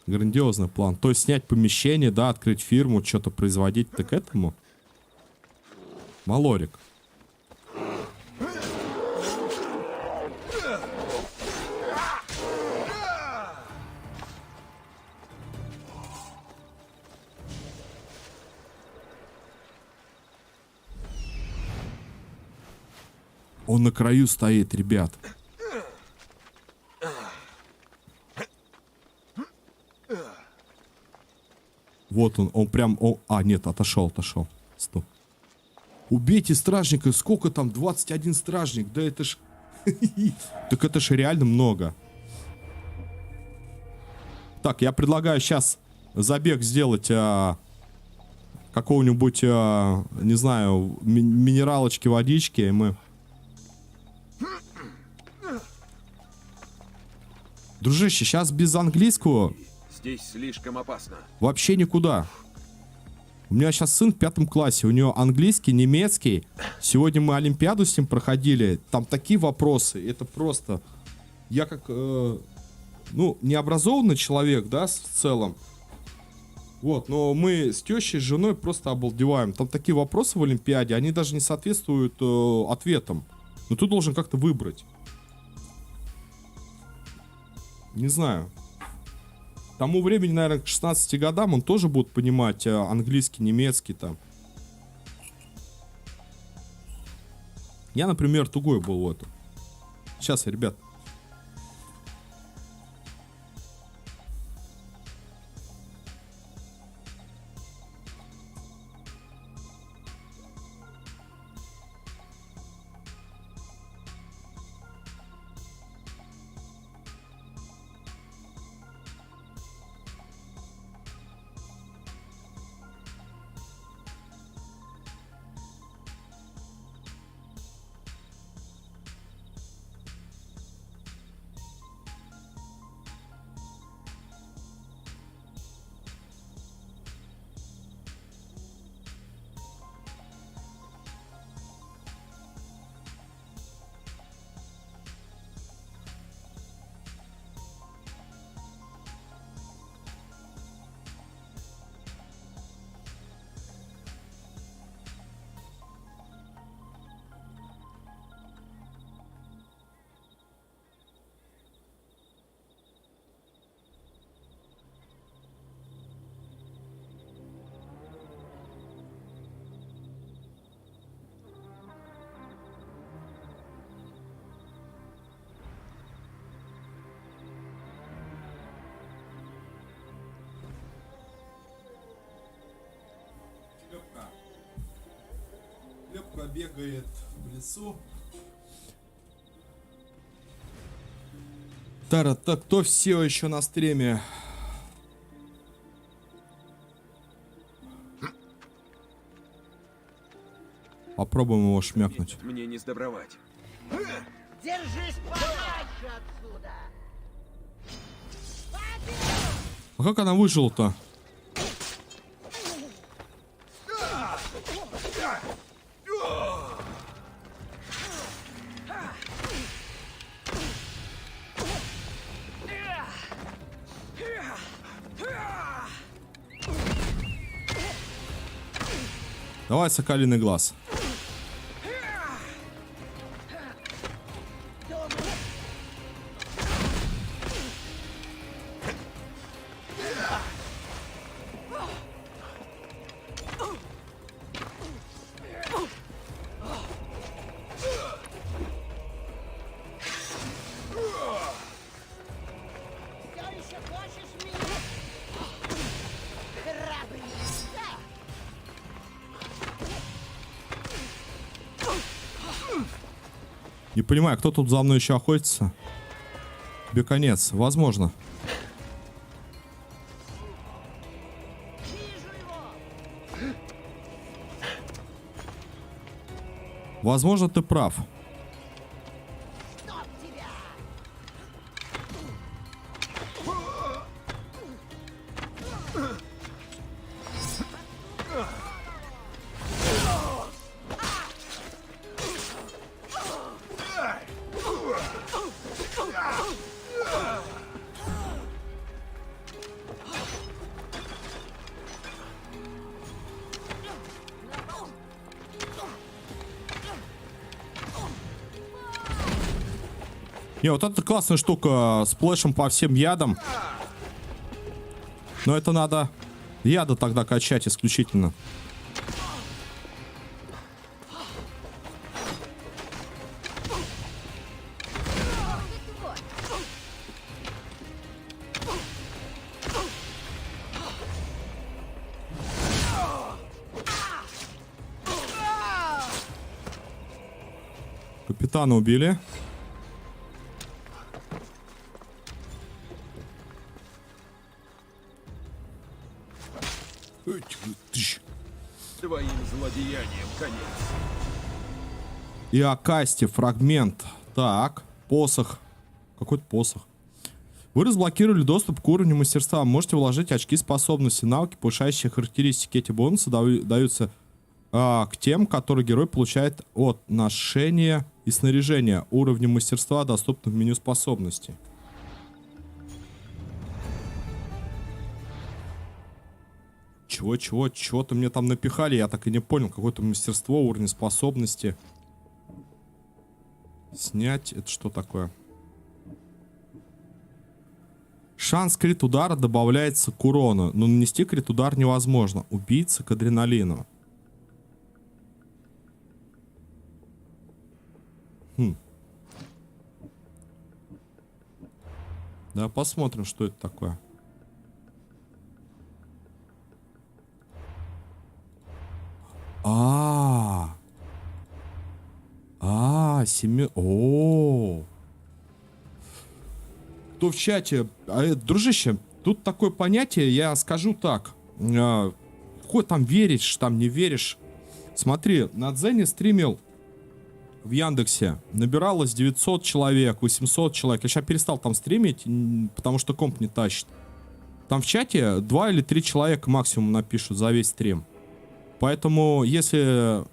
Грандиозный план. То есть снять помещение, да, открыть фирму, что-то производить. Так к этому? Малорик. Он на краю стоит, ребят. Вот он прям... А, нет, отошел. Стоп. Убейте стражника. Сколько там? 21 стражник. Да это ж... Так это ж реально много. Так, я предлагаю сейчас забег сделать какого-нибудь, не знаю, минералочки, водички, и мы... Дружище, сейчас без английского... Здесь слишком опасно. Вообще никуда. У меня сейчас сын в 5 классе. У него английский, немецкий. Сегодня мы олимпиаду с ним проходили. Там такие вопросы. Это просто... Я как... ну, необразованный человек, да, в целом. Вот, но мы с тещей, с женой просто обалдеваем. Там такие вопросы в олимпиаде, они даже не соответствуют ответам. Но ты должен как-то выбрать. Не знаю. К тому времени, наверное, к 16 годам он тоже будет понимать английский, немецкий там. Я, например, тугой был в этом. Сейчас, ребят. Лепка бегает в лесу. Тара, так кто все еще на стриме? Попробуем его шмякнуть. Мне не сдобровать. Держись подальше отсюда! А как она выжила-то? Давай, соколиный глаз. Не понимаю, кто тут за мной еще охотится? Тебе конец. Возможно. Возможно, ты прав. Не, вот это классная штука с сплэшем по всем ядам. Но это надо яда тогда качать исключительно. Капитана убили. Твоим злодеянием конец. И Акасти, фрагмент. Так, посох. Какой-то посох. Вы разблокировали доступ к уровню мастерства. Можете вложить очки способности, навыки, повышающие характеристики. Эти бонусы даются к тем, которые герой получает от ношения и снаряжения. Уровни мастерства доступны в меню способностей. Чего-то мне там напихали, я так и не понял. Какое-то мастерство, уровень способности. Снять, это что такое? Шанс крит удара добавляется к урону, но нанести крит удар невозможно. Убийца к адреналину. Да, посмотрим, что это такое. О. Кто в чате? Дружище, тут такое понятие, я скажу так. Хоть там веришь, там не веришь. Смотри, на Дзене стримил в Яндексе. Набиралось 900 человек, 800 человек. Я сейчас перестал там стримить, потому что комп не тащит. Там в чате 2 или 3 человека максимум напишут за весь стрим. Поэтому, если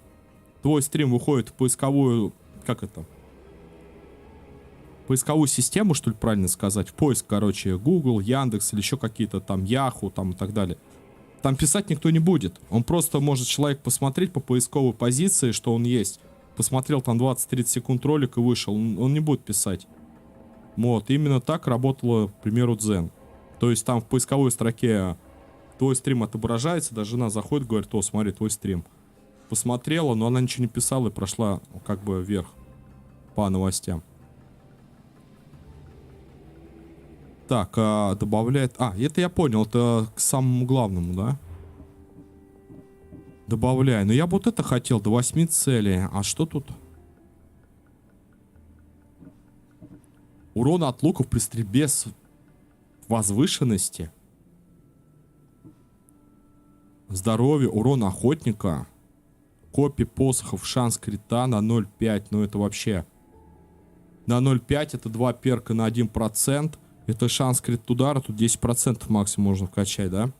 твой стрим выходит в поисковую... Как это? Поисковую систему, что ли, правильно сказать? В поиск, короче, Google, Яндекс или еще какие-то там Yahoo там и так далее. Там писать никто не будет. Он просто может человек посмотреть по поисковой позиции, что он есть. Посмотрел там 20-30 секунд ролик и вышел. Он не будет писать. Вот, именно так работало, к примеру, Дзен. То есть там в поисковой строке твой стрим отображается, даже жена заходит, говорит: о, смотри, твой стрим. Посмотрела, но она ничего не писала и прошла как бы вверх по новостям. Так, добавляет... это я понял, это к самому главному, да? Добавляю. Но я бы вот это хотел, до 8 целей. А что тут? Урон от луков при стрельбе с возвышенности. Здоровье, урон охотника. Копии посохов, шанс крита на 0,5. Ну это вообще... На 0,5 это 2 перка на 1%. Это шанс крит удара. Тут 10% максимум можно вкачать, да?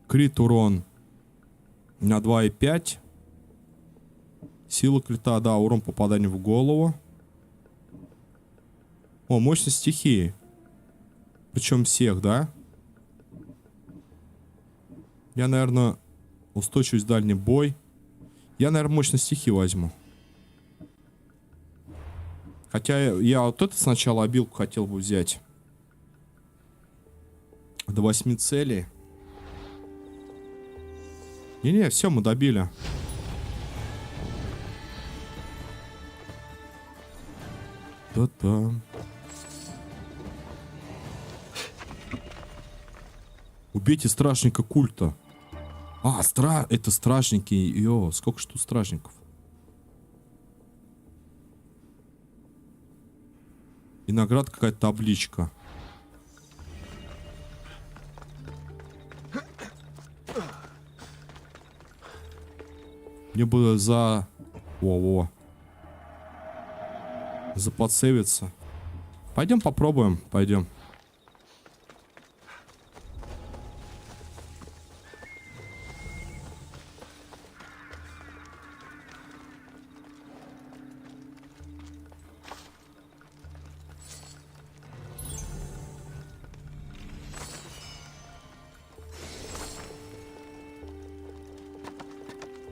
Крит урон на 2,5. Сила крита, да, урон попадания в голову. О, мощность стихии. Причем всех, да? Я, наверное, устойчивость в дальний бой. Я, наверное, мощность стихии возьму. Хотя я вот это сначала обилку хотел бы взять. До 8 целей. Не-не, все, мы добили. Та-та. Убейте стражника культа. Это стражники. Йо, сколько ж тут стражников? И награда какая-то табличка. Мне было за... Во-во. За подсейвиться. Пойдем попробуем. Пойдем.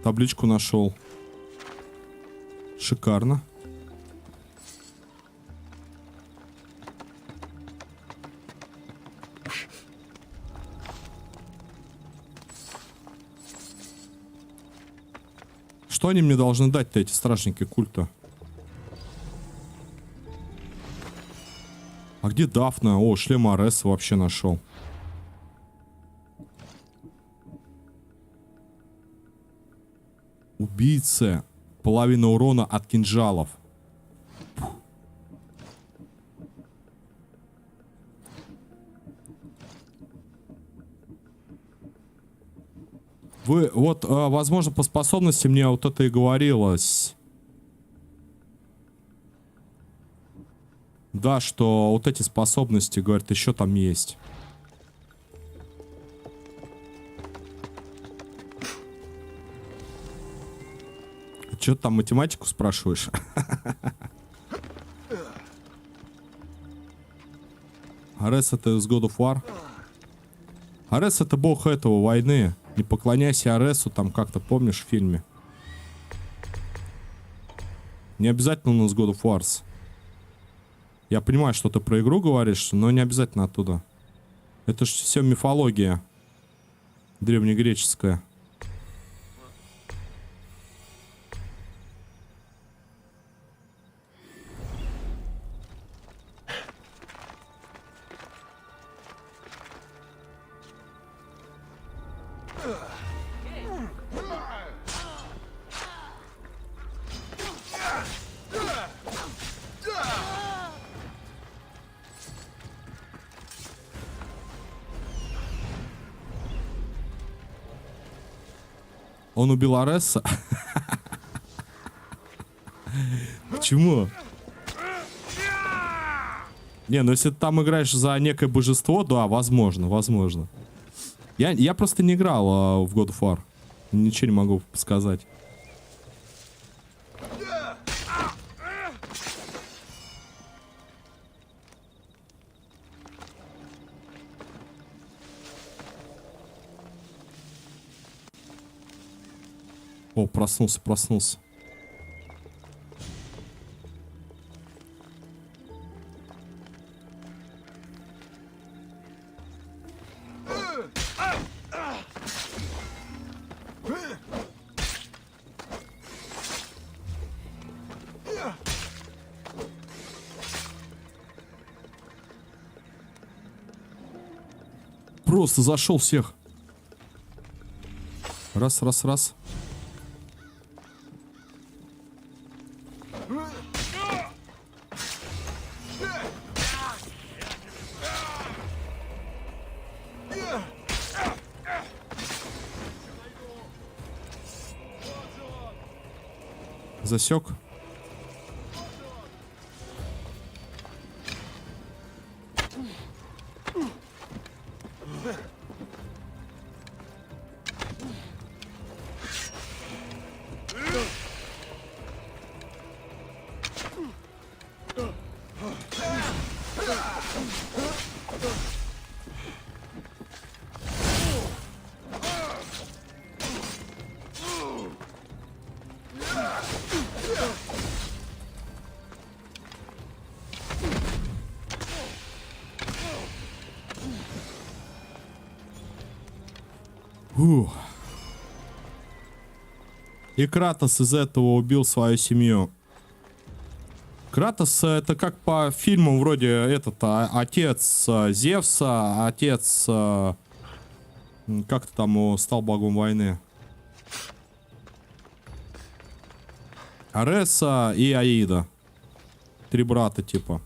Табличку нашел. Шикарно. Что они мне должны дать-то, эти стражники культа? А где Дафна? О, шлем Ареса вообще нашел. Убийца. Половина урона от кинжалов. Вы, вот, возможно, по способности мне вот это и говорилось. Да, что вот эти способности, говорят, еще там есть. Че ты там математику спрашиваешь? Арес это из God of War. Арес это бог этого войны. Не поклоняйся Аресу, там как-то помнишь в фильме. Не обязательно он из God of Wars. Я понимаю, что ты про игру говоришь, но не обязательно оттуда. Это же все мифология древнегреческая. Он убил Ареса? Почему? Не, ну если ты там играешь за некое божество, да, возможно, возможно. Я просто не играл в God of War. Ничего не могу сказать. О, проснулся, проснулся. Просто зашел всех. Раз, раз, раз. Засек. Фух. И Кратос из этого убил свою семью. Кратос это как по фильмам вроде этот отец Зевса, отец как-то там стал богом войны. Ареса и Аида. Три брата типа.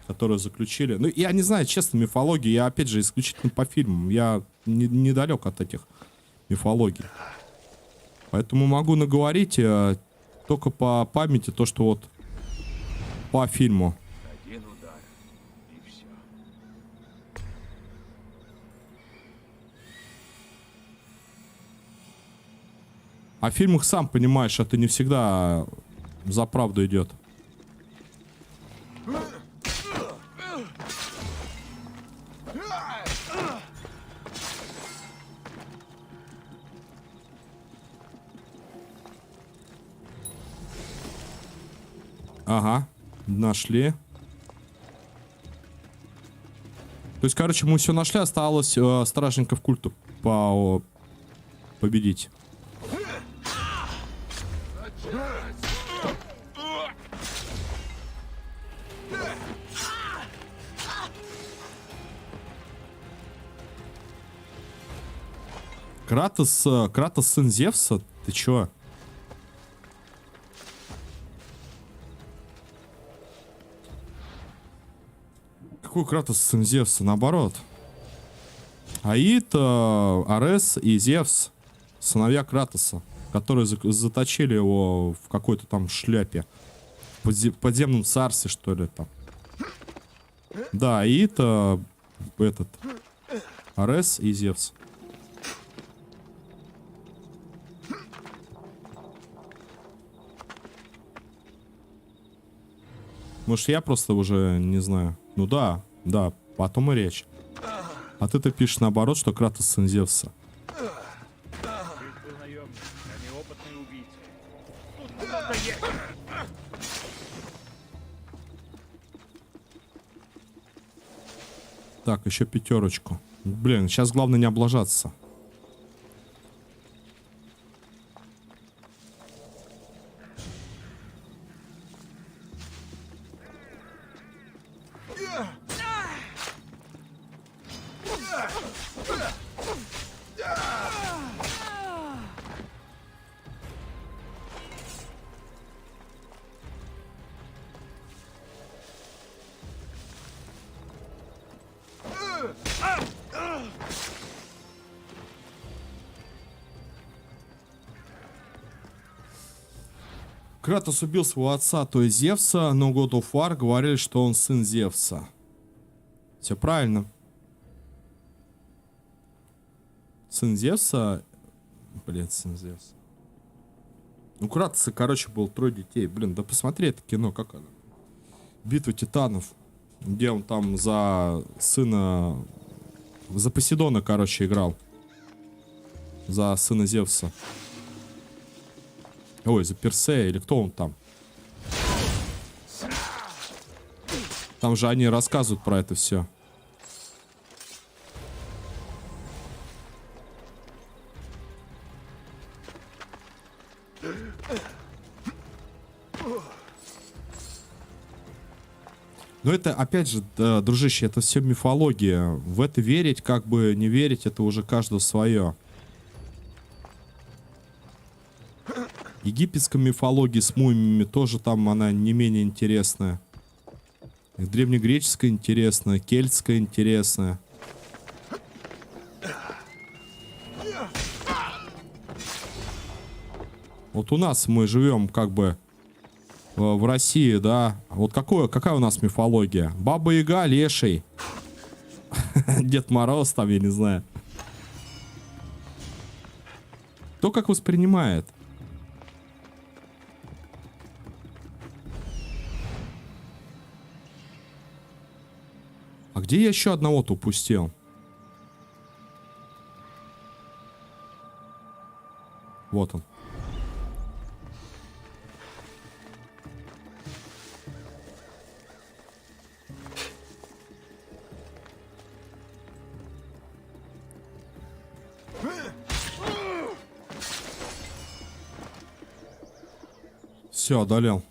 которые заключили. Ну, я не знаю, честно, мифологии. Я, опять же, исключительно по фильмам. Я недалек от этих мифологий. Поэтому могу наговорить только по памяти то, что вот по фильму. Один удар, и все. А в фильмах, сам понимаешь, это не всегда за правду идет. Ага, нашли. То есть, короче, мы все нашли, осталось стражников культа победить. Кратос сын Зевса? Ты чё? Какой Кратос сын Зевса? Наоборот. Аид, Арес и Зевс, сыновья Кратоса, которые заточили его в какой-то там шляпе. В подземном царстве, что ли, там. Да, Аид, этот, Арес и Зевс. Может, я просто уже не знаю. Ну да, потом и речь. А ты-то пишешь наоборот, что Кратос сын Зевса. Так, еще 5. Блин, сейчас главное не облажаться. Кратос убил своего отца, то есть Зевса, но God of War говорили, что он сын Зевса. Все правильно. Сын Зевса... Блин, сын Зевса. У Кратоса, короче, было 3 детей. Блин, да посмотри это кино, как оно. Битва титанов. Где он там за сына... За Посейдона, короче, играл. За сына Зевса. Ой, за Персея, или кто он там? Там же они рассказывают про это все. Но это, опять же, да, дружище, это все мифология. В это верить, как бы не верить, это уже каждого свое. Египетская мифология с мумиями тоже там она не менее интересная. Древнегреческая интересная, кельтская интересная. Вот у нас мы живем как бы в России, да. Вот какая у нас мифология? Баба-Яга, Леший. Дед Мороз там, я не знаю. Кто как воспринимает? А где я еще одного-то упустил? Вот он. Все, одолел.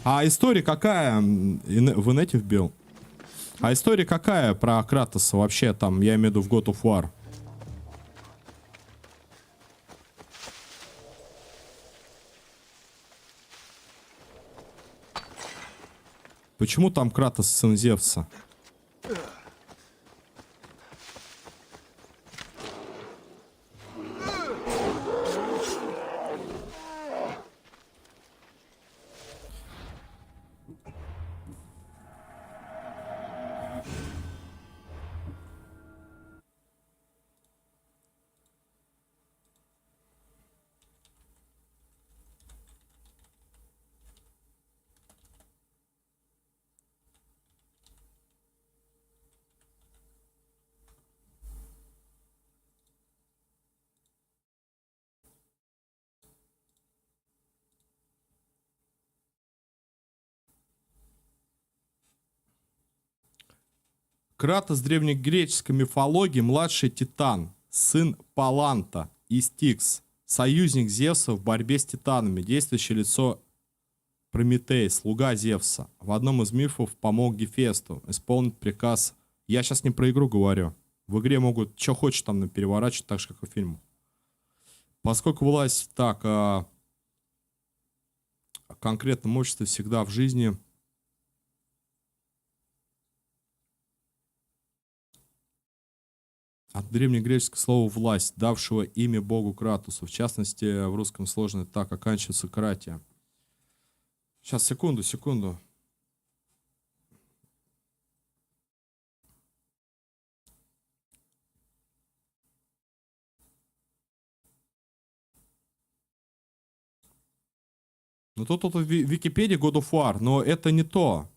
А история какая? В инете вбил. А история какая про Кратоса вообще там? Я имею в виду в God of War. Почему там Кратос сын Зевса? Кратос в древнегреческой мифологии младший Титан, сын Паланта и Стикс, союзник Зевса в борьбе с титанами, действующее лицо Прометей, слуга Зевса. В одном из мифов помог Гефесту исполнить приказ. Я сейчас не про игру говорю. В игре могут что хочешь там переворачивать, так же, как и в фильме. Поскольку власть так в конкретном обществе всегда в жизни от древнегреческого слова «власть», давшего имя богу Кратосу. В частности, в русском сложно так оканчивается кратия. Сейчас, секунду. Ну тут в Википедии God of War, но это не то.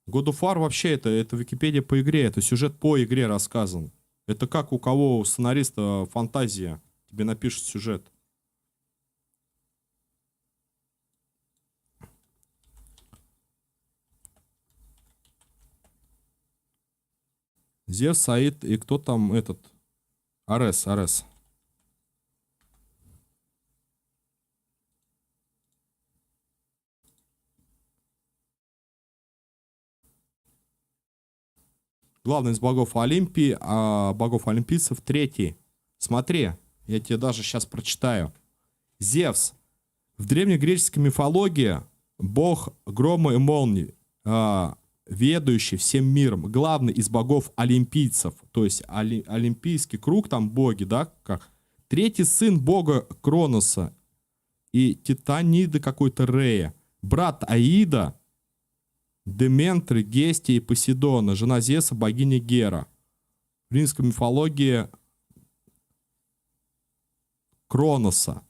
God of War вообще это Википедия по игре, это сюжет по игре рассказан. Это как у кого, у сценариста фантазия, тебе напишет сюжет. Зевс, Аид и кто там этот? Арес. Главный из богов Олимпии, а богов олимпийцев третий. Смотри, я тебе даже сейчас прочитаю. Зевс. В древнегреческой мифологии бог грома и молнии, ведающий всем миром, главный из богов олимпийцев. То есть олимпийский круг, там боги, да? Как? Третий сын бога Кроноса и Титаниды какой-то Рея. Брат Аида, Дементры, Гестия и Посейдона, жена Зевса, богиня Гера. В римской мифологии Кроноса.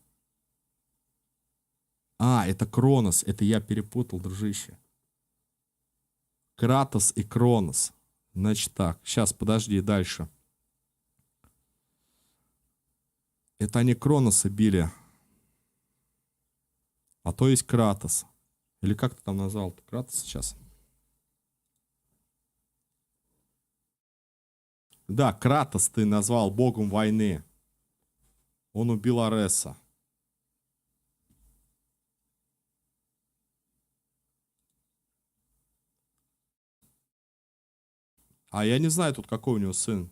Это Кронос. Это я перепутал, дружище. Кратос и Кронос. Значит так. Сейчас, подожди, дальше. Это они Кроноса били. А то есть Кратос. Или как ты там назвал? Кратос сейчас. Да, Кратос ты назвал богом войны. Он убил Ареса. А я не знаю тут, какой у него сын.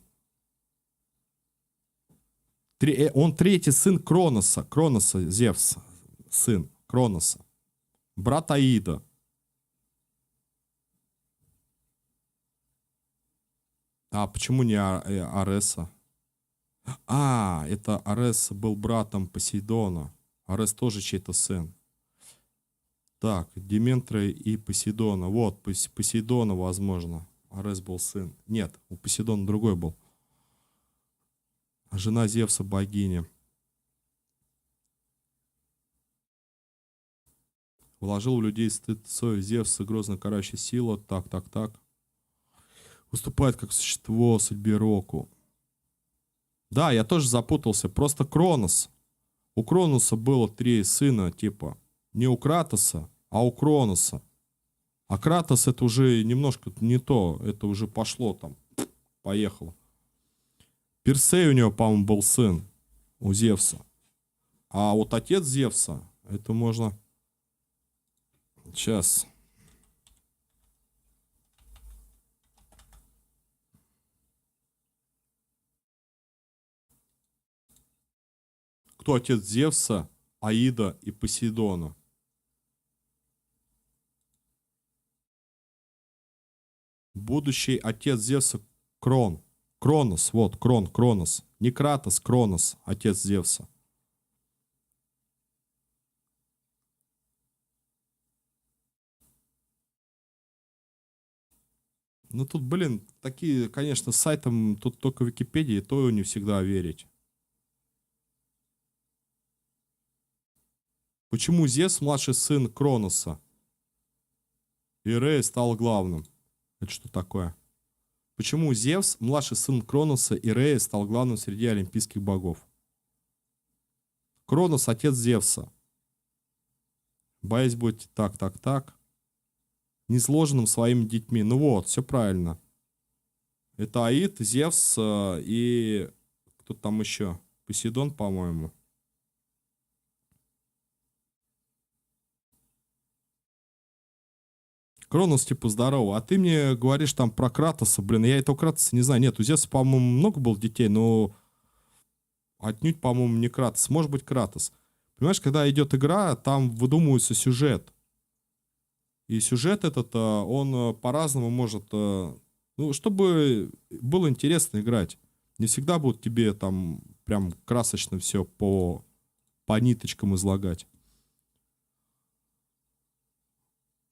Он третий сын Кроноса. Кроноса, Зевс. Сын Кроноса. Брат Аида. А почему не Ареса? Это Арес был братом Посейдона. Арес тоже чей-то сын. Так, Дементры и Посейдона. Вот, Посейдона, возможно. Арес был сын. Нет, у Посейдона другой был. Жена Зевса, богиня. Вложил в людей стыд, совесть Зевса, грозно карающая сила. Так. Выступает как существо судьбе Року. Да, я тоже запутался. Просто Кронос. У Кроноса было 3 сына, типа. Не у Кратоса, а у Кроноса. А Кратос это уже немножко не то. Это уже пошло там. Поехало. Персей у него, по-моему, был сын. У Зевса. А вот отец Зевса, это можно... Сейчас. Кто отец Зевса, Аида и Посейдона? Будущий отец Зевса Крон. Кронос, вот, Кронос. Не Кратос, Кронос, отец Зевса. Ну тут, блин, такие, конечно, с сайтом тут только Википедии, то не всегда верить. Почему Зевс младший сын Кроноса? И Рея стал главным. Это что такое? Почему Зевс, младший сын Кроноса, и Рея стал главным среди олимпийских богов? Кронос — отец Зевса. Боясь быть так. Несложенным своими детьми. Ну вот, все правильно. Это Аид, Зевс и... Кто там еще? Посейдон, по-моему. Кронос, типа, здорово. А ты мне говоришь там про Кратоса. Блин, я этого Кратоса не знаю. Нет, у Зевса, по-моему, много было детей, но отнюдь, по-моему, не Кратос. Может быть, Кратос. Понимаешь, когда идет игра, там выдумывается сюжет. И сюжет этот, он по-разному может... Ну, чтобы было интересно играть. Не всегда будут тебе там прям красочно все по ниточкам излагать.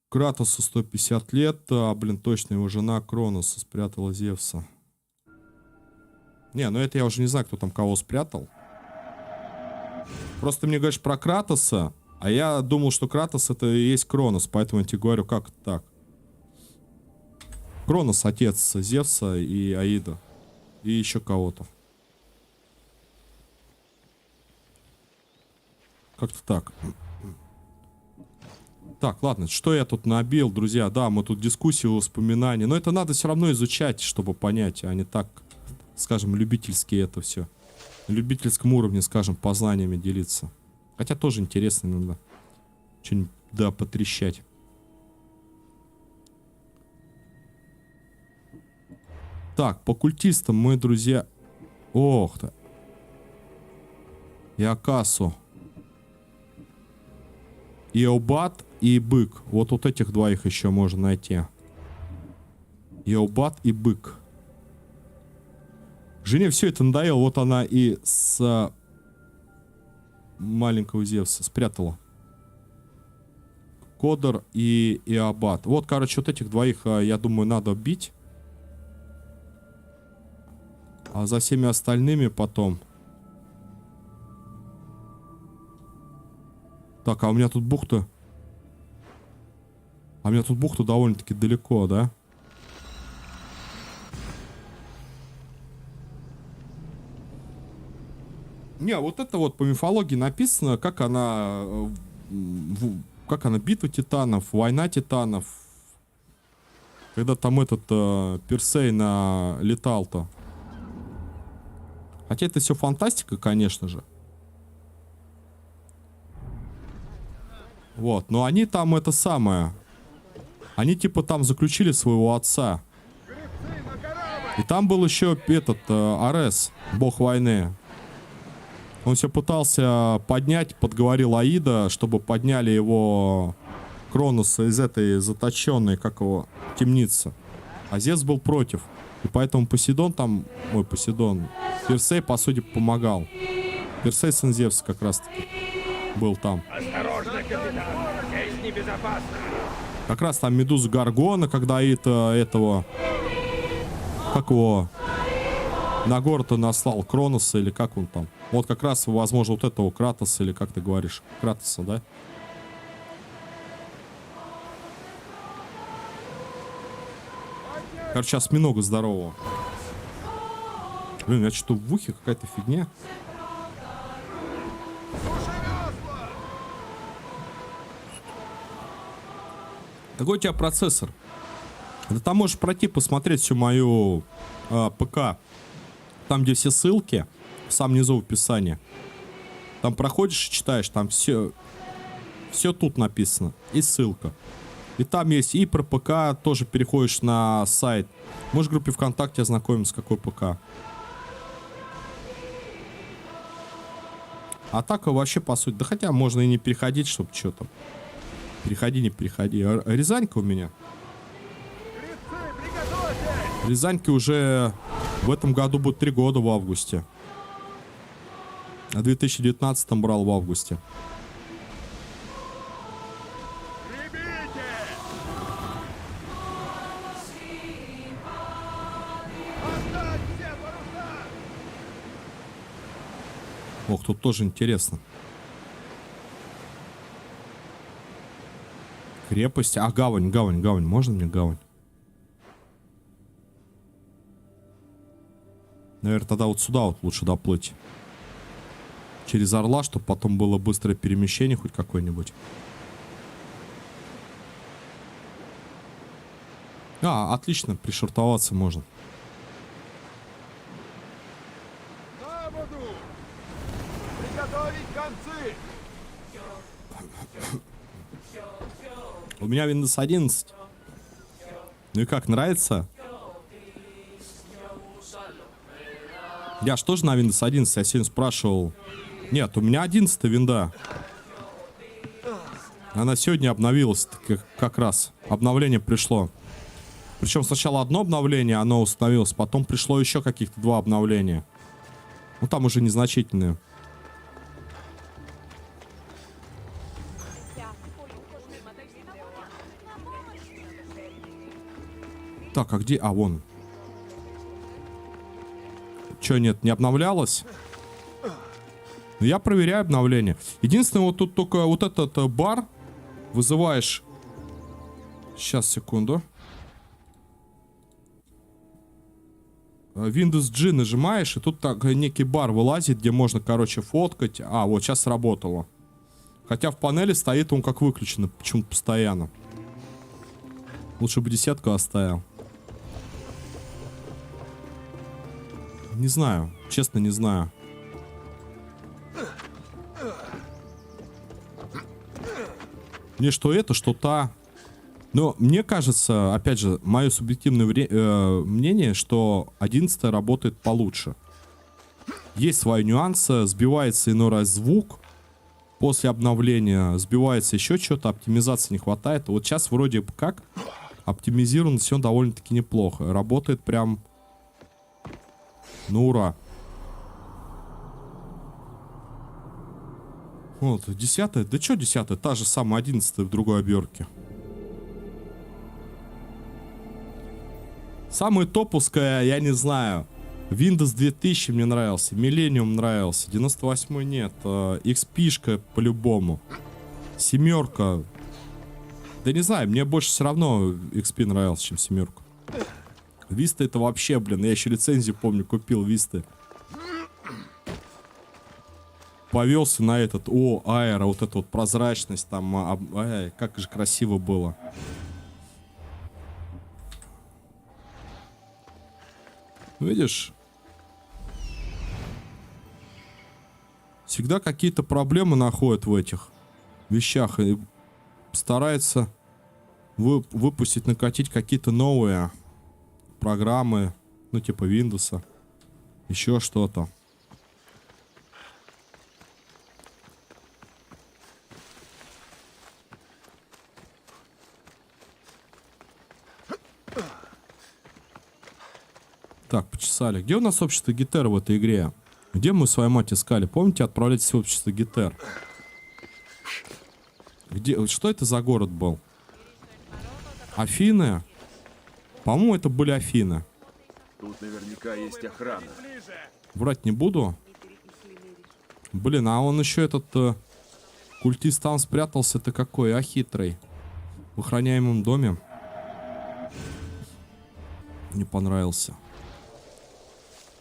Кратосу 150 лет, блин, точно его жена Кроноса спрятала Зевса. Не, ну это я уже не знаю, кто там кого спрятал. Просто ты мне говоришь про Кратоса, а я думал, что Кратос это и есть Кронос, поэтому я тебе говорю, как это так. Кронос отец Зевса и Аида. И еще кого-то. Как-то так. Так, ладно, что я тут набил, друзья? Да, мы тут дискуссии, воспоминания. Но это надо все равно изучать, чтобы понять, а не так, скажем, любительски это все. На любительском уровне, скажем, познаниями делиться. Хотя тоже интересно иногда. Что-нибудь, да, потрещать. Так, по культистам мы, друзья... Ох ты. Иокасу. Иобат и Бык. Вот этих двоих еще можно найти. Иобат и Бык. Жене все это надоело. Вот она и с маленького Зевса спрятала. Кодор и Иобат. Вот, короче, вот этих двоих, я думаю, надо бить. А за всеми остальными потом... Так, а у меня тут бухта... А у меня тут бухта довольно-таки далеко, да? Не, вот это вот по мифологии написано, как она... Как она, битва титанов, война титанов. Когда там этот Персей летал-то. Хотя это все фантастика, конечно же. Вот, но они там это самое. Они типа там заключили своего отца. И там был еще этот Арес, бог войны. Он все пытался поднять, подговорил Аида, чтобы подняли его Кроноса из этой заточенной, как его, темницы. А Зевс был против. И поэтому Посейдон там... Ой, Посейдон. Персей, по сути, помогал. Персей, сын Зевса, как раз-таки был там. Осторожно, капитан, здесь небезопасно. Как раз там Медуза Гаргона, когда этого... Как его... На город-то наслал Кроноса, или как он там. Вот как раз, возможно, вот этого Кратоса, или как ты говоришь, Кратоса, да? Короче, сейчас осьминога здорового. Блин, у меня что-то в ухе какая-то фигня. Какой у тебя процессор? Да там можешь пройти, посмотреть всю мою ПК. Там, где все ссылки, в самом низу в описании. Там проходишь и читаешь, там все тут написано. И ссылка. И там есть и про ПК, тоже переходишь на сайт. Можешь в группе ВКонтакте ознакомиться, какой ПК. А так вообще, по сути, да хотя можно и не переходить, чтобы что там. Переходи, не переходи. Рязанька у меня. Рязаньке уже в этом году будет 3 года в августе. А в 2019 брал в августе. Ох, тут тоже интересно. Крепость. А, гавань. Можно мне гавань? Наверное, тогда вот сюда вот лучше доплыть. Через Орла, чтобы потом было быстрое перемещение хоть какое-нибудь. А, отлично, пришвартоваться можно. На воду! Приготовить концы! У меня Windows 11. Ну и как, нравится? Я что же на Windows 11? Я сегодня спрашивал. Нет, у меня 11-я винда. Она сегодня обновилась. Как раз. Обновление пришло. Причем сначала одно обновление, оно установилось. Потом пришло еще каких-то 2 обновления. Ну там уже незначительные. Так, а где? А, вон. Че, нет, не обновлялось? Я проверяю обновление. Единственное, вот тут только вот этот бар вызываешь. Сейчас, секунду. Windows G нажимаешь, и тут так некий бар вылазит, где можно, короче, фоткать. А, вот сейчас сработало. Хотя в панели стоит он как выключено, почему-то постоянно. Лучше бы 10 оставил. Не знаю, честно не знаю. Мне что это, что та. Но мне кажется, опять же, мое субъективное мнение, что 11 работает получше. Есть свои нюансы, сбивается иной раз звук. После обновления сбивается еще что-то, оптимизации не хватает. Вот сейчас вроде как оптимизировано все довольно-таки неплохо. Работает прям... Ну, ура. Вот, 10-я. Да что 10-я? Та же самая 11-я в другой обертке. Самая топовская, я не знаю. Windows 2000 мне нравился. Millennium нравился. 98-й нет. XP-шка по-любому. 7-ка. Да не знаю, мне больше все равно XP нравился, чем 7-ка. Vista это вообще, блин, я еще лицензию помню, купил Vista. Повелся на этот, аэро, вот эта вот прозрачность, там, как же красиво было. Видишь? Всегда какие-то проблемы находят в этих вещах и старается выпустить, накатить какие-то новые программы, ну типа Windows, еще что-то. Так, почесали. Где у нас общество Гетер в этой игре? Где мы свою мать искали? Помните, отправляйтесь в общество Гетер. Где? Что это за город был? Афины? По-моему, это были Афины. Тут наверняка есть охрана. Врать не буду. Блин, а он еще этот культист там спрятался. Ты какой, хитрый. В охраняемом доме. Не понравился.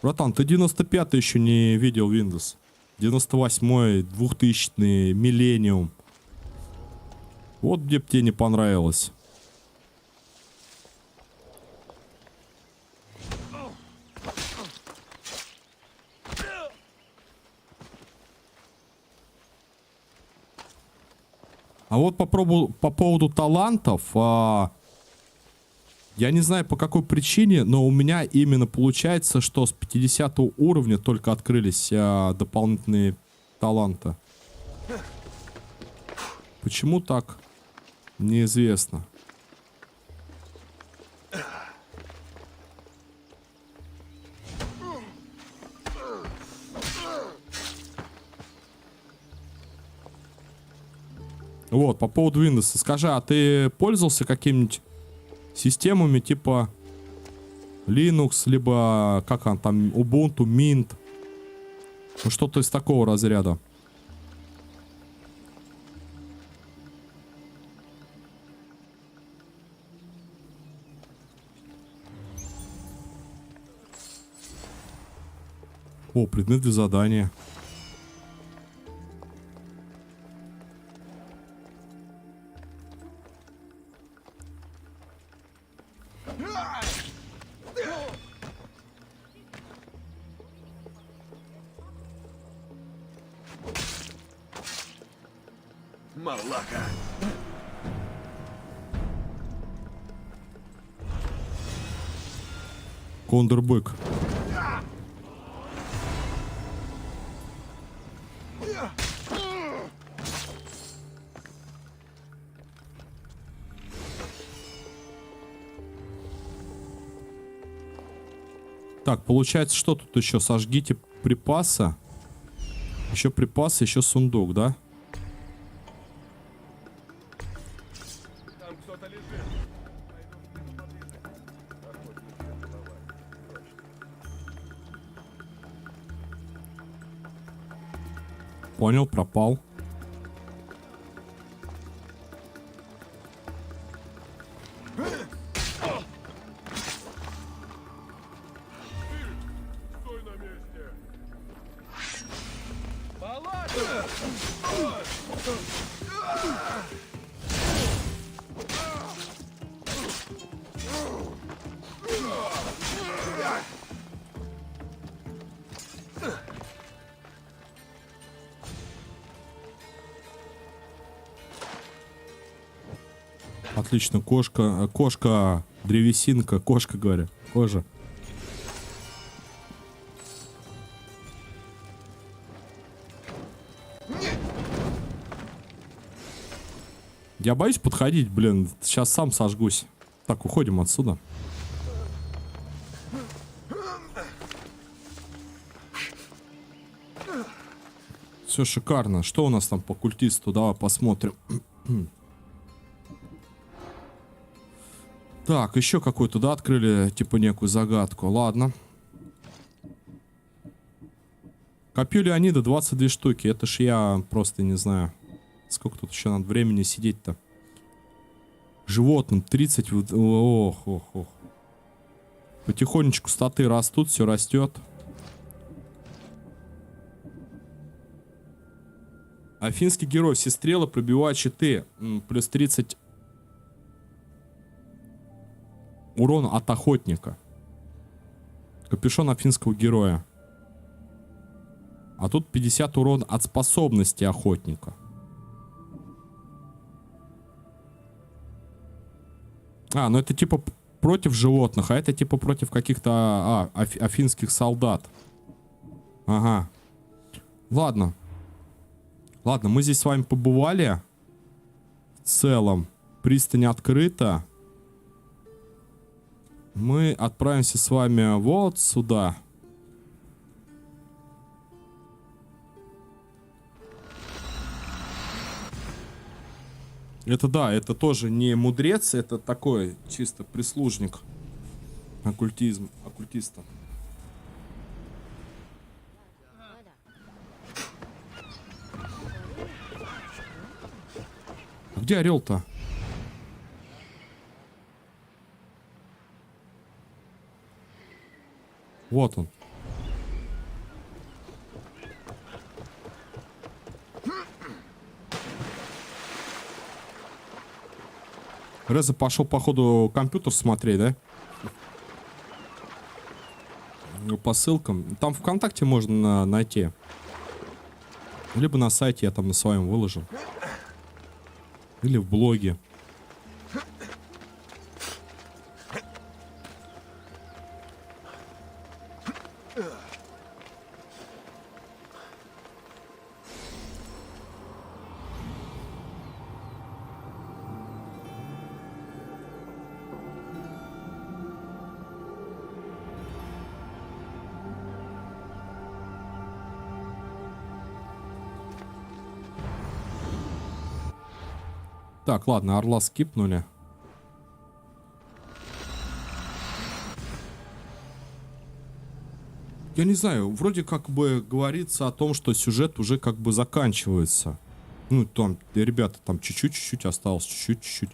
Братан, ты 95-й еще не видел Windows. 98-й, 2000-й, Millennium. Вот где б тебе не понравилось. А вот по поводу талантов, я не знаю по какой причине, но у меня именно получается, что с 50 уровня только открылись дополнительные таланты. Почему так? Неизвестно. Вот, по поводу Windows. Скажи, а ты пользовался какими-нибудь системами типа Linux, либо как он там, Ubuntu, Mint? Ну, что-то из такого разряда. О, предмет для задания. Малака. Кондорбэк. Так, получается, что тут еще? Сожгите припасы. Еще припасы, еще сундук, да? Там кто-то лежит. Понял, пропал. Стой на месте. Отлично, кошка, кошка, древесинка, кошка, говорю, кожа. Я боюсь подходить, блин, сейчас сам сожгусь. Так, уходим отсюда. Все шикарно. Что у нас там по культисту? Давай посмотрим. Так, еще какую-то, да, открыли, типа, некую загадку. Ладно. Копью Леонида 22 штуки. Это ж я просто не знаю. Сколько тут еще надо времени сидеть-то? Животным 30... Ох, ох, ох. Потихонечку статы растут, все растет. Афинский герой. Все стрелы пробивают щиты. Плюс 30... урон от охотника. Капюшон афинского героя. А тут 50 урон от способности охотника. А, ну это типа против животных, а это типа против каких-то афинских солдат. Ага. Ладно. Ладно, мы здесь с вами побывали. В целом. Пристань открыта. Мы отправимся с вами вот сюда. Это да, это тоже не мудрец, это такой чисто прислужник оккультиста. Где орел-то? Вот он. Реза пошел, походу, компьютер смотреть, да? Ну, по ссылкам. Там ВКонтакте можно найти. Либо на сайте я там на своем выложил. Или в блоге. Так, ладно, орла скипнули. Я не знаю, вроде как бы говорится о том, что сюжет уже как бы заканчивается. Ну, там, ребята, там чуть-чуть осталось, чуть-чуть.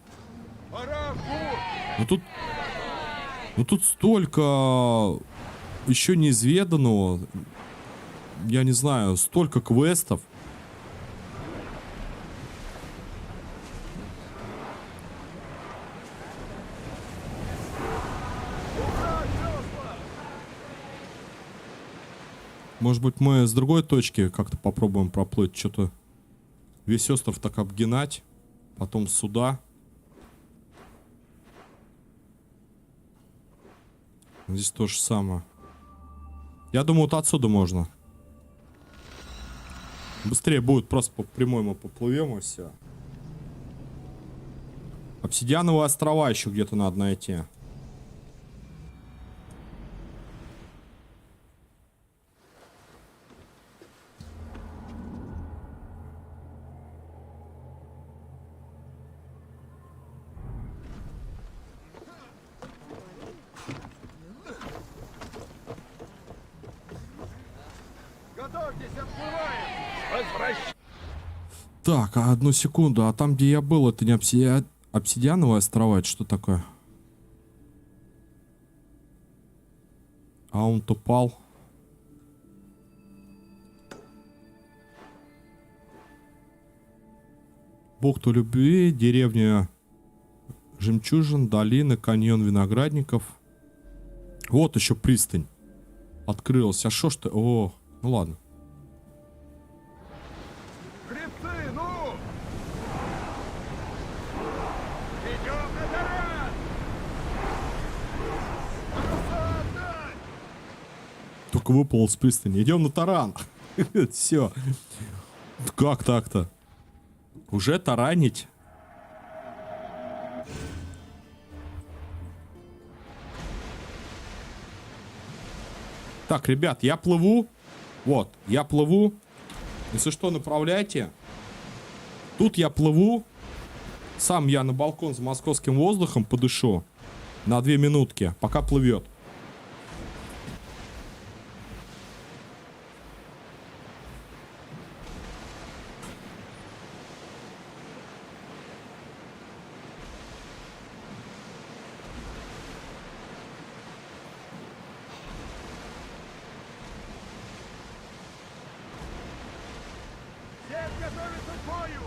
Ну тут столько еще неизведанного. Я не знаю, столько квестов. Может быть, мы с другой точки как-то попробуем проплыть. Что-то весь остров так обгинать. Потом сюда. Здесь то же самое. Я думаю, вот отсюда можно. Быстрее будет, просто по прямой мы поплывем и все. Обсидиановые острова еще где-то надо найти. Так, одну секунду. А там, где я был, это не обсидиановые острова? Это что такое? А он упал. Бухта любви, деревня Жемчужин, долина, каньон виноградников. Вот еще пристань. Открылся. А шо ж ты? О, ну ладно. Гребцы, ну! Идем на таран! Только выплыл с пристани. Идем на таран. Все. Как так-то? Уже таранить? Так, ребят, я плыву. Вот, я плыву. Если что, направляйте. Тут я плыву. Сам я на балкон с московским воздухом подышу. На 2 минутки, пока плывет. Всем готовиться к бою!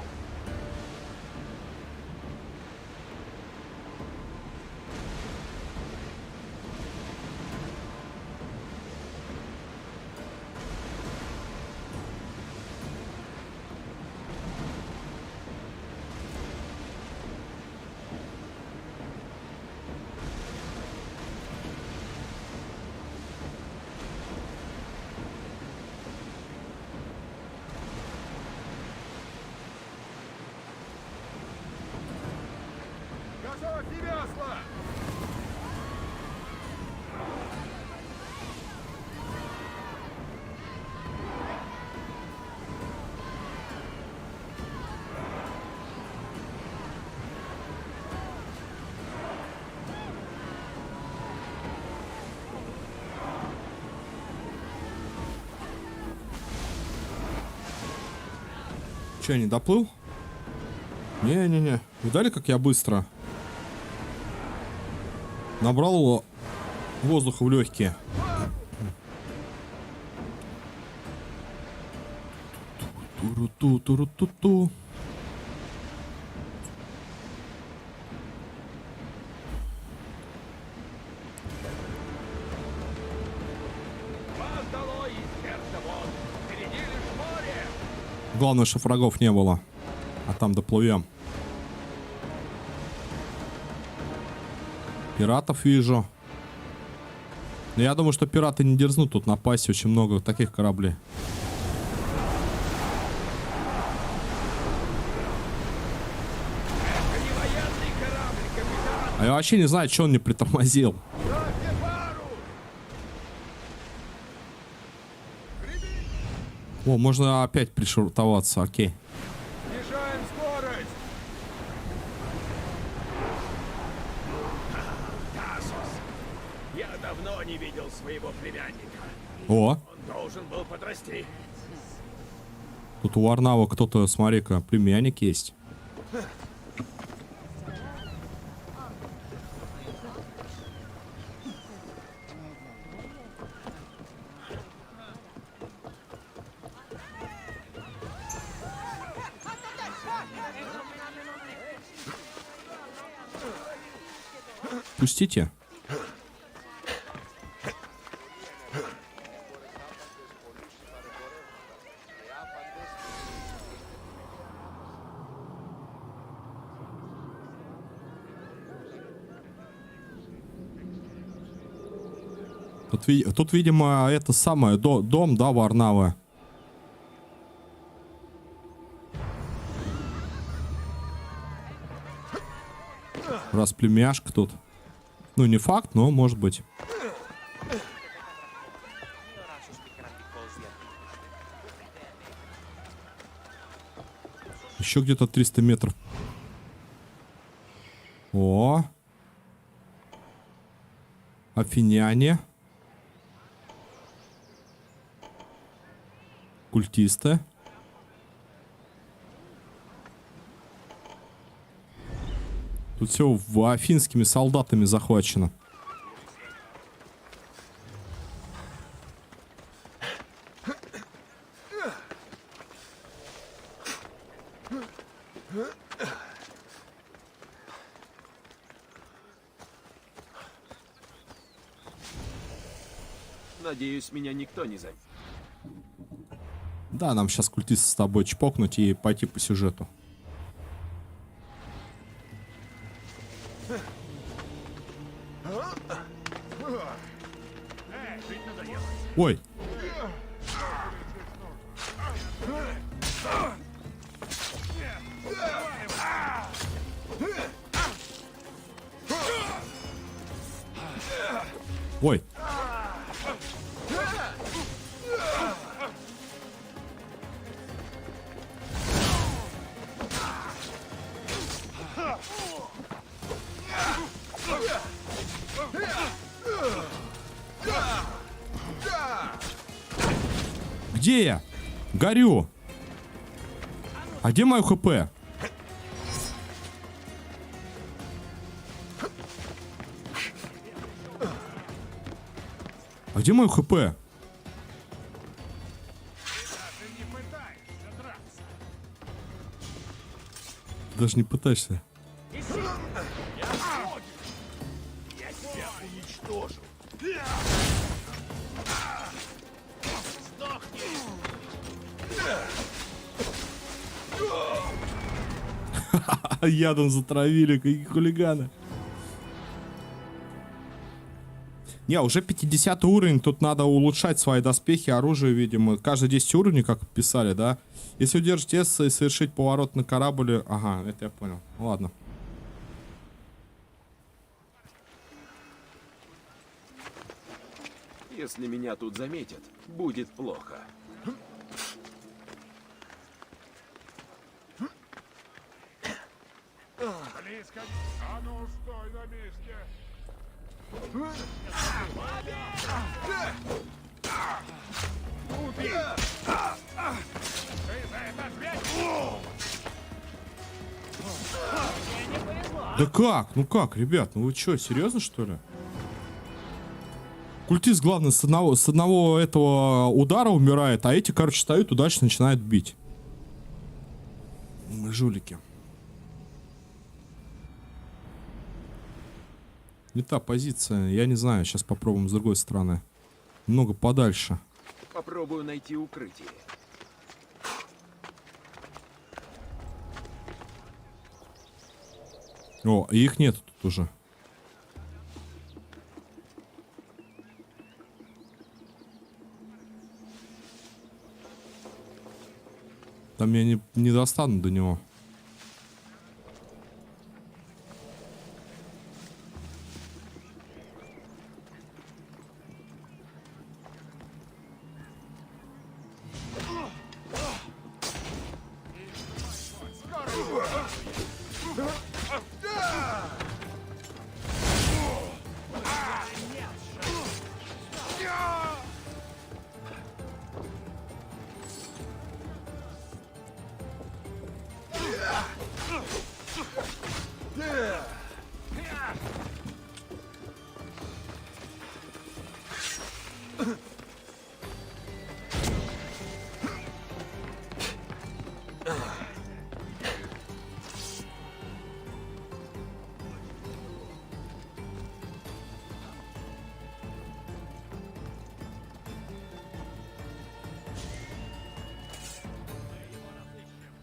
Готовь весла! Че, не доплыл? Не-не-не. Видали, как я быстро набрал его воздуха в легкие? Туру-ту-туру-ту-ту. Вас долой из сердца вод! Впереди лишь море! Главное, что врагов не было. А там доплывем. Пиратов вижу. Но я думаю, что пираты не дерзнут тут напасть. Очень много таких кораблей. Это не военный корабль, капитан! А я вообще не знаю, что он не притормозил. Ставьте парус! О, можно опять пришвартоваться. Окей. Снижаем скорость! давно не видел своего племянника. О, Он должен был подрасти. тут у Варнава кто-то, смотри-ка, племянник есть. Пустите. Тут, видимо, это самое, дом, да, Варнавы. Раз племяшка тут. Ну, не факт, но может быть. Еще где-то 300 метров. О. Афиняне. Культисты. Тут все афинскими солдатами захвачено. Надеюсь, меня никто не заметит. Да, нам сейчас культисты с тобой чпокнуть и пойти по сюжету. Ой. Ой. Где я? Горю. А где мое ХП? А где мое ХП? Даже не пытаешься. Ядом затравили, какие хулиганы. Не, уже 50 уровень, тут надо улучшать свои доспехи, оружие, видимо. Каждые 10 уровней, как писали, да? Если удержать S и совершить поворот на корабле... Ага, это я понял. Ладно. Если меня тут заметят, будет плохо. Близко. А ну, стой на месте. Убей! Ты за это ответишь! Да как? Ну как, ребят? Ну вы что, серьезно, что ли? Культист, главное, с одного этого удара умирает, а эти, короче, встают, удачно начинают бить. Мы жулики. Не та позиция, я не знаю, сейчас попробуем с другой стороны. Немного подальше. Попробую найти укрытие. О, и их нет тут уже. Там я не достану до него.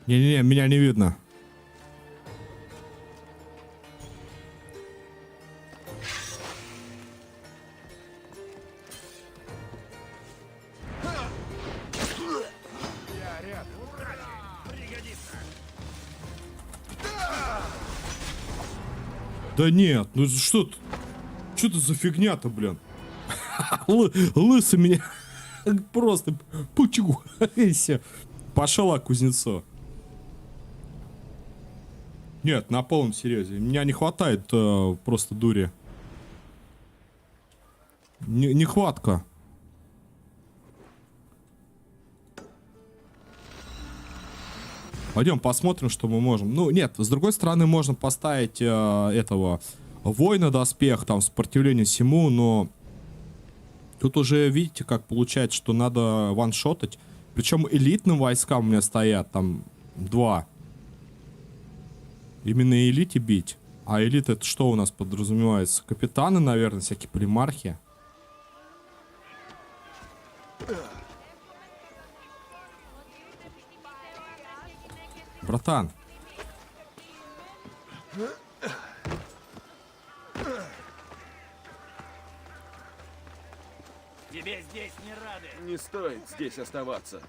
Не-не-не, меня не видно. Да нет, ну что это за фигня-то, блин? Лысый меня просто пучку. И все. Пошел Кузнецов. Нет, на полном серьезе. Меня не хватает просто дури. Нехватка. Пойдем посмотрим, что мы можем. Ну, нет, с другой стороны, можно поставить этого воина доспех, там, сопротивление всему, но тут уже видите, как получается, что надо ваншотать. Причем элитным войскам у меня стоят, там, 2. Именно элите бить. А элит это что у нас подразумевается? Капитаны, наверное, всякие примархи. Братан. Тебе здесь не рады. Не стоит здесь оставаться.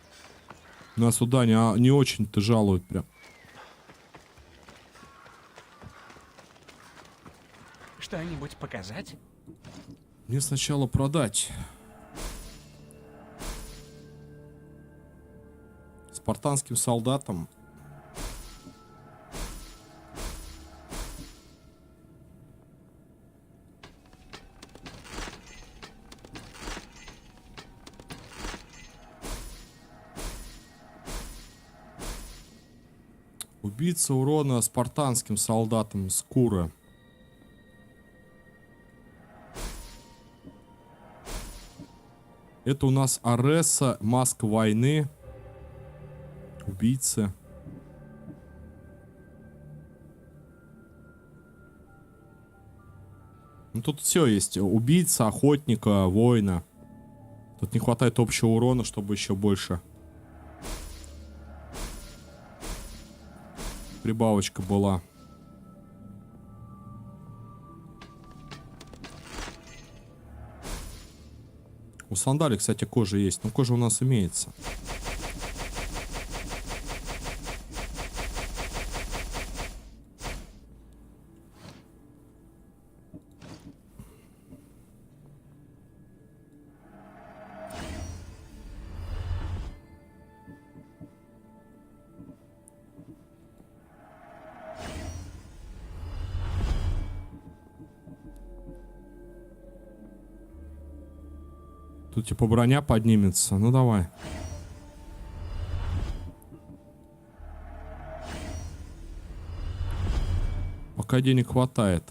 Нас сюда не очень-то жалуют прям. Что-нибудь показать? Мне сначала продать. Спартанским солдатам. Убийца урона спартанским солдатам Скура. Это у нас Ареса, маска войны. Убийцы. Ну тут все есть. Убийца, охотника, воина. Тут не хватает общего урона, чтобы еще больше прибавочка была. У сандали, кстати, кожа есть. Но кожа у нас имеется. Тут типа броня поднимется. Ну давай. Пока денег хватает.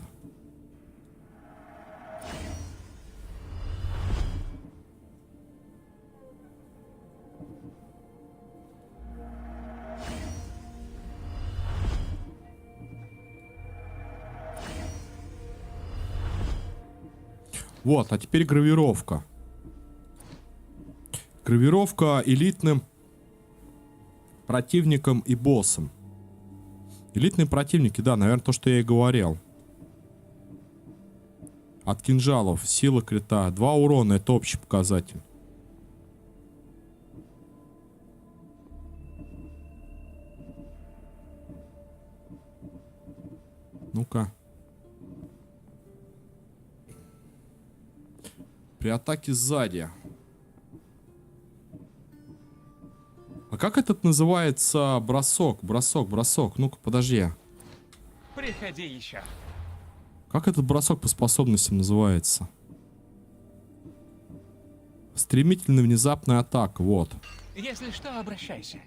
Вот, а теперь гравировка. Гравировка элитным противникам и боссам. Элитные противники, да, наверное, то, что я и говорил. От кинжалов, сила крита, 2 урона, это общий показатель. Ну-ка. При атаке сзади. А как этот называется бросок? Бросок. Ну-ка, подожди. Приходи еще. Как этот бросок по способностям называется? Стремительная внезапная атака, вот. Если что, обращайся.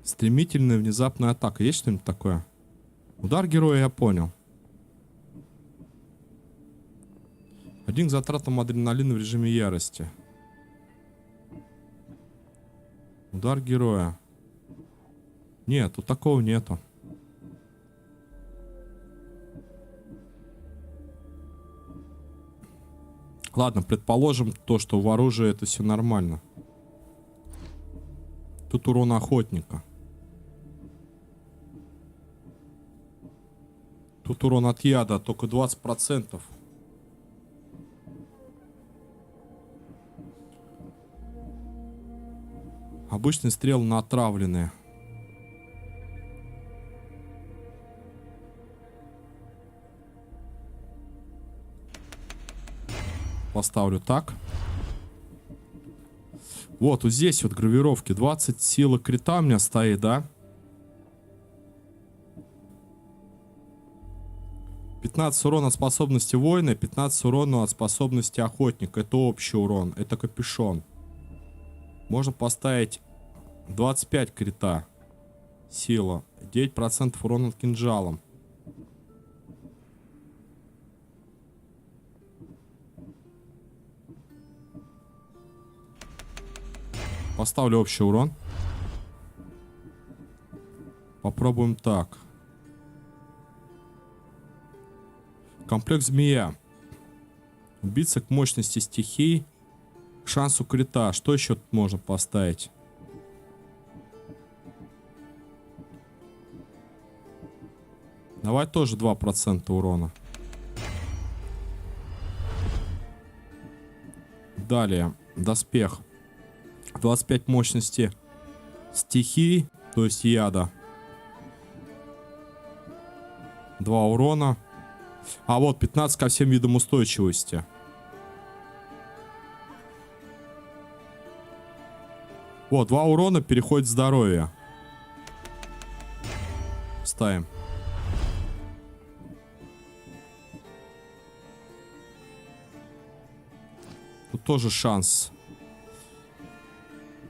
Стремительная внезапная атака. Есть что-нибудь такое? Удар героя я понял. Один к затратам адреналина в режиме ярости. Удар героя. Нет, тут такого нету. Ладно, предположим то, что в оружии это все нормально. Тут урон охотника. Тут урон от яда только 20%. Обычные стрелы натравленные. Поставлю так. Вот здесь вот гравировки. 20 силы крита у меня стоит, да? 15 урона от способности воина, 15 урона от способности охотника. Это общий урон, это капюшон. Можно поставить 25 крита. Сила. 9% урона от кинжалом. Поставлю общий урон. Попробуем так. Комплект змея. Убийца к мощности стихий. К шансу крита. Что еще тут можно поставить? Давай тоже 2% урона. Далее. Доспех. 25 мощности стихий, то есть яда. 2 урона. А вот 15 ко всем видам устойчивости. Вот, 2 урона, переходит в здоровье. Ставим. Тут тоже шанс.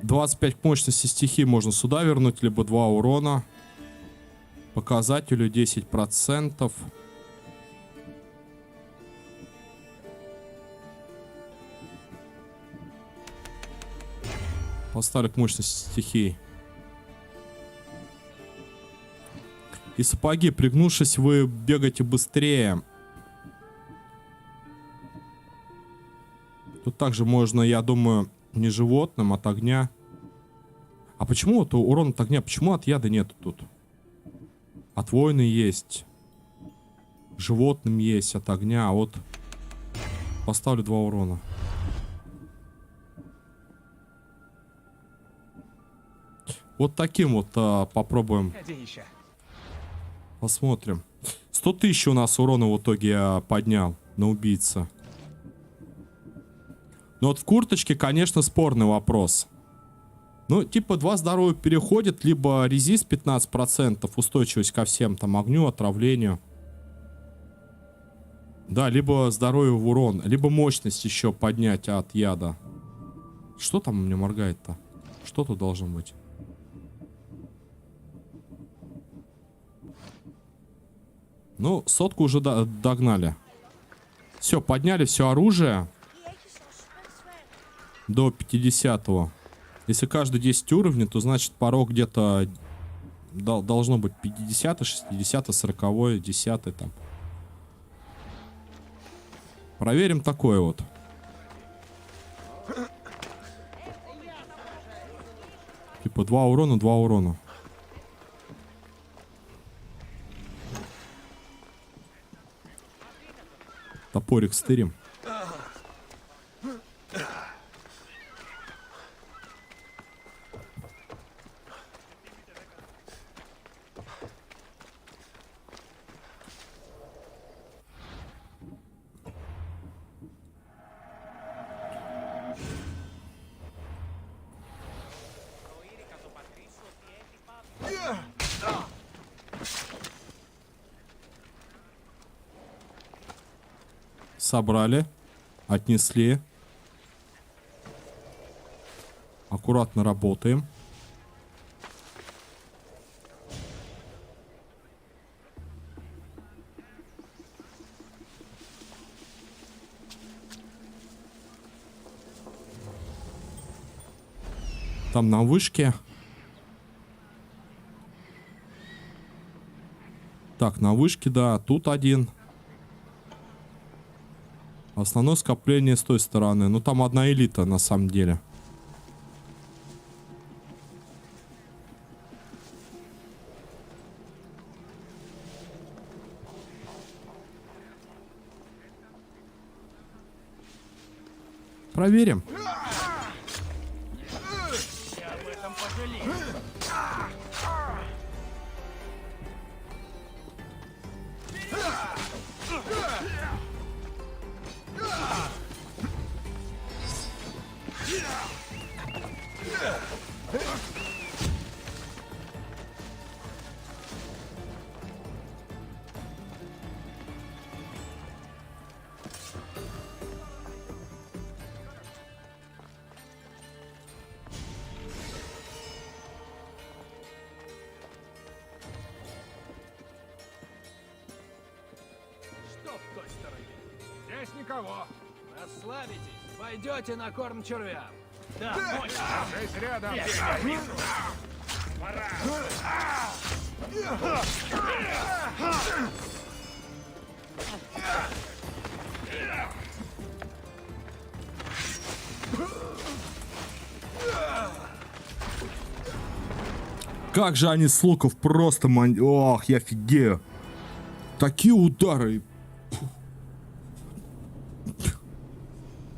25 мощности стихии можно сюда вернуть, либо 2 урона. Показателю 10%. Поставлю к мощности стихий. И сапоги. Пригнувшись, вы бегаете быстрее. Тут также можно, я думаю, не животным, от огня. А почему вот урон от огня? Почему от яда нету тут? От воина есть. Животным есть, от огня. А вот поставлю 2 урона. Вот таким вот попробуем. Приходи еще. Посмотрим. 100 тысяч у нас урона в итоге я поднял на убийца. Но вот в курточке, конечно, спорный вопрос. Ну, типа 2 здоровья переходит, либо резист 15%, устойчивость ко всем, там, огню, отравлению. Да, либо здоровье в урон, либо мощность еще поднять от яда. Что там у меня моргает-то? Что тут должно быть? Ну, 100 уже догнали. Все, подняли все оружие до 50-го. Если каждый 10 уровней, то значит порог где-то должно быть 50, 60, 40, 10 там. Проверим такое вот. Типа 2 урона, 2 урона. Топорик стырим. Собрали, отнесли. Аккуратно работаем. Там на вышке. Так, на вышке, да. Тут один. Основное скопление с той стороны. Ну, там одна элита, на самом деле. Проверим. Что в той стороне? Здесь никого. Расслабитесь, пойдете на корм червям. Да, держись рядом. Как же они с луков просто Ох, я офигею. Такие удары.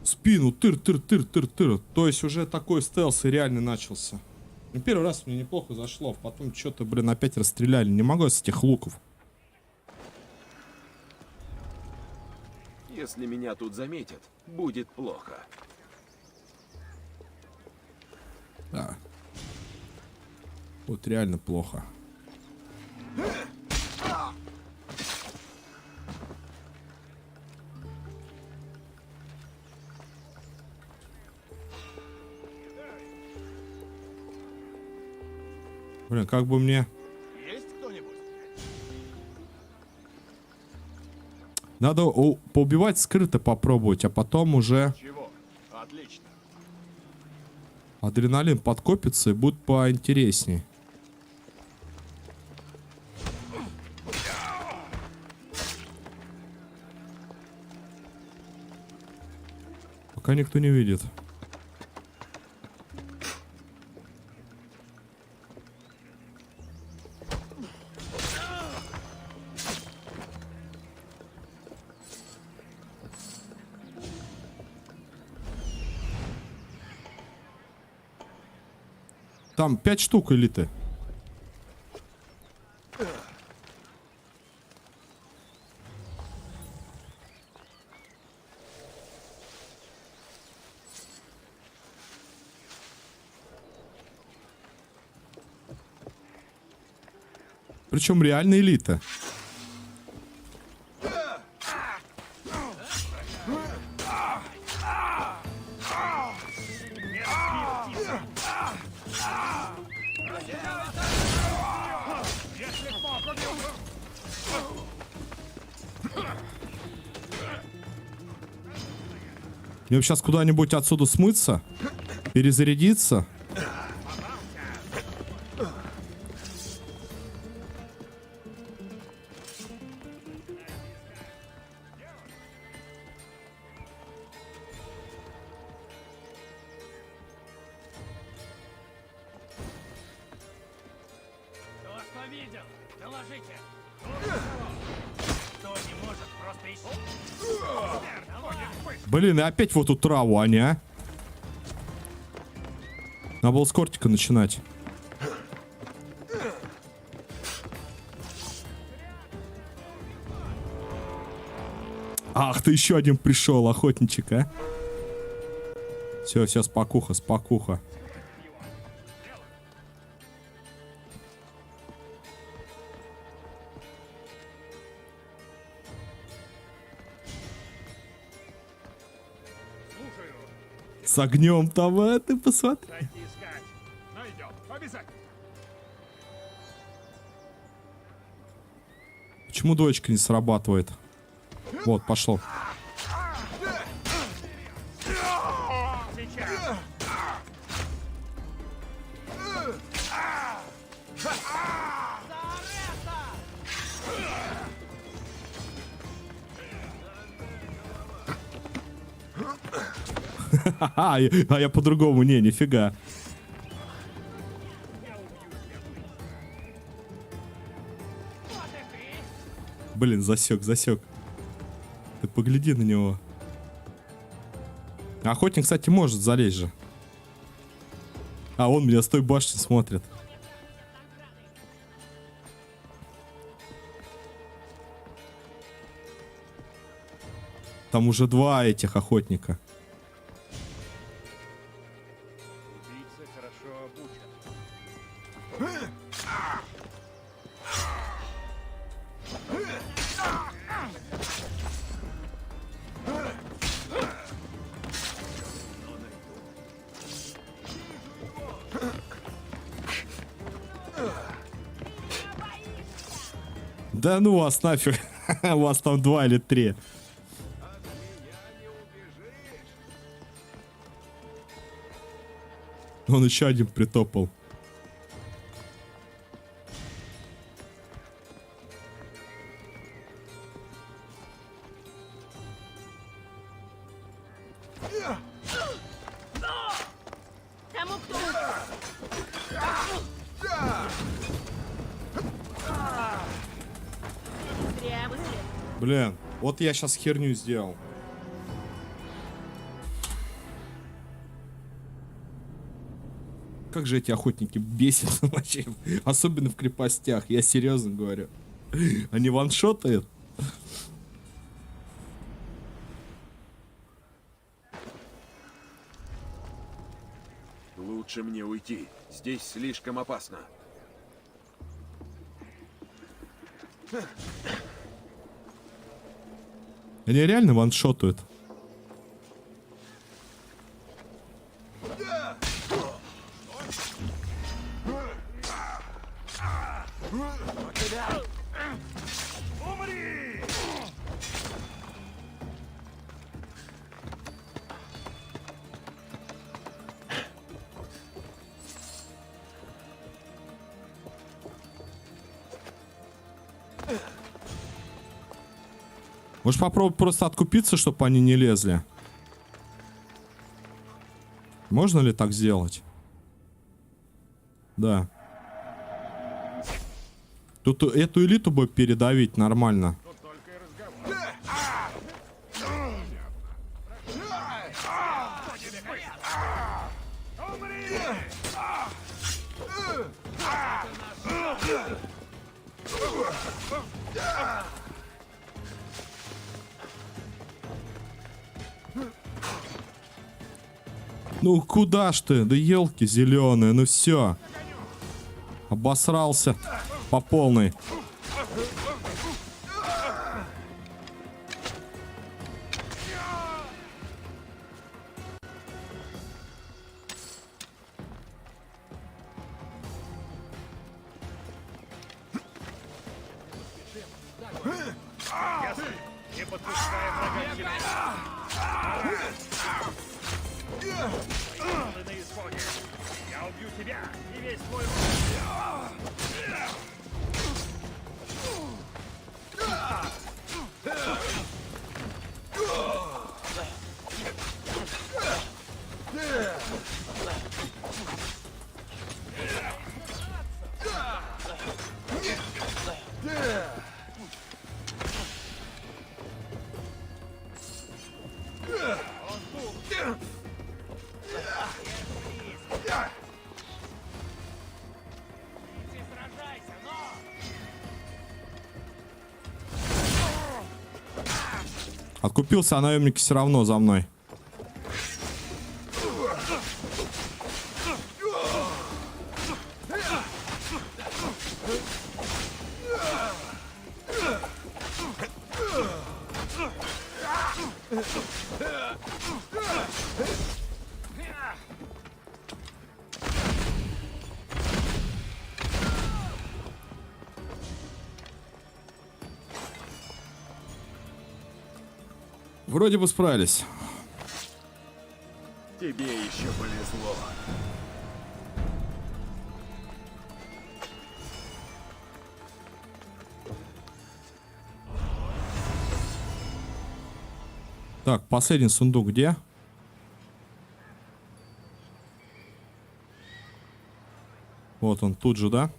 Спину тыр-тыр-тыр-тыр-тыр. То есть уже такой стелс и реально начался. Ну, первый раз мне неплохо зашло. Потом что-то, блин, опять расстреляли. Не могу с этих луков. Если меня тут заметят, будет плохо. Да. Вот реально плохо. Блин, как бы мне... Есть кто-нибудь? Надо поубивать скрыто попробовать, а потом уже Чего? Отлично. адреналин подкопится и будет поинтересней. Пока никто не видит. Там 5 штук элиты. Причем реально элита. Мне сейчас куда-нибудь отсюда смыться, перезарядиться. Кто что видел? Доложите. Кто не может, просто ищи. Блин, и опять в эту траву, они, а? Надо было с кортика начинать. Ах, ты еще один пришел, охотничек, а? Все, все, спокуха, спокуха. С огнем там, а ты посмотри. Найдем. Обязательно. Почему двоечка не срабатывает? Вот, пошел. А я по-другому, не, нифига. Блин, засек. Ты погляди на него. Охотник, кстати, может залезть же. А он меня с той башни смотрит. Там уже 2 этих охотника. Убийца хорошо обучен. Да ну вас нафиг. У вас там 2 или 3. Он еще один притопал. Тому, кто... Зря вы след. Блин, вот я сейчас херню сделал. Как же эти охотники бесят вообще. Особенно в крепостях, я серьезно говорю. Они ваншотают. Лучше мне уйти. Здесь слишком опасно. Они реально ваншотают. Может попробовать просто откупиться, чтобы они не лезли? Можно ли так сделать? Да. Тут эту элиту бы передавить нормально. Ну куда ж ты? Да елки зеленые, ну все. Обосрался по полной. Не подпускай врага к себе. Ты на исходе. Я убью тебя и весь твой род. Откупился, а наемники все равно за мной. Вроде бы справились. Тебе еще повезло. Так, последний сундук где? Вот он тут же, да?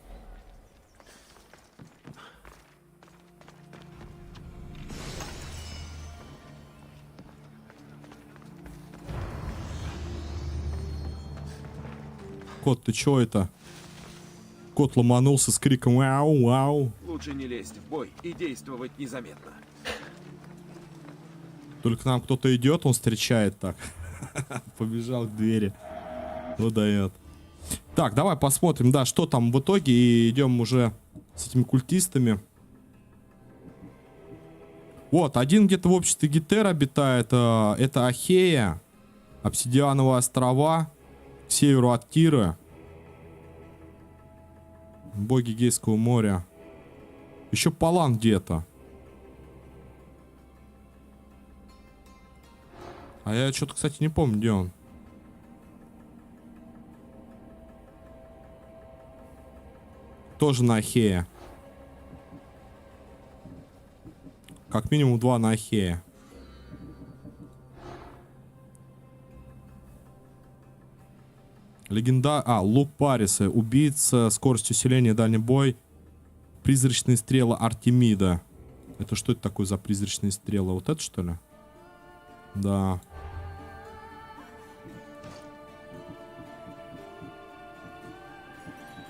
Кот, ты чё это? Кот ломанулся с криком «Вау, вау». Лучше не лезть в бой и действовать незаметно. Только к нам кто-то идет, он встречает так. Побежал к двери. Выдает. Так, давай посмотрим, да, что там в итоге. И идем уже с этими культистами. Вот, один где-то в обществе Гетер обитает. Это Ахея. Обсидиановые острова. К северу от Тиры. Боги Гейского моря. Еще Палан где-то. А я что-то, кстати, не помню, где он. Тоже на Ахея. Как минимум 2 на Ахея. Легенда... Лук Париса. Убийца, скорость усиления, дальний бой. Призрачные стрелы Артемида. Это что это такое за призрачные стрелы? Вот это, что ли? Да.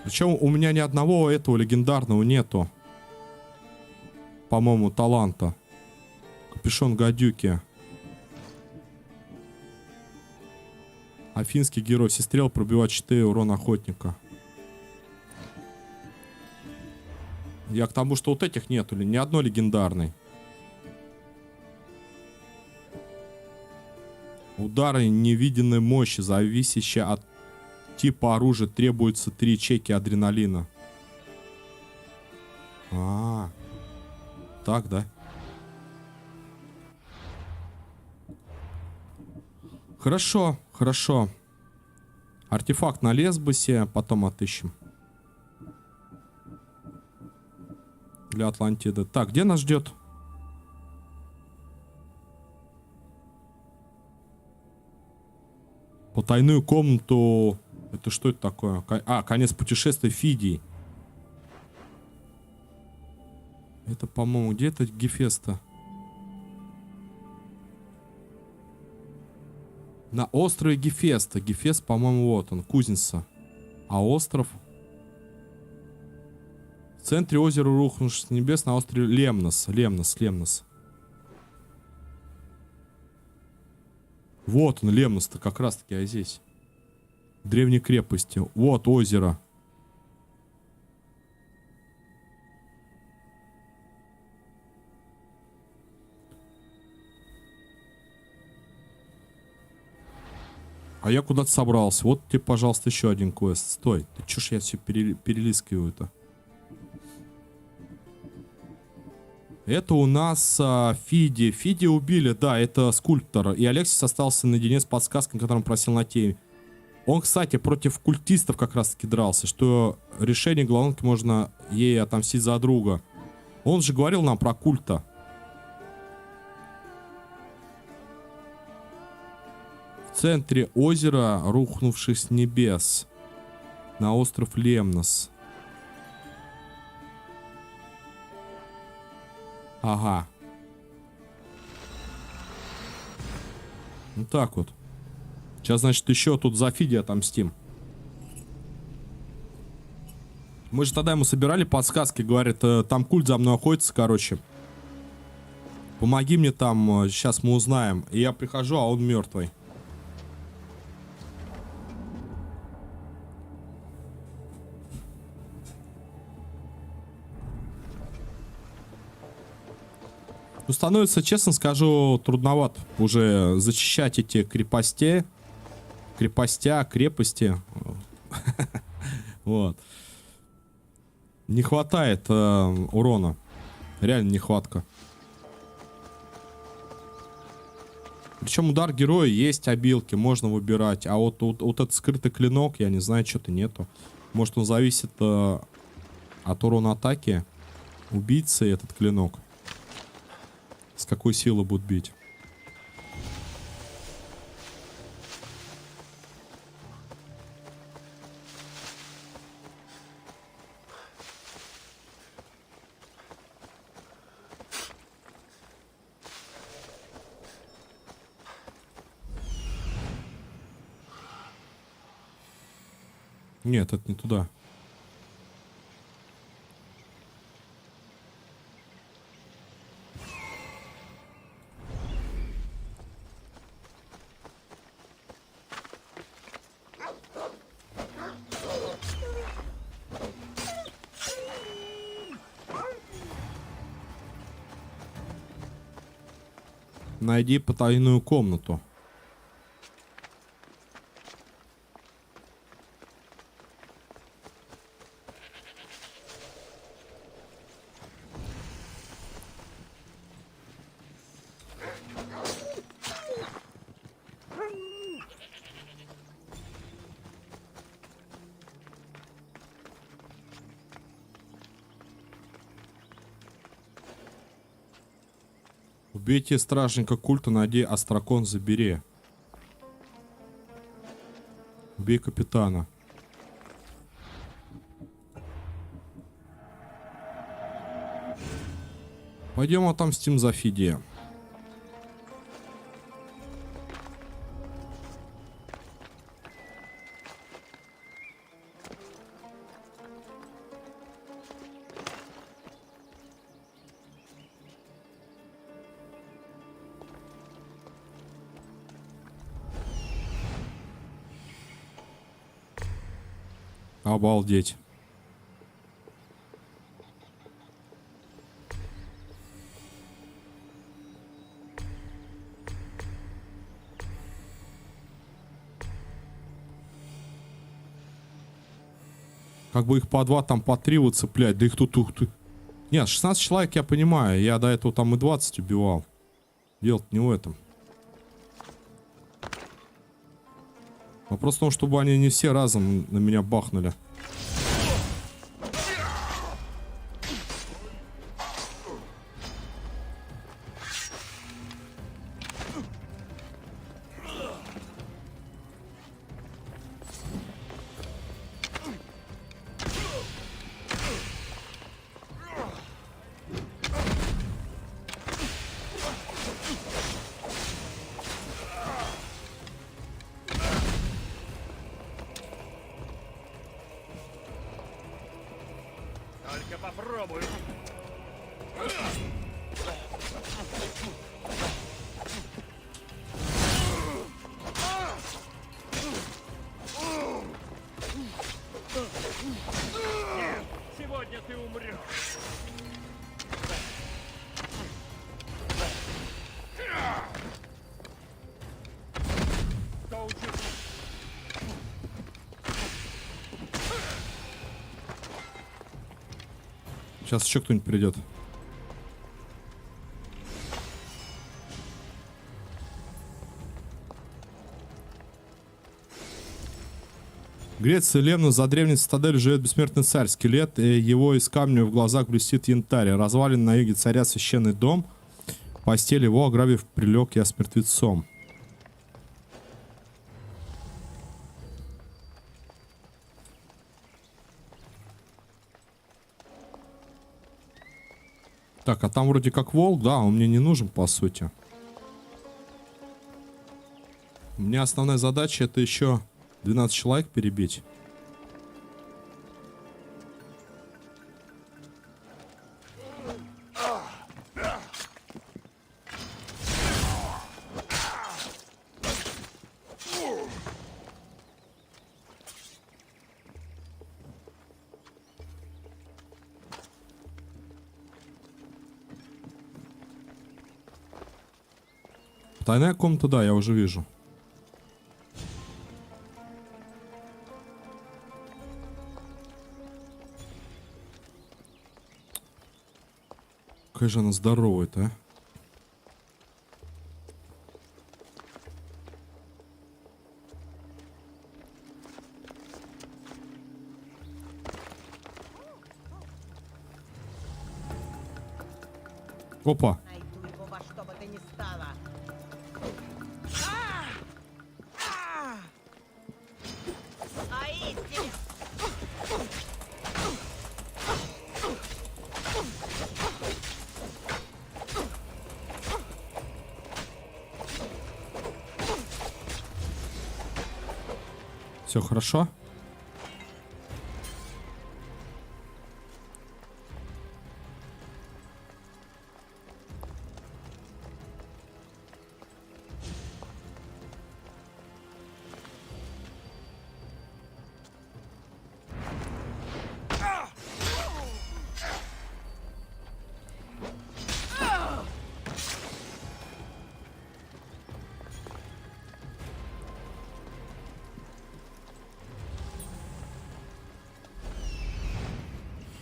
Причем у меня ни одного этого легендарного нету. По-моему, таланта. Капюшон гадюки. Афинский герой. Сестрел пробивает 4 урона охотника. Я к тому, что вот этих нету. Ни одной легендарной. Удары невидимой мощи, зависящие от типа оружия, требуется 3 ячейки адреналина. Так, да? Хорошо, хорошо. Артефакт на Лесбосе, потом отыщем. Для Атлантиды. Так, где нас ждет? Потайную комнату. Это что это такое? Конец путешествия Фидий. Это, по-моему, где это Гефеста? На острове Гефеста. Гефест, по-моему, вот он, кузница. А остров? В центре озера, рухнувшись с небес, на острове Лемнос. Лемнос. Вот он, Лемнос-то как раз-таки, а здесь. Древней крепости. Вот озеро. А я куда-то собрался. Вот тебе, пожалуйста, еще один квест. Стой. Ты чё ж я все перелискиваю-то? Это у нас Фиди. Фиди убили, да, это скульптор. И Алексис остался наедине с подсказкой, которую он просил на теме. Он, кстати, против культистов как раз-таки дрался, что решение главнки можно ей отомстить за друга. Он же говорил нам про культа. В центре озера, рухнувших с небес, на остров Лемнос. Ага. Вот так вот. Сейчас, значит, еще тут за Фиди отомстим. Мы же тогда ему собирали подсказки. Говорит, там культ за мной охотится, короче. Помоги мне там, сейчас мы узнаем. И я прихожу, а он мертвый. Ну, становится, честно скажу, трудновато уже зачищать эти крепости. Крепости. Вот. Не хватает урона. Реально нехватка. Причем удар героя есть обилки, можно выбирать. А вот этот скрытый клинок, я не знаю, что-то нету. Может, он зависит от урона атаки убийцы, этот клинок. С какой силы будут бить. Нет, это не туда. Найди потайную комнату. Убейте стражника культа, найди Острокон, забери. Убей капитана. Пойдем отомстим за Фидия. Обалдеть. Как бы их по 2, там по 3 вот цеплять. Да их тут... Нет, 16 человек я понимаю. Я до этого там и 20 убивал. Дело-то не в этом. Вопрос в том, чтобы они не все разом на меня бахнули. Только попробуй. Нет, сегодня ты умрешь. Кто учил? Сейчас еще кто-нибудь придет. Греция, Лемнос, за древней цитаделью живет бессмертный царь. Скелет его из камня в глазах блестит янтарь. Развалин на юге царя священный дом. Постель его, ограбив, прилег я с мертвецом. Так, а там вроде как волк, да, он мне не нужен, по сути. У меня основная задача это еще 12 человек перебить. Тайная комната, да, я уже вижу. Какая же она здоровая-то, а? Опа. Найду его во что бы то ни стало. Поистине. Все хорошо?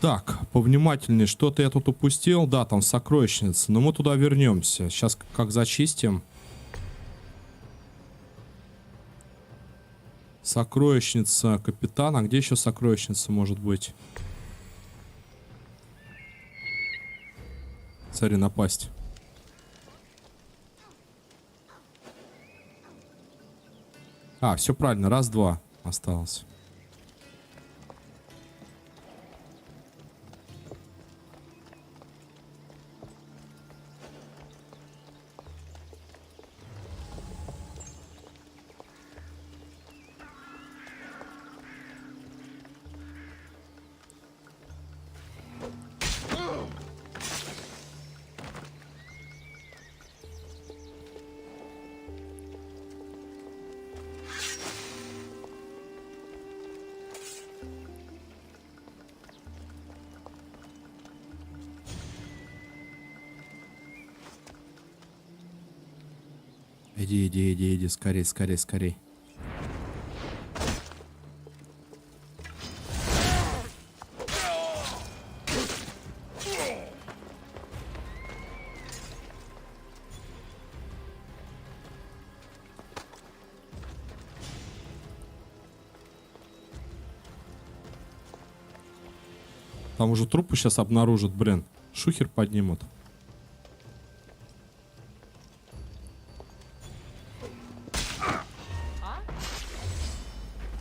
Так, повнимательнее. Что-то я тут упустил. Да, там сокровищница. Но мы туда вернемся. Сейчас как зачистим. Сокровищница капитана. Где еще сокровищница может быть? Смотри, напасть. А, все правильно. Раз, два осталось. Иди, скорей, скорей, скорей. Там уже трупы сейчас обнаружат, блин. Шухер поднимут.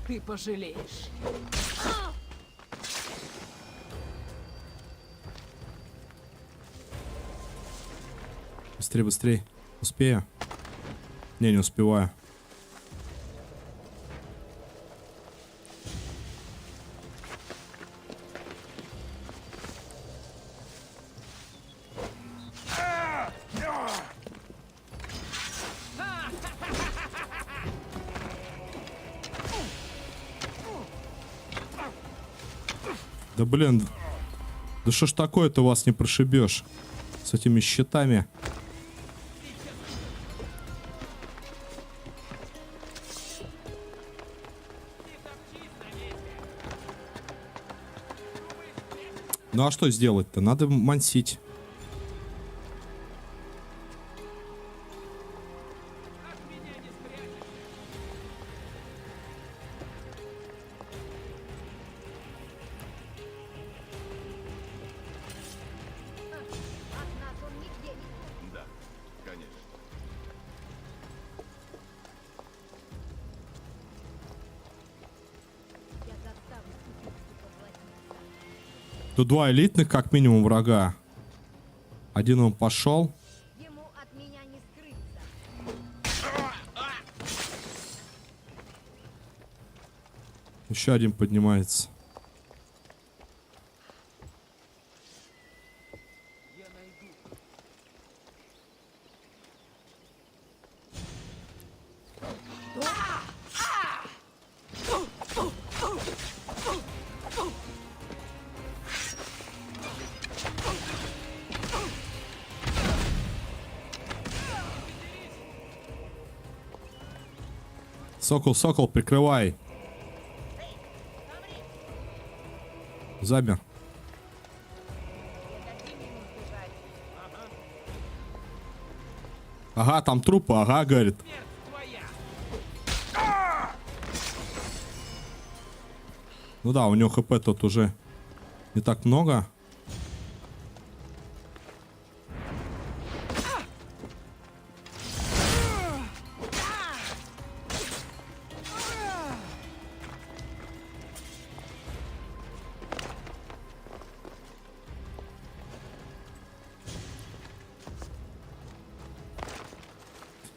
Ты пожалеешь. Быстрее, быстрее. Успею? Не успеваю. Да блин, да что ж такое-то вас не прошибешь с этими щитами? Ну а что сделать-то? Надо мансить. От нас он нигде не Да, конечно. Я заставлю купить поплатиться. Тут два элитных, как минимум, врага. Один он пошел. Ему от меня не скрыться. Еще один поднимается. Сокол, сокол, прикрывай. Замер. Ага, там трупы, ага, говорит. Ну да, у него хп тут уже не так много.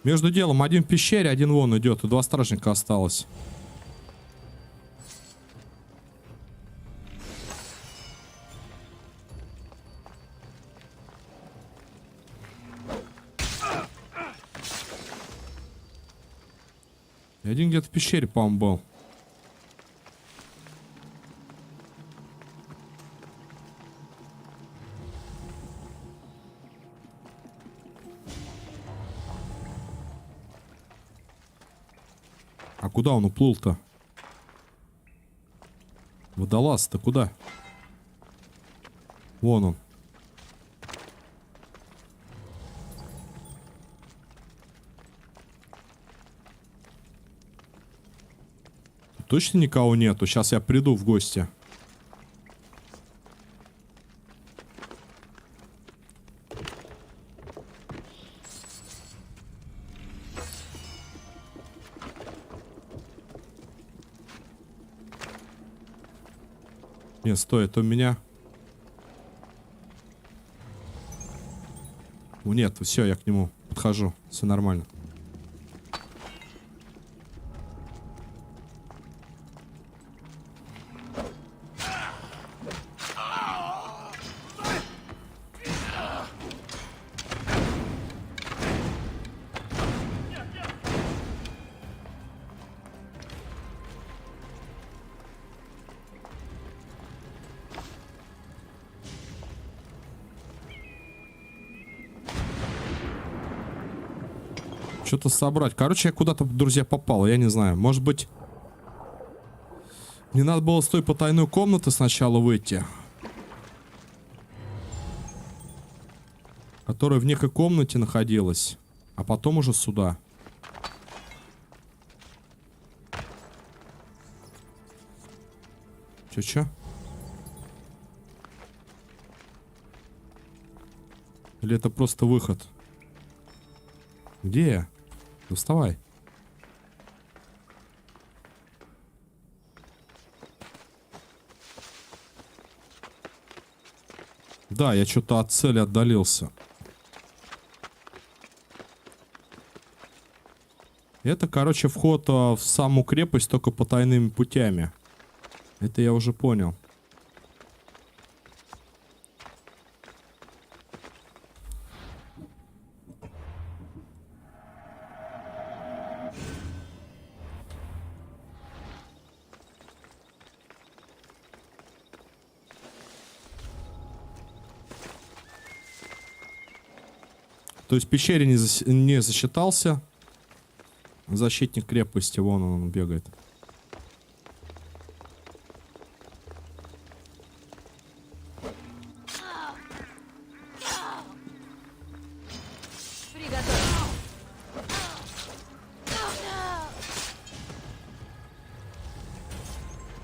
Между делом, один в пещере, один вон идет, и два стражника осталось. И один где-то в пещере, по-моему, был. А куда он уплыл-то? Водолаз-то куда? Вон он. Точно никого нету? Сейчас я приду в гости. Не, стой, это у меня... Нет, все, я к нему подхожу. Все нормально. Что-то собрать. Короче, я куда-то, друзья, попал. Я не знаю. Может быть... Мне надо было с той потайной комнаты сначала выйти. Которая в некой комнате находилась. А потом уже сюда. Чё? Или это просто выход? Где я? Да вставай. Да, я что-то от цели отдалился. Это, короче, вход в саму крепость только по тайными путями. Это я уже понял. То есть в пещере не засчитался. Защитник крепости, вон он бегает.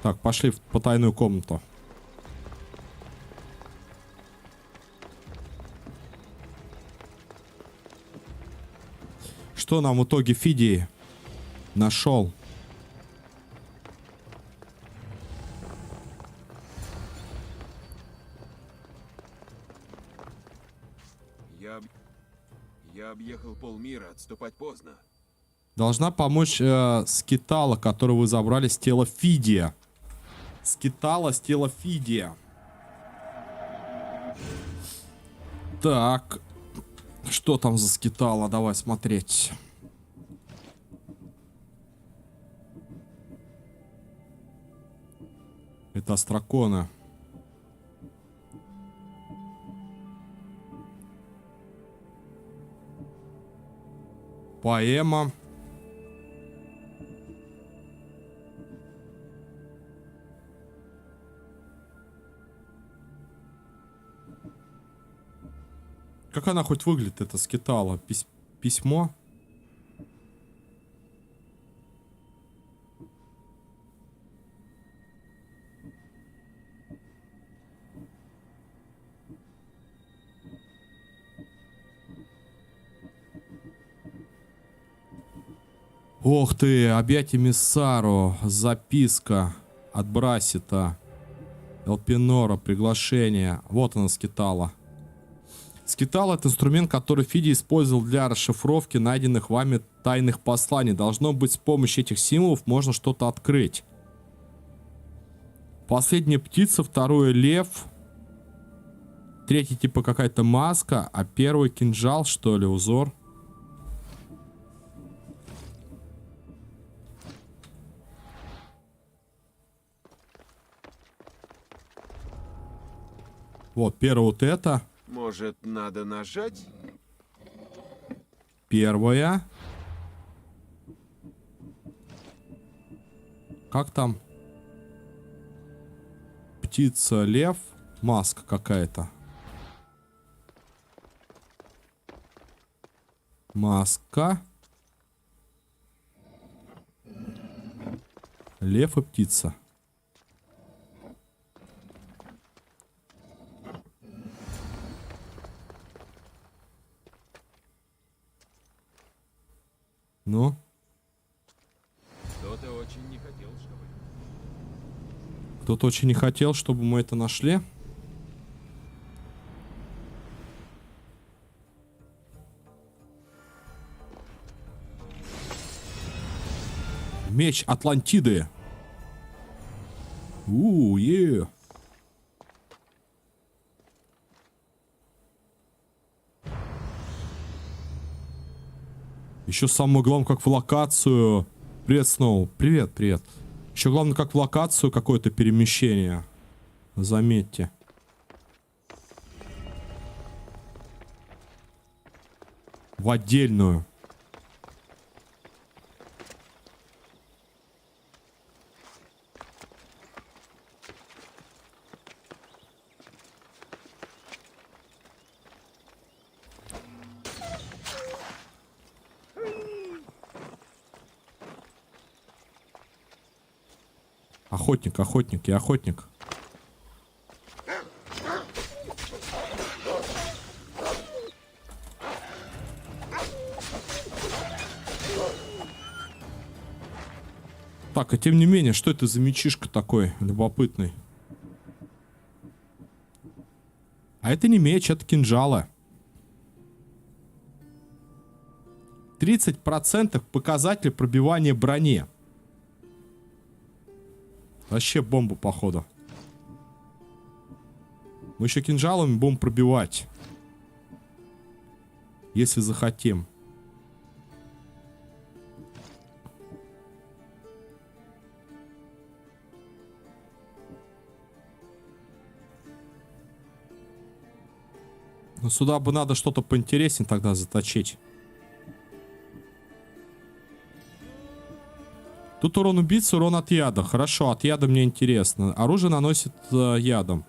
Так, пошли в потайную комнату. Что нам в итоге Фидий нашел? Я объехал полмира, отступать поздно. Должна помочь скитала, которую вы забрали с тела Фидия. Скитала с тела Фидия. Так. Что там за скитала? Давай смотреть. Это Астракона. Поэма. Как она хоть выглядит, эта скитала? Письмо? Ох ты, объятие Миссару, записка от Брасита, Элпинора, приглашение. Вот она, скитала. Скитал — это инструмент, который Фидий использовал для расшифровки найденных вами тайных посланий. Должно быть, с помощью этих символов можно что-то открыть. Последняя птица, второй лев, третий типа какая-то маска, а первый кинжал, что ли, узор. Вот, первое вот это. Может, надо нажать? Первая. Как там? Птица, лев. Маска какая-то. Маска. Лев и птица. Ну? Кто-то очень не хотел, чтобы... Кто-то очень не хотел, чтобы мы это нашли. Меч Атлантиды. Е. Еще самое главное, как в локацию. Привет, Сноу. Привет, привет. Еще главное, как в локацию какое-то перемещение. Заметьте. В отдельную. Охотник, охотник, я охотник. Так, а тем не менее, что это за мечишка такой любопытный? А это не меч, это кинжалы. 30% показатель пробивания брони. Вообще бомба, походу. Мы еще кинжалами будем пробивать. Если захотим. Но сюда бы надо что-то поинтереснее тогда заточить. Тут урон убийцы, урон от яда. Хорошо, от яда мне интересно. Оружие наносит ядом.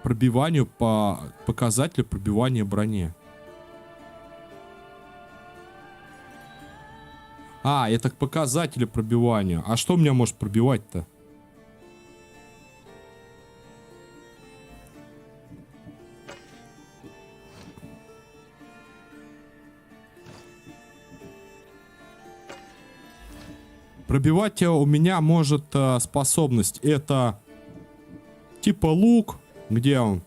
Пробиванию по показателю пробивания брони. А, это к показателю пробивания. А что у меня может пробивать-то? Пробивать у меня может способность. Это типа лук, где он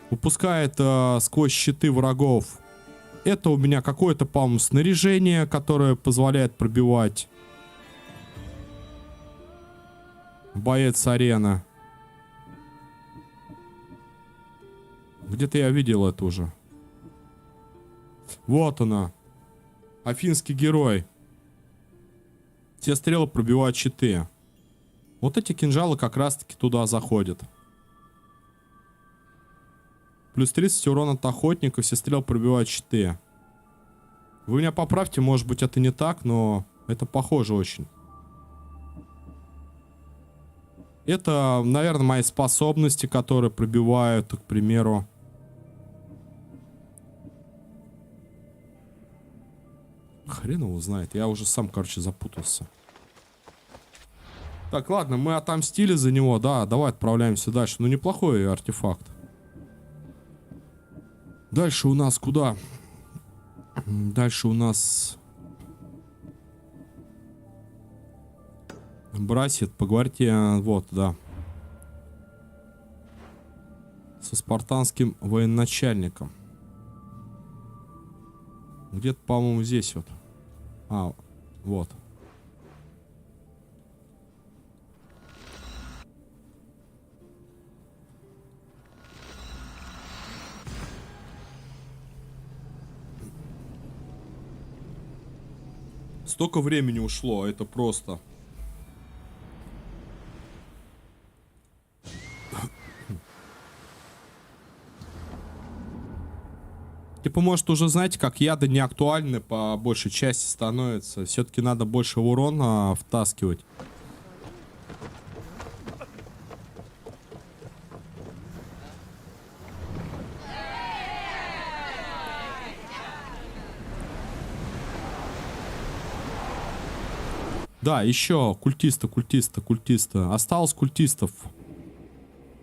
выпускает сквозь щиты врагов. Это у меня какое-то, по-моему, снаряжение, которое позволяет пробивать. Боец арены. Где-то я видел это уже. Вот она. Афинский герой. Все стрелы пробивают щиты. Вот эти кинжалы как раз-таки туда заходят. Плюс 30 урона от охотника. Все стрелы пробивают щиты. Вы меня поправьте, может быть это не так, но это похоже очень. Это, наверное, мои способности, которые пробивают, к примеру. Хрен его знает. Я уже сам, короче, запутался. Так, ладно, мы отомстили за него. Да, давай отправляемся дальше. Ну, неплохой артефакт. Дальше у нас куда? Дальше у нас... Брасит, поговорите. Вот, да. Со спартанским военачальником. Где-то, по-моему, здесь вот. А, вот. Столько времени ушло, это просто. Типа, может, уже, знаете, как яды не актуальны по большей части становятся. Все-таки надо больше урона втаскивать. Да, еще культиста. Осталось культистов.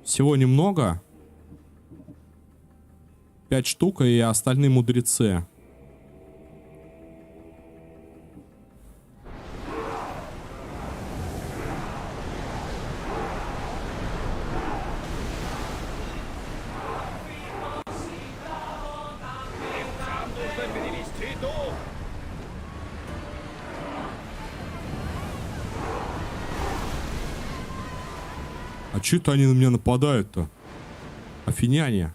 Всего немного. 5 штук, и остальные мудрецы. А чё это они на меня нападают-то? Афиняне.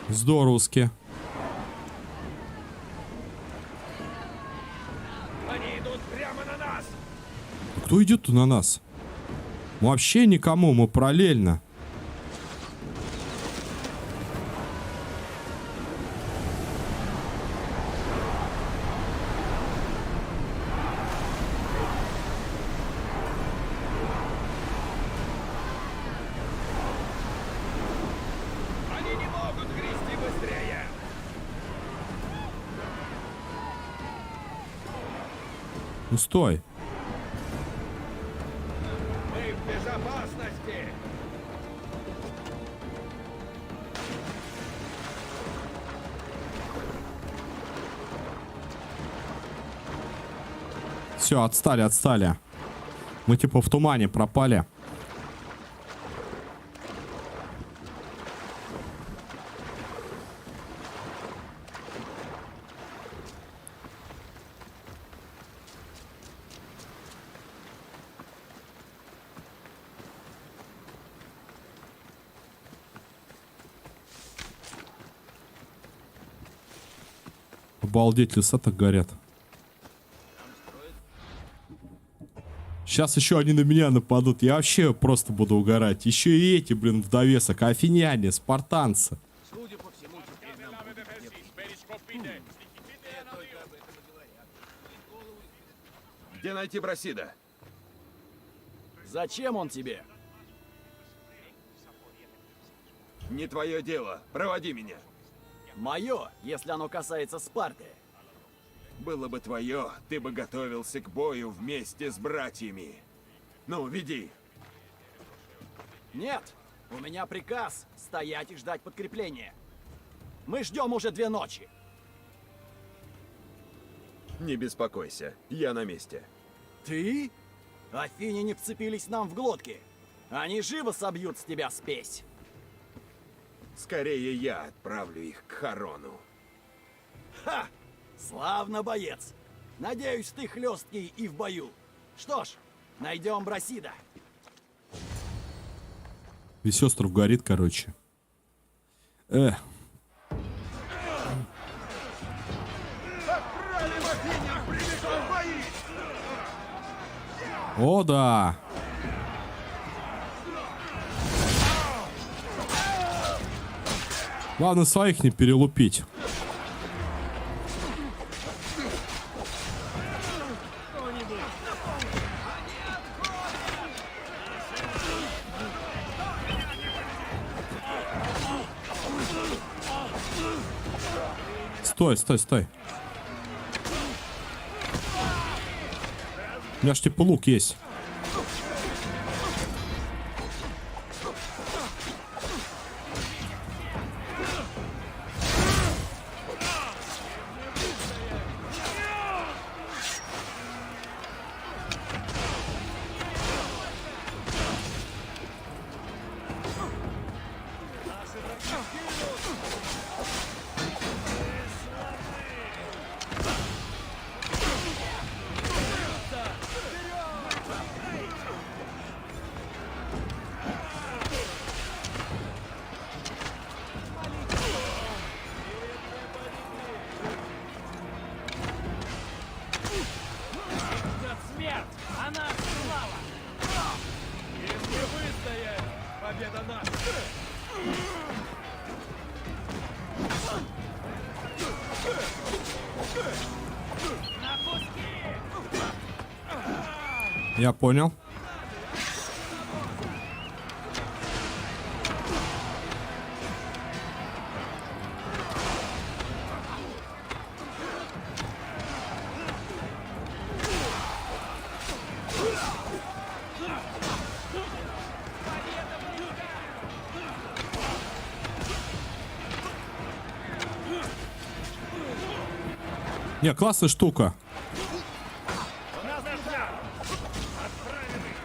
Здоровски. Они идут прямо на нас! Кто идет-то на нас? Мы вообще никому, мы параллельно. Они не могут грести быстрее! Ну стой. Мы в безопасности! Все, отстали. Мы типа в тумане пропали. Обалдеть, леса так горят. Сейчас еще они на меня нападут. Я вообще просто буду угорать. Еще и эти, блин, в довесок. Афиняне, спартанцы. Где найти Брасида? Зачем он тебе? Не твое дело. Проводи меня. Мое, если оно касается Спарты. Было бы твое, ты бы готовился к бою вместе с братьями. Ну, веди. Нет, у меня приказ стоять и ждать подкрепления. Мы ждем уже 2 ночи. Не беспокойся, я на месте. Ты? Афиняне вцепились нам в глотки. Они живо собьют с тебя спесь. Скорее я отправлю их к Харону. Ха! Славно, боец. Надеюсь, ты хлесткий и в бою. Что ж, найдем Брасида. Весь остров горит, короче. Отправим Афинян прямиком в бои! О, да. Главное, своих не перелупить. Стой. У меня ж типа лук есть. Смерть! Она слава! Если выстоять, победа наша! На куски! Я понял. Не, классная штука. На зарплату! Отправим их!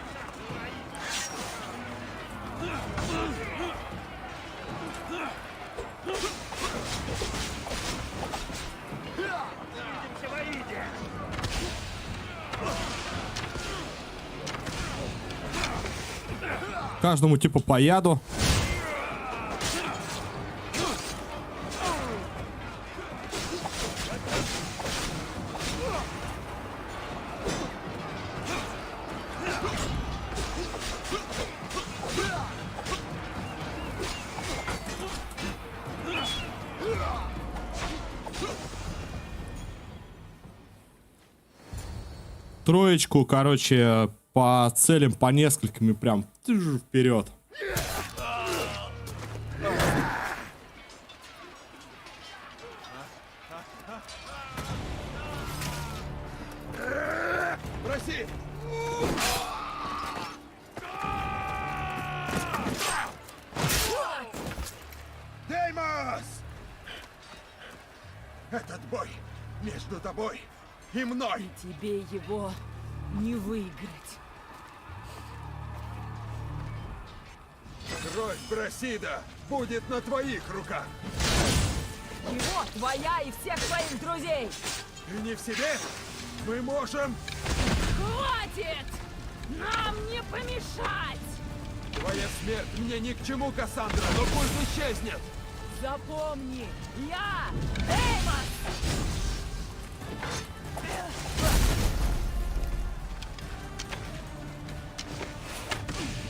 Увидимся в Аиде! Каждому типа по яду. Троечку, короче, по целям, по несколькими прям вперед. Проси! Деймос! Этот бой между тобой и мной. Тебе его не выиграть. Кровь Брасида будет на твоих руках. Его, твоя и всех твоих друзей! Ты не в себе? Мы можем... Хватит! Нам не помешать! Твоя смерть мне ни к чему, Кассандра, но пусть исчезнет. Запомни, я Деймос!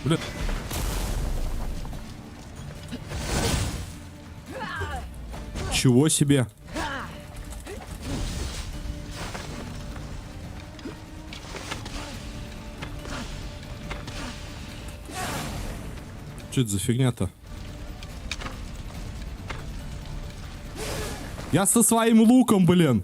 Блин. Чего себе? Что это за фигня-то? Я со своим луком, блин.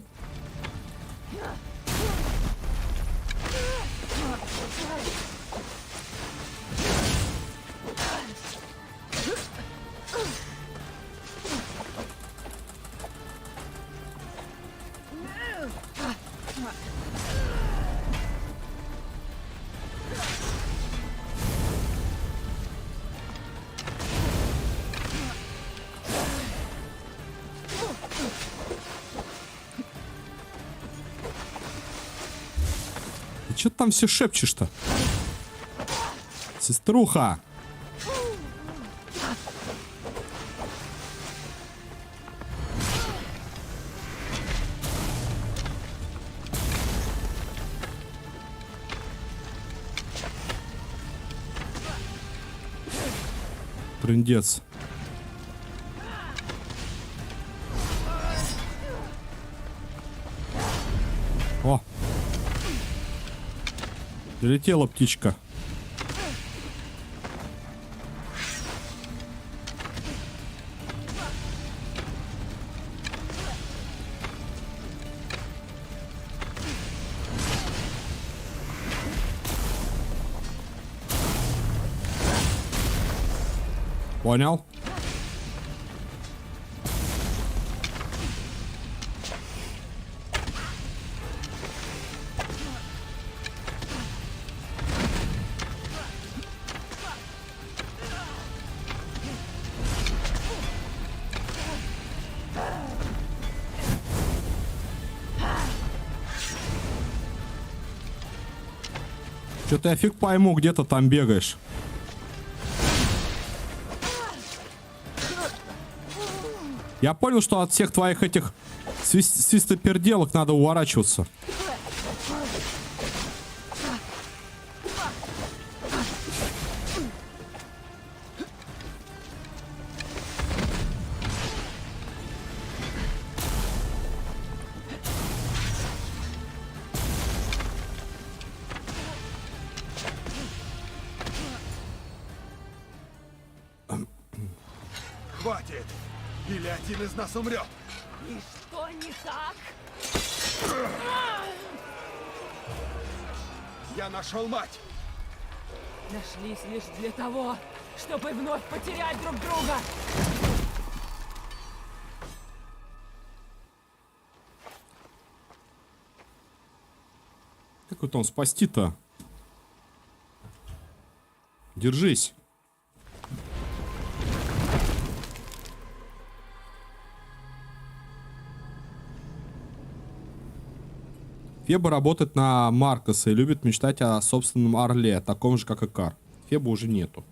Че ты там все шепчешь-то? Сеструха! Трындец. О! Долетела птичка. Понял? Что-то я фиг пойму, где ты там бегаешь. Я понял, что от всех твоих этих свистоперделок надо уворачиваться. Хватит! Или один из нас умрет. И что не так? Я нашел мать. Нашлись лишь для того, чтобы вновь потерять друг друга. его там спасти-то? Держись. Феба работает на Маркоса и любит мечтать о собственном орле, таком же, как и Кар. Феба уже нету.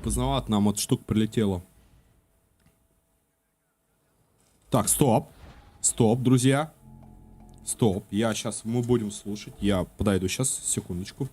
Поздновато нам эта штука прилетела. Так, стоп. Стоп, друзья. Стоп. Мы будем слушать. Я подойду сейчас, секундочку.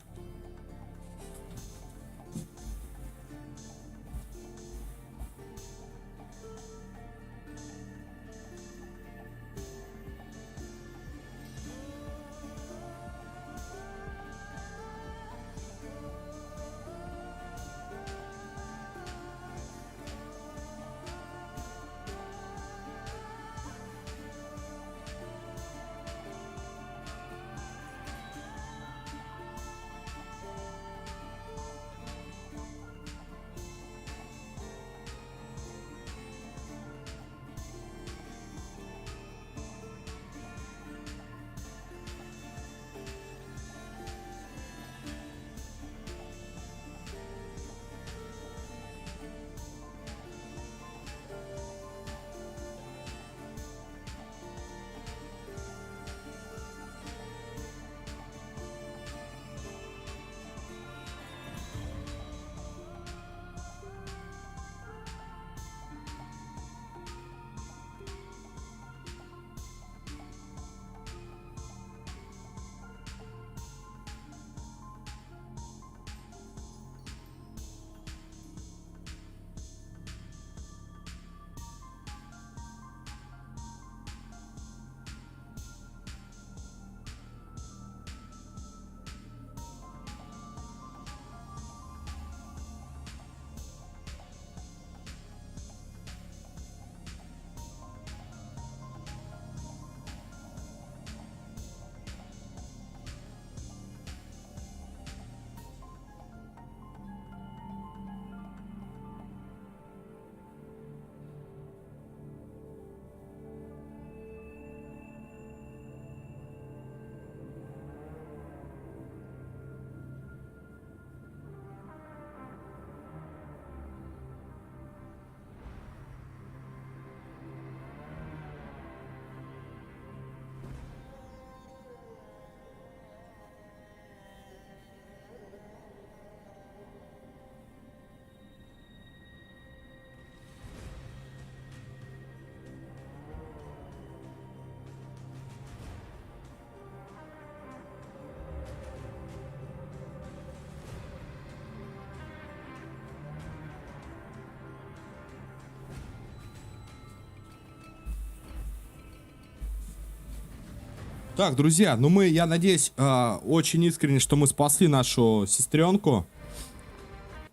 Так, друзья, ну я надеюсь, очень искренне, что мы спасли нашу сестренку.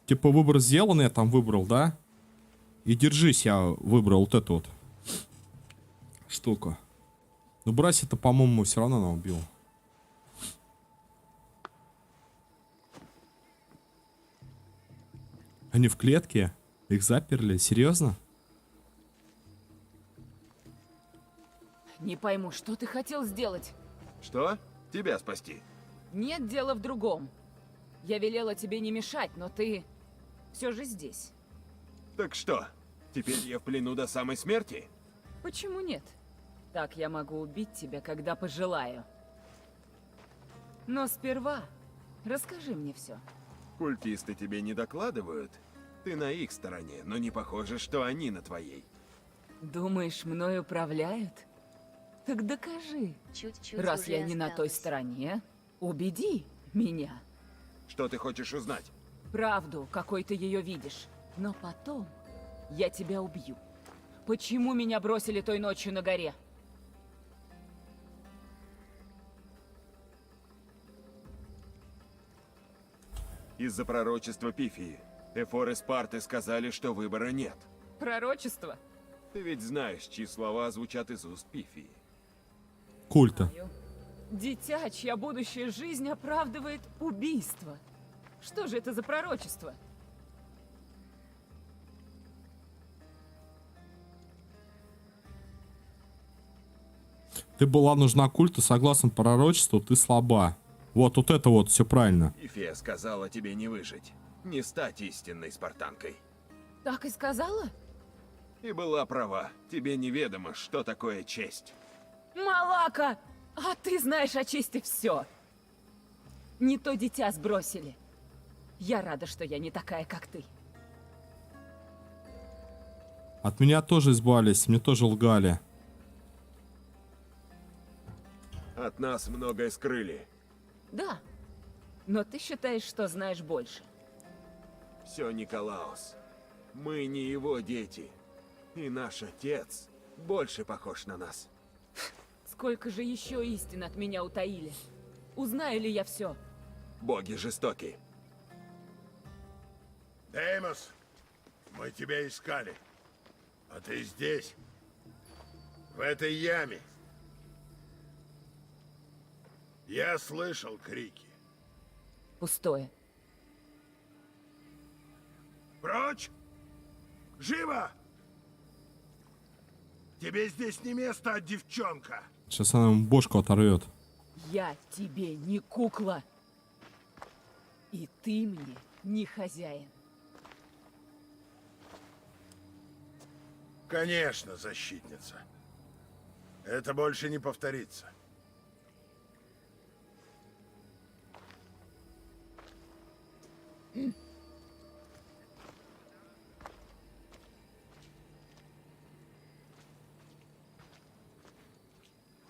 Типа выбор сделан, я там выбрал, да? И держись, я выбрал вот эту вот штуку. Ну, Браси-то, по-моему, все равно она убила. Они в клетке? Их заперли? Серьезно? Не пойму, что ты хотел сделать? Что? Тебя спасти? Нет, дело в другом. Я велела тебе не мешать, но ты все же здесь. Так что, теперь я в плену до самой смерти? Почему нет? Так я могу убить тебя, когда пожелаю. Но сперва расскажи мне все. Культисты тебе не докладывают? Ты на их стороне, но не похоже, что они на твоей. Думаешь, мной управляют? Так докажи. Чуть-чуть Раз уже я не на той осталось. стороне, убеди меня. Что ты хочешь узнать? Правду, какой ты ее видишь. Но потом я тебя убью. Почему меня бросили той ночью на горе? Из-за пророчества Пифии. Эфор и Спарты сказали, что выбора нет. Пророчество? Ты ведь знаешь, чьи слова звучат из уст Пифии. Культа. Дитя, чья будущая жизнь оправдывает убийство. Что же это за пророчество? Ты была нужна культу, согласно пророчеству, ты слаба. Вот это вот, все правильно. Ифия сказала тебе не выжить, не стать истинной спартанкой. Так и сказала? И была права. Тебе неведомо, что такое честь. Малака! А ты знаешь о чести все. Не то дитя сбросили. Я рада, что я не такая, как ты. От меня тоже избавились, мне тоже лгали. От нас многое скрыли. Да. Но ты считаешь, что знаешь больше. Все Николаус. Мы не его дети. И наш отец больше похож на нас. Сколько же еще истин от меня утаили? Узнаю ли я все? Боги жестоки. Деймос, мы тебя искали. А ты здесь, в этой яме. Я слышал крики. Пустое. Прочь! Живо! Тебе здесь не место, девчонка. Сейчас она ему бошку оторвет. Я тебе не кукла. И ты мне не хозяин. Конечно, защитница. Это больше не повторится.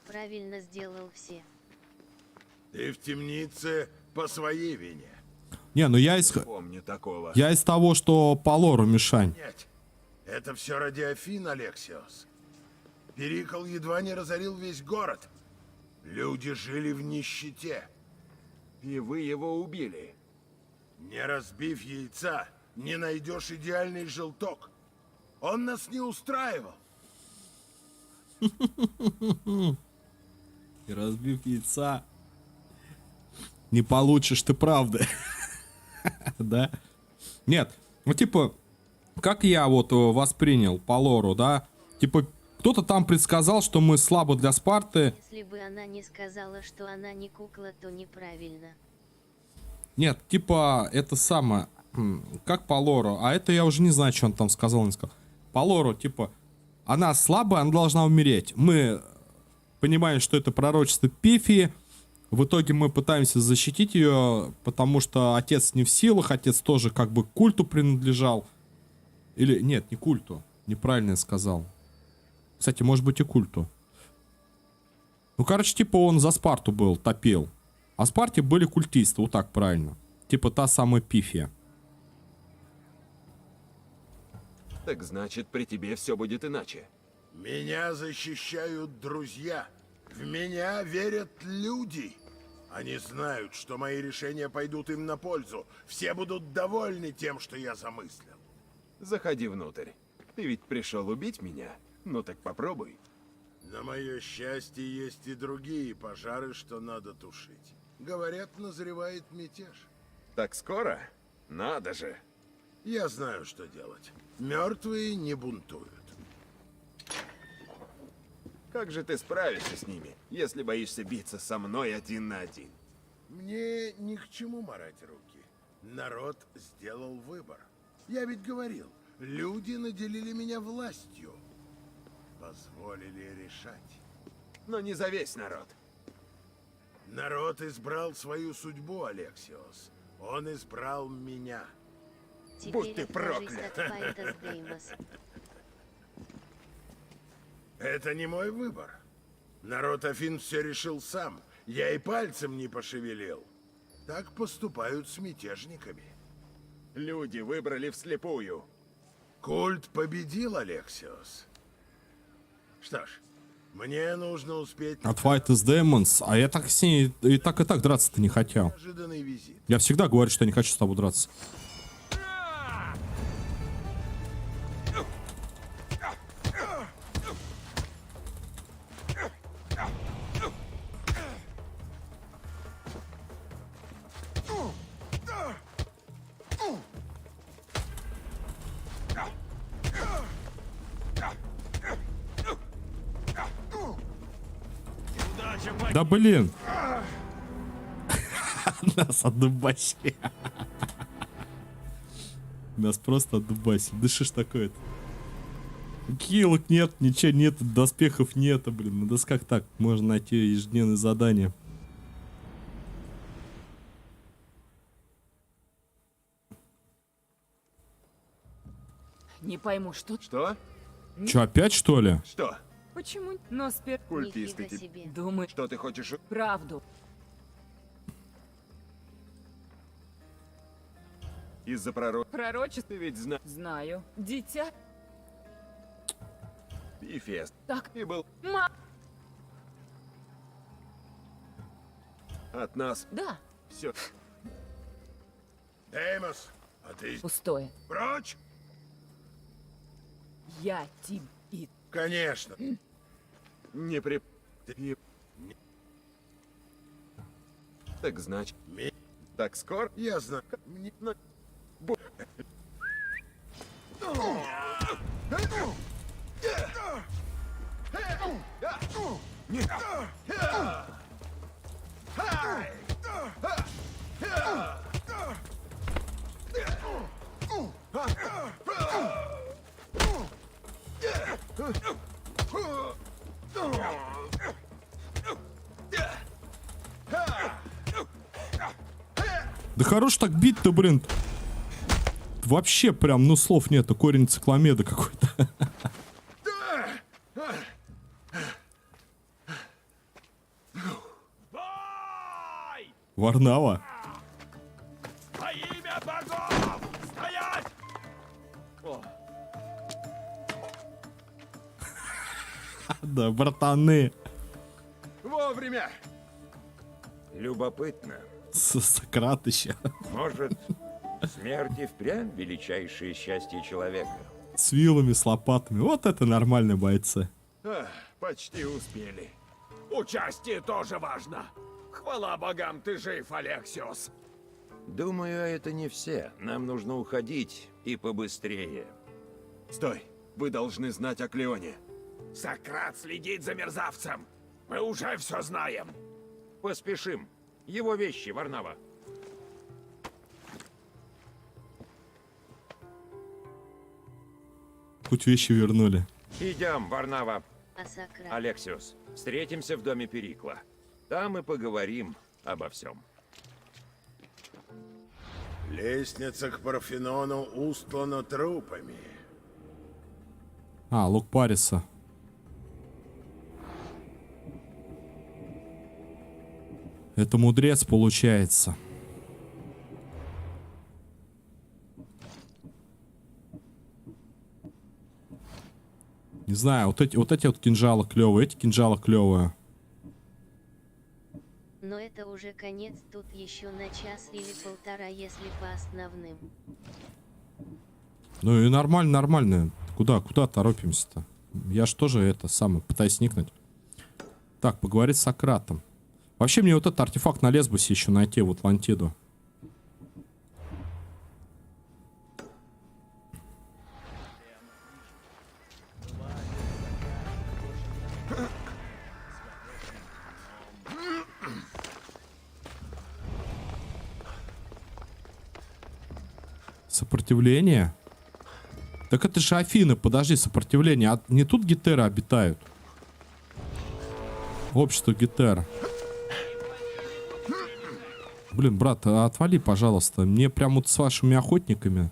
Правильно сделал все. Ты в темнице по своей вине. Не, ну я из... Помню такого. Я из того, что по лору, Мишань. Нет, это все ради Афин, Алексиос. Перикл едва не разорил весь город. Люди жили в нищете. И вы его убили. Не разбив яйца, не найдешь идеальный желток. Он нас не устраивал. И разбив яйца, не получишь ты правды. Да? Нет, ну типа, как я вот воспринял по лору, да? Типа, кто-то там предсказал, что мы слабы для Спарты. Если бы она не сказала, что она не кукла, то неправильно. Нет, типа, это самое, как по лору, а это я уже не знаю, что он там сказал, не сказал. По лору, типа, она слабая, она должна умереть. Мы понимаем, что это пророчество Пифии. В итоге мы пытаемся защитить ее, потому что отец не в силах, отец тоже как бы к культу принадлежал. Или, нет, не культу, неправильно я сказал. Кстати, может быть и культу. Ну, короче, типа он за Спарту был, топил. А в Спарте были культисты, вот так правильно. Типа та самая Пифия. Так значит, при тебе все будет иначе. Меня защищают друзья. В меня верят люди. Они знают, что мои решения пойдут им на пользу. Все будут довольны тем, что я замыслил. Заходи внутрь. Ты ведь пришел убить меня? Ну так попробуй. На мое счастье, есть и другие пожары, что надо тушить. Говорят, назревает мятеж. Так скоро? Надо же. Я знаю, что делать. Мертвые не бунтуют. Как же ты справишься с ними, если боишься биться со мной один на один? Мне ни к чему марать руки. Народ сделал выбор. Я ведь говорил, люди наделили меня властью. Позволили решать. Но не за весь народ. Народ избрал свою судьбу, Алексиос. Он избрал меня. Будь ты Теперь откажись проклят. от Файтас Деймос. Это не мой выбор. Народ Афин все решил сам. Я и пальцем не пошевелил. Так поступают с мятежниками. Люди выбрали вслепую. Культ победил, Алексиос. Что ж, мне нужно успеть... От Fight is Demons. А я так с ней и так драться-то не хотел. Неожиданный визит. Я всегда говорю, что я не хочу с тобой драться. Да блин. Нас отдубасили. Нас просто отдубасили. Да что ж такое-то? Килок нет, ничего нет, доспехов нет, блин. На досках так можно найти ежедневные задания. Не пойму, что... Что? Че, опять что ли? Что? Почему? Но Культисты Нифига тебе. себе. Думаю, Что ты хочешь? правду. Из-за Пророчество Ты ведь знаю. Дитя... И Фест. Так. И был от нас Да, все. Деймос, а ты пустое. прочь? Я тебе... Конечно. Не при... Ты- Так значит... Так скоро? Я знаю. Да хорош так бить-то, блин. Вообще прям, ну слов нету. Корень цикломеда какой-то. Варнава. Во имя богов! Стоять! Да, братаны. Вовремя! Любопытно. Сократ еще. Может, смерть и впрямь величайшее счастье человека? С вилами, с лопатами. Вот это нормальные бойцы. Почти успели. Участие тоже важно. Хвала богам, ты жив, Алексиос. Думаю, это не все. Нам нужно уходить и побыстрее. Стой, вы должны знать о Клеоне. Сократ следит за мерзавцем. Мы уже все знаем. Поспешим. Его вещи, Варнава. Хоть вещи вернули. Идем, Варнава. А Сократ? Алексиус, встретимся в доме Перикла. Там и поговорим обо всем. Лестница к Парфенону устлана трупами. А, лук Париса. Это мудрец получается. Не знаю, вот эти вот кинжалы клевые, эти кинжалы клевые. Но это уже конец, тут еще на час или полтора, если по основным. Ну и нормально, нормально. Куда торопимся-то? Я ж тоже это самое пытаюсь сникнуть. Так, поговорить с Сократом. Вообще мне вот этот артефакт на Лесбосе еще найти, в Атлантиду. Сопротивление? Так это же Афины, подожди, сопротивление. А не тут гетеры обитают? Общество гетер. Блин, брат, отвали, пожалуйста. Мне прям вот с вашими охотниками.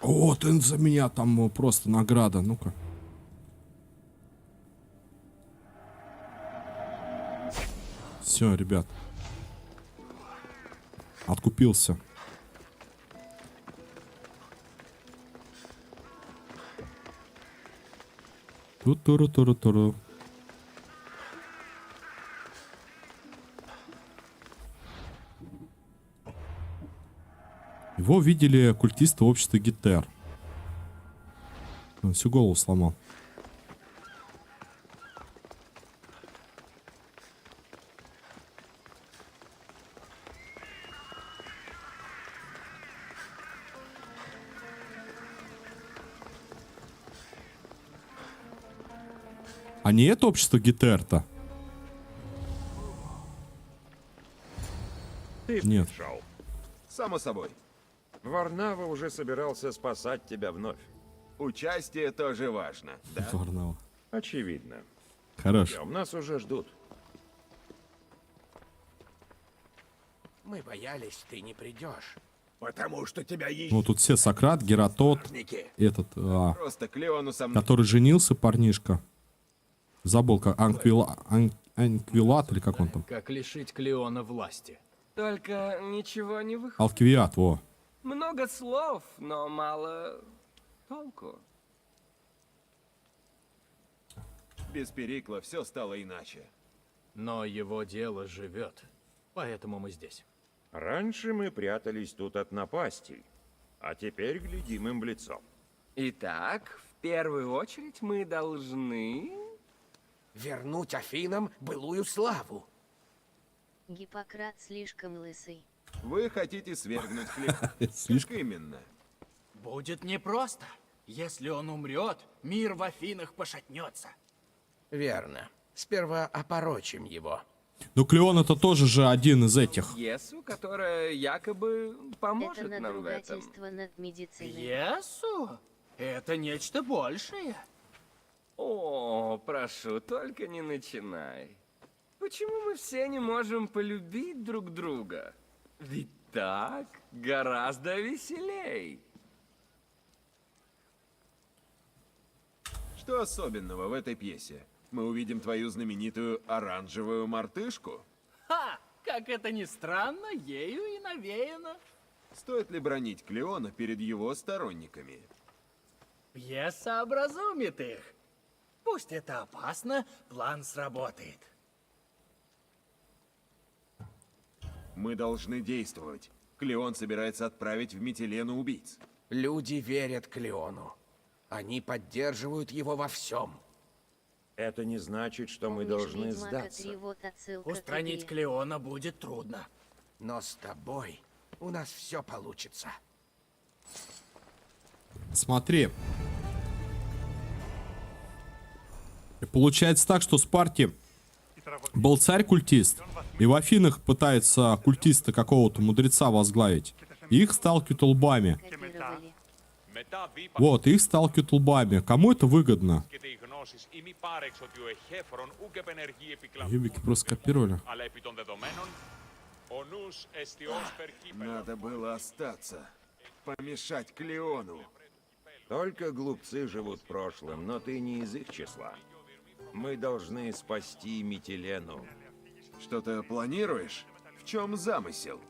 О, ты за меня там просто награда. Ну-ка. Все, ребят. Откупился. Ту-туру-туру-туру. Его видели культисты общества Гетер. Он всю голову сломал. А не это общество Гетер-то? Нет. пришел? Само собой. Варнава уже собирался спасать тебя вновь. Участие тоже важно, да? Варнава. Очевидно. Хорош. Нас уже ждут. Мы боялись, ты не придешь. Потому что тебя Ну, тут все: Сократ, Гератот, этот, Просто Клеону со мной. который женился, парнишка. Забыл, как Анквилат или как он там. Как лишить Клеона власти. Только ничего не выходит. Алквиат, во. Много слов, но мало толку. Без Перикла все стало иначе. Но его дело живет. Поэтому мы здесь. Раньше мы прятались тут от напастей, а теперь глядим им в лицо. Итак, в первую очередь мы должны... Вернуть Афинам былую славу. Гиппократ слишком лысый. Вы хотите свергнуть Клеона. Слишком. Как именно? Будет непросто. Если он умрет, мир в Афинах пошатнется. Верно. Сперва опорочим его. Ну, Клеон это тоже же один из этих. Пьесу, которая якобы поможет Это нам в этом. надругательство над медициной. Пьесу? Это нечто большее. О, прошу, только не начинай. Почему мы все не можем полюбить друг друга? Ведь так гораздо веселей. Что особенного в этой пьесе? Мы увидим твою знаменитую оранжевую мартышку? Ха! Как это ни странно, ею и навеяно. Стоит ли бронить Клеона перед его сторонниками? Пьеса образумит их. Пусть это опасно, план сработает. Мы должны действовать. Клеон собирается отправить в Митилену убийц. Люди верят Клеону. Они поддерживают его во всем. Это не значит, что мы Помнишь, должны Ведьмака сдаться. 3, вот отсылка к Устранить игре. Клеона будет трудно. Но с тобой у нас все получится. Смотри. И получается так, что в Спарте был царь-культист, и в Афинах пытается культиста какого-то мудреца возглавить. И их сталкивают лбами. Копировали. Вот, их сталкивают лбами. Кому это выгодно? Юбики просто копировали. Надо было остаться. Помешать Клеону. Только глупцы живут прошлым, но ты не из их числа. Мы должны спасти Митилену. Что-то планируешь? В чем замысел?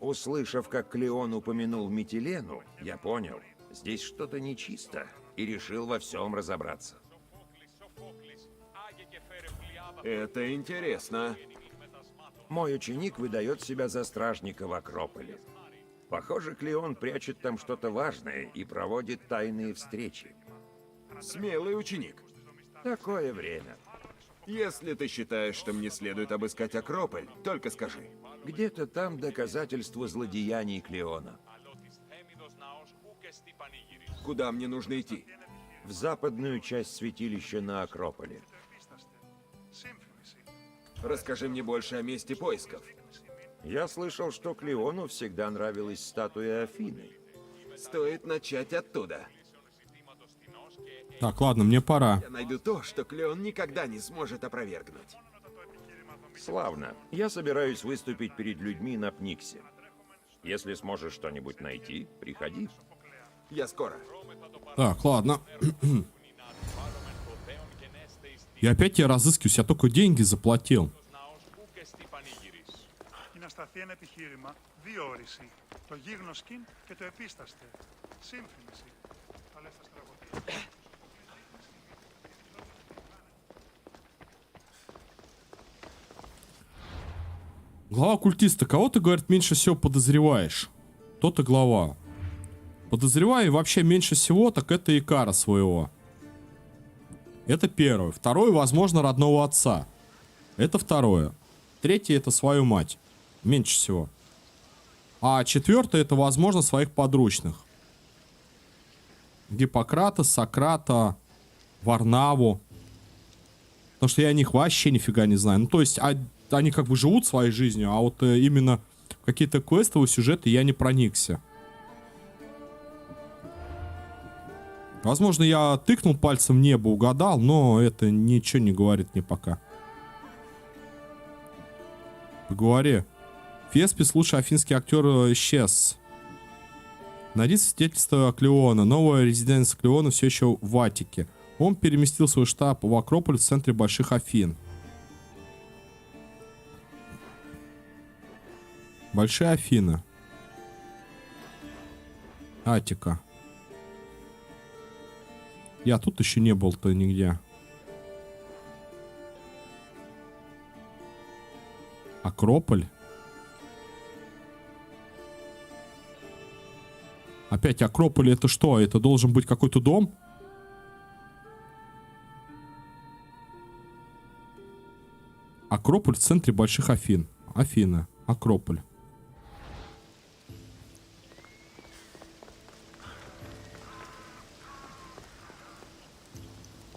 Услышав, как Клеон упомянул Митилену, я понял, здесь что-то нечисто, и решил во всем разобраться. Это интересно. Мой ученик выдает себя за стражника в Акрополе. Похоже, Клеон прячет там что-то важное и проводит тайные встречи. Смелый ученик. Такое время. Если ты считаешь, что мне следует обыскать Акрополь, только скажи. Где-то там доказательства злодеяний Клеона. Куда мне нужно идти? В западную часть святилища на Акрополе. Расскажи мне больше о месте поисков. Я слышал, что Клеону всегда нравилась статуя Афины. Стоит начать оттуда. Так, ладно, мне пора. Я найду то, что Клеон никогда не сможет опровергнуть. Славно. Я собираюсь выступить перед людьми на Пниксе. Если сможешь что-нибудь найти, приходи. Я скоро. Так, ладно. И опять я разыскиваюсь, я только деньги заплатил. Είναι σταθεί ένα επιχείρημα, διόριση, το γίγνωσκιν και το επίσταστε. Σύμφωνηση. Αλλά θα στραβωθεί. Глава культиста, кого ты, говорит, меньше всего подозреваешь? Тот-то глава. Подозреваю вообще меньше всего, так это Икара своего. Это первое. Второе, возможно, родного отца. Это второе. Третье, это свою мать. Меньше всего. А четвертое, это, возможно, своих подручных. Гиппократа, Сократа, Варнаву. Потому что я о них вообще нифига не знаю. Ну, то есть, они как бы живут своей жизнью, а вот именно в какие-то квестовые сюжеты я не проникся. Возможно, я тыкнул пальцем в небо, угадал, но это ничего не говорит мне пока. Поговори. Феспис, лучший афинский актер, исчез. Найди свидетельство Клеона. Новая резиденция Клеона все еще в Аттике. Он переместил свой штаб в Акрополь в центре Больших Афин. Большие Афины. Аттика. Я тут еще не был-то нигде. Акрополь. Опять Акрополь это что? Это должен быть какой-то дом? Акрополь в центре Больших Афин. Афина. Акрополь.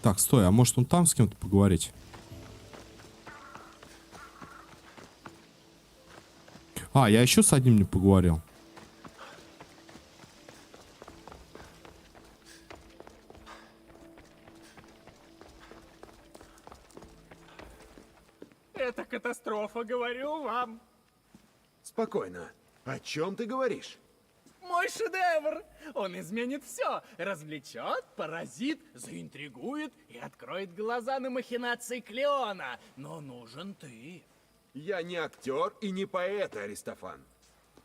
Так, стой, а может он там с кем-то поговорить? А, я еще с одним не поговорил. Это катастрофа, говорю вам. Спокойно. О чем ты говоришь? Мой шедевр! Он изменит все. Развлечет, поразит, заинтригует и откроет глаза на махинации Клеона. Но нужен ты. Я не актер и не поэт, Аристофан.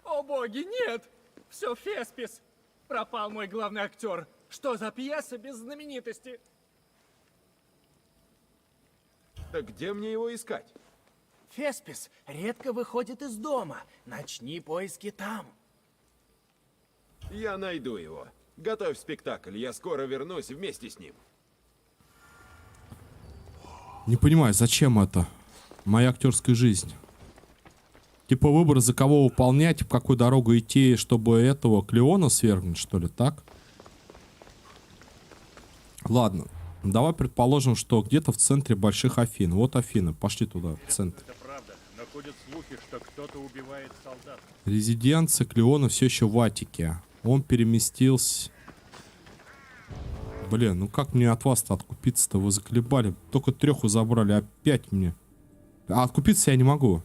О боги, нет! Все Феспис. Пропал мой главный актер. Что за пьеса без знаменитости? Так где мне его искать? Феспис редко выходит из дома. Начни поиски там. Я найду его. Готовь спектакль, я скоро вернусь вместе с ним. Не понимаю, зачем это? Моя актерская жизнь. Типа выбор, за кого выполнять, в какую дорогу идти, чтобы этого Клеона свергнуть, что ли, так? Ладно, давай предположим, что где-то в центре Больших Афин. Вот Афины, пошли туда, в центр. Это правда, но ходят слухи, что кто-то убивает солдат. Резиденция Клеона все еще в Аттике. Он переместился... Блин, ну как мне от вас-то откупиться-то? Вы заколебали. Только 3 забрали, опять мне. А откупиться я не могу.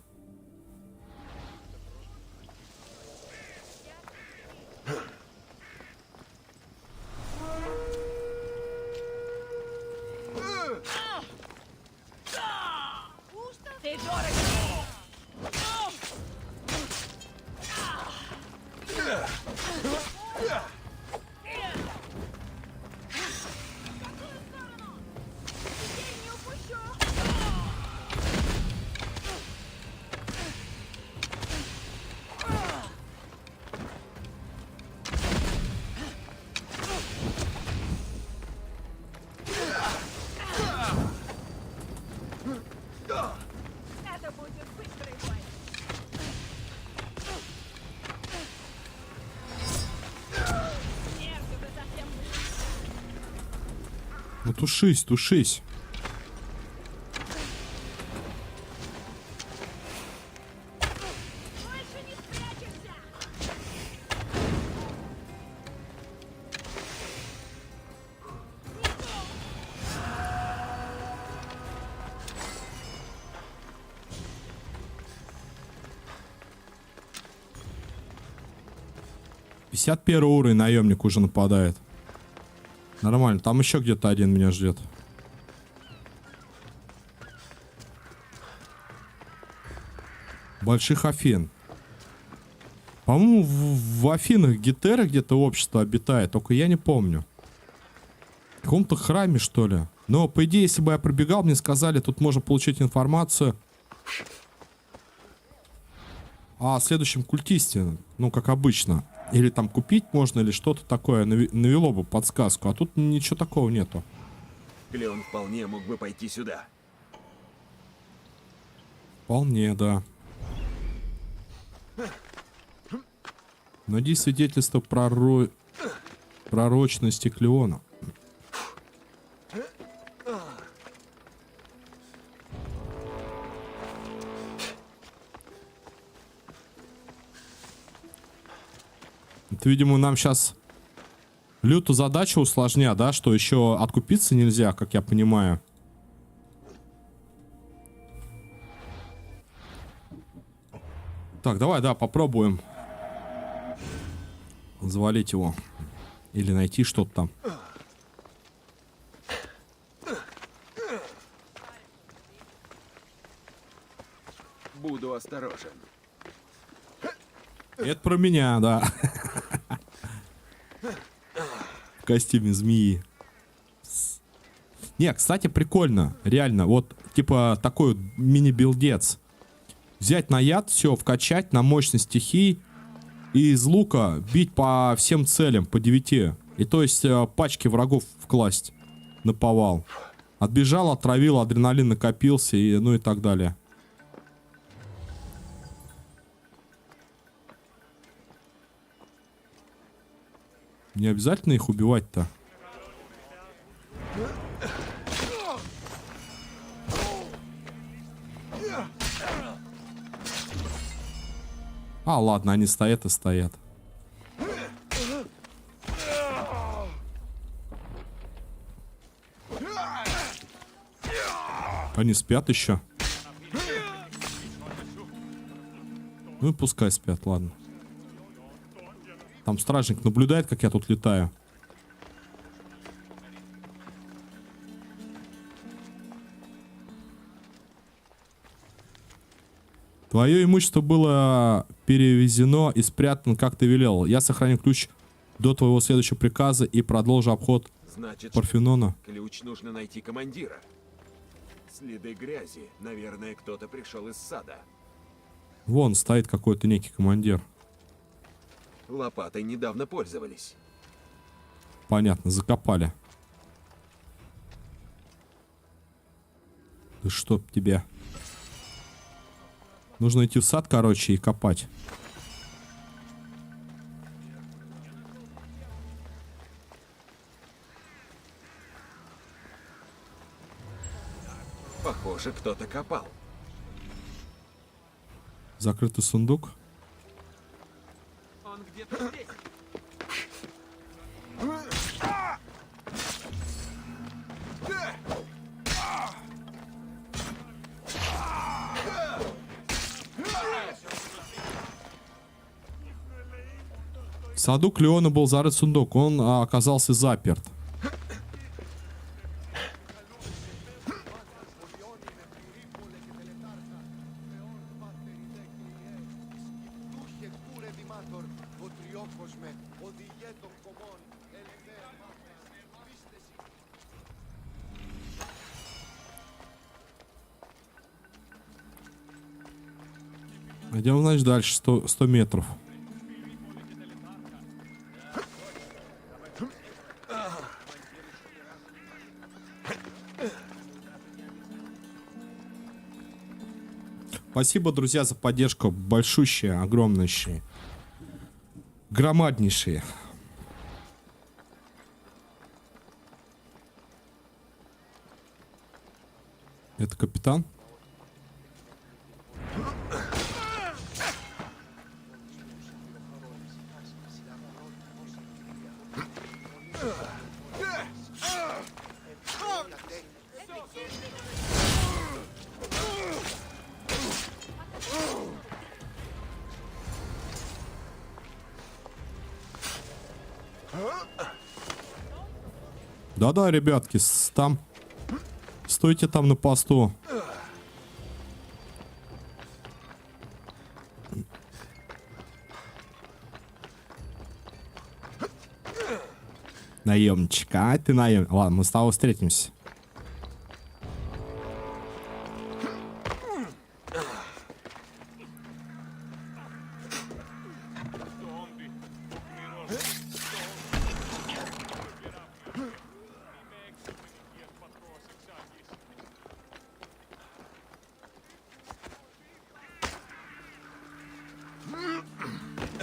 Ты дорого! Это будет быстрый бой. Нервы вы совсем... Ну тушись, тушись. Больше не спрячешься! 51 уровень, наемник уже нападает. Нормально, там еще где-то один меня ждет. Больших Афин. По-моему, в Афинах Гетера где-то общество обитает, только я не помню. В каком-то храме, что ли. Но, по идее, если бы я пробегал, мне сказали, тут можно получить информацию о следующем культисте. Ну, как обычно. Или там купить можно, или что-то такое. Навело бы подсказку. А тут ничего такого нету. Клеон вполне мог бы пойти сюда. Вполне, да. Найди свидетельство пророчности Клеона. Это, видимо, нам сейчас лютую задачу усложнят, да? Что еще откупиться нельзя, как я понимаю. Так, давай, да, попробуем завалить его. Или найти что-то там. Буду осторожен. Это про меня, да. В костюме змеи. Не, кстати, прикольно. Реально, вот, типа, такой вот мини-билдец. Взять на яд, все, вкачать на мощность стихий. И из лука бить по всем целям, по 9. И то есть пачки врагов вкласть на повал. Отбежал, отравил, адреналин накопился, и, ну и так далее. Не обязательно их убивать-то. А, ладно, они стоят и стоят. Они спят еще. Ну и пускай спят, ладно. Там стражник наблюдает, как я тут летаю. Твое имущество было перевезено и спрятано, как ты велел. Я сохраню ключ до твоего следующего приказа и продолжу обход Парфенона. Ключ нужно найти командира. Следы грязи. Наверное, кто-то пришел из сада. Вон стоит какой-то некий командир. Лопатой недавно пользовались. Понятно, закопали. Да чтоб тебя. Нужно идти в сад, короче, и копать. Похоже, кто-то копал. Закрытый сундук. Он где-то здесь. В саду Клеона был зарыт сундук. Он оказался заперт. Идем, значит, дальше. 100 метров. Спасибо, друзья, за поддержку. Большущие, огромнейшие. Громаднейшие. Это капитан? Да-да, ребятки, там... Стойте там на посту. Наемничек, а ты наемник. Ладно, мы с тобой встретимся.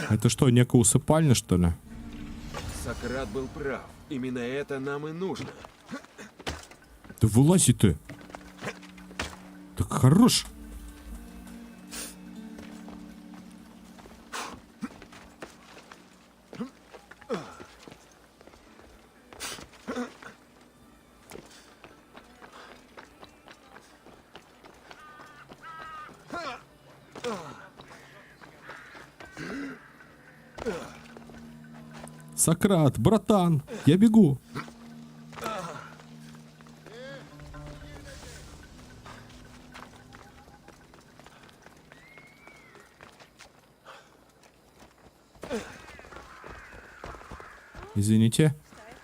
Это что, некая усыпальня, что ли? Сократ был прав. Именно это нам и нужно. Да вылази ты. Так хорош. Сократ, братан, я бегу. Извините,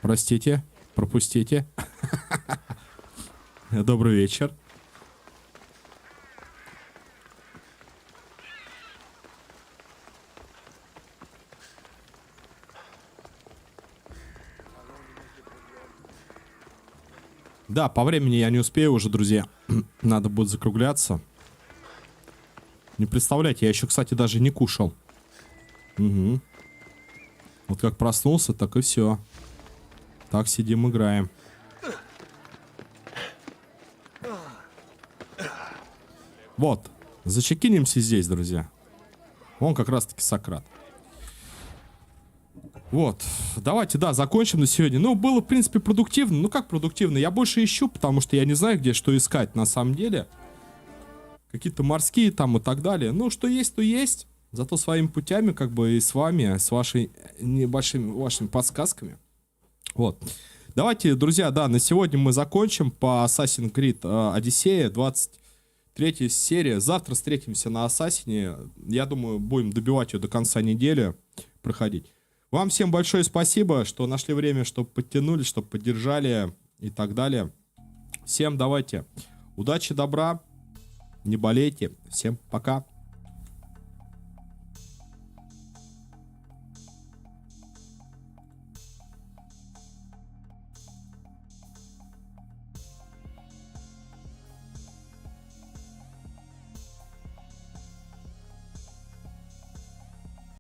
простите, пропустите. Добрый вечер. Да, по времени я не успею уже, друзья. Надо будет закругляться. Не представляете, я еще, кстати, даже не кушал. Угу. Вот как проснулся, так и все. Так сидим, играем. Вот. Зачекинимся здесь, друзья. Вон как раз-таки Сократ. Вот. Давайте, да, закончим на сегодня. Ну, было, в принципе, продуктивно. Ну, как продуктивно? Я больше ищу, потому что я не знаю, где что искать на самом деле. Какие-то морские там и так далее. Ну, что есть, то есть. Зато своими путями, как бы, и с вами, с вашими вашими подсказками. Вот. Давайте, друзья, да, на сегодня мы закончим по Assassin's Creed Odyssey, 23 серия. Завтра встретимся на Ассасине. Я думаю, будем добивать ее до конца недели, проходить. Вам всем большое спасибо, что нашли время, чтобы подтянули, чтобы поддержали и так далее. Всем давайте удачи, добра, не болейте. Всем пока.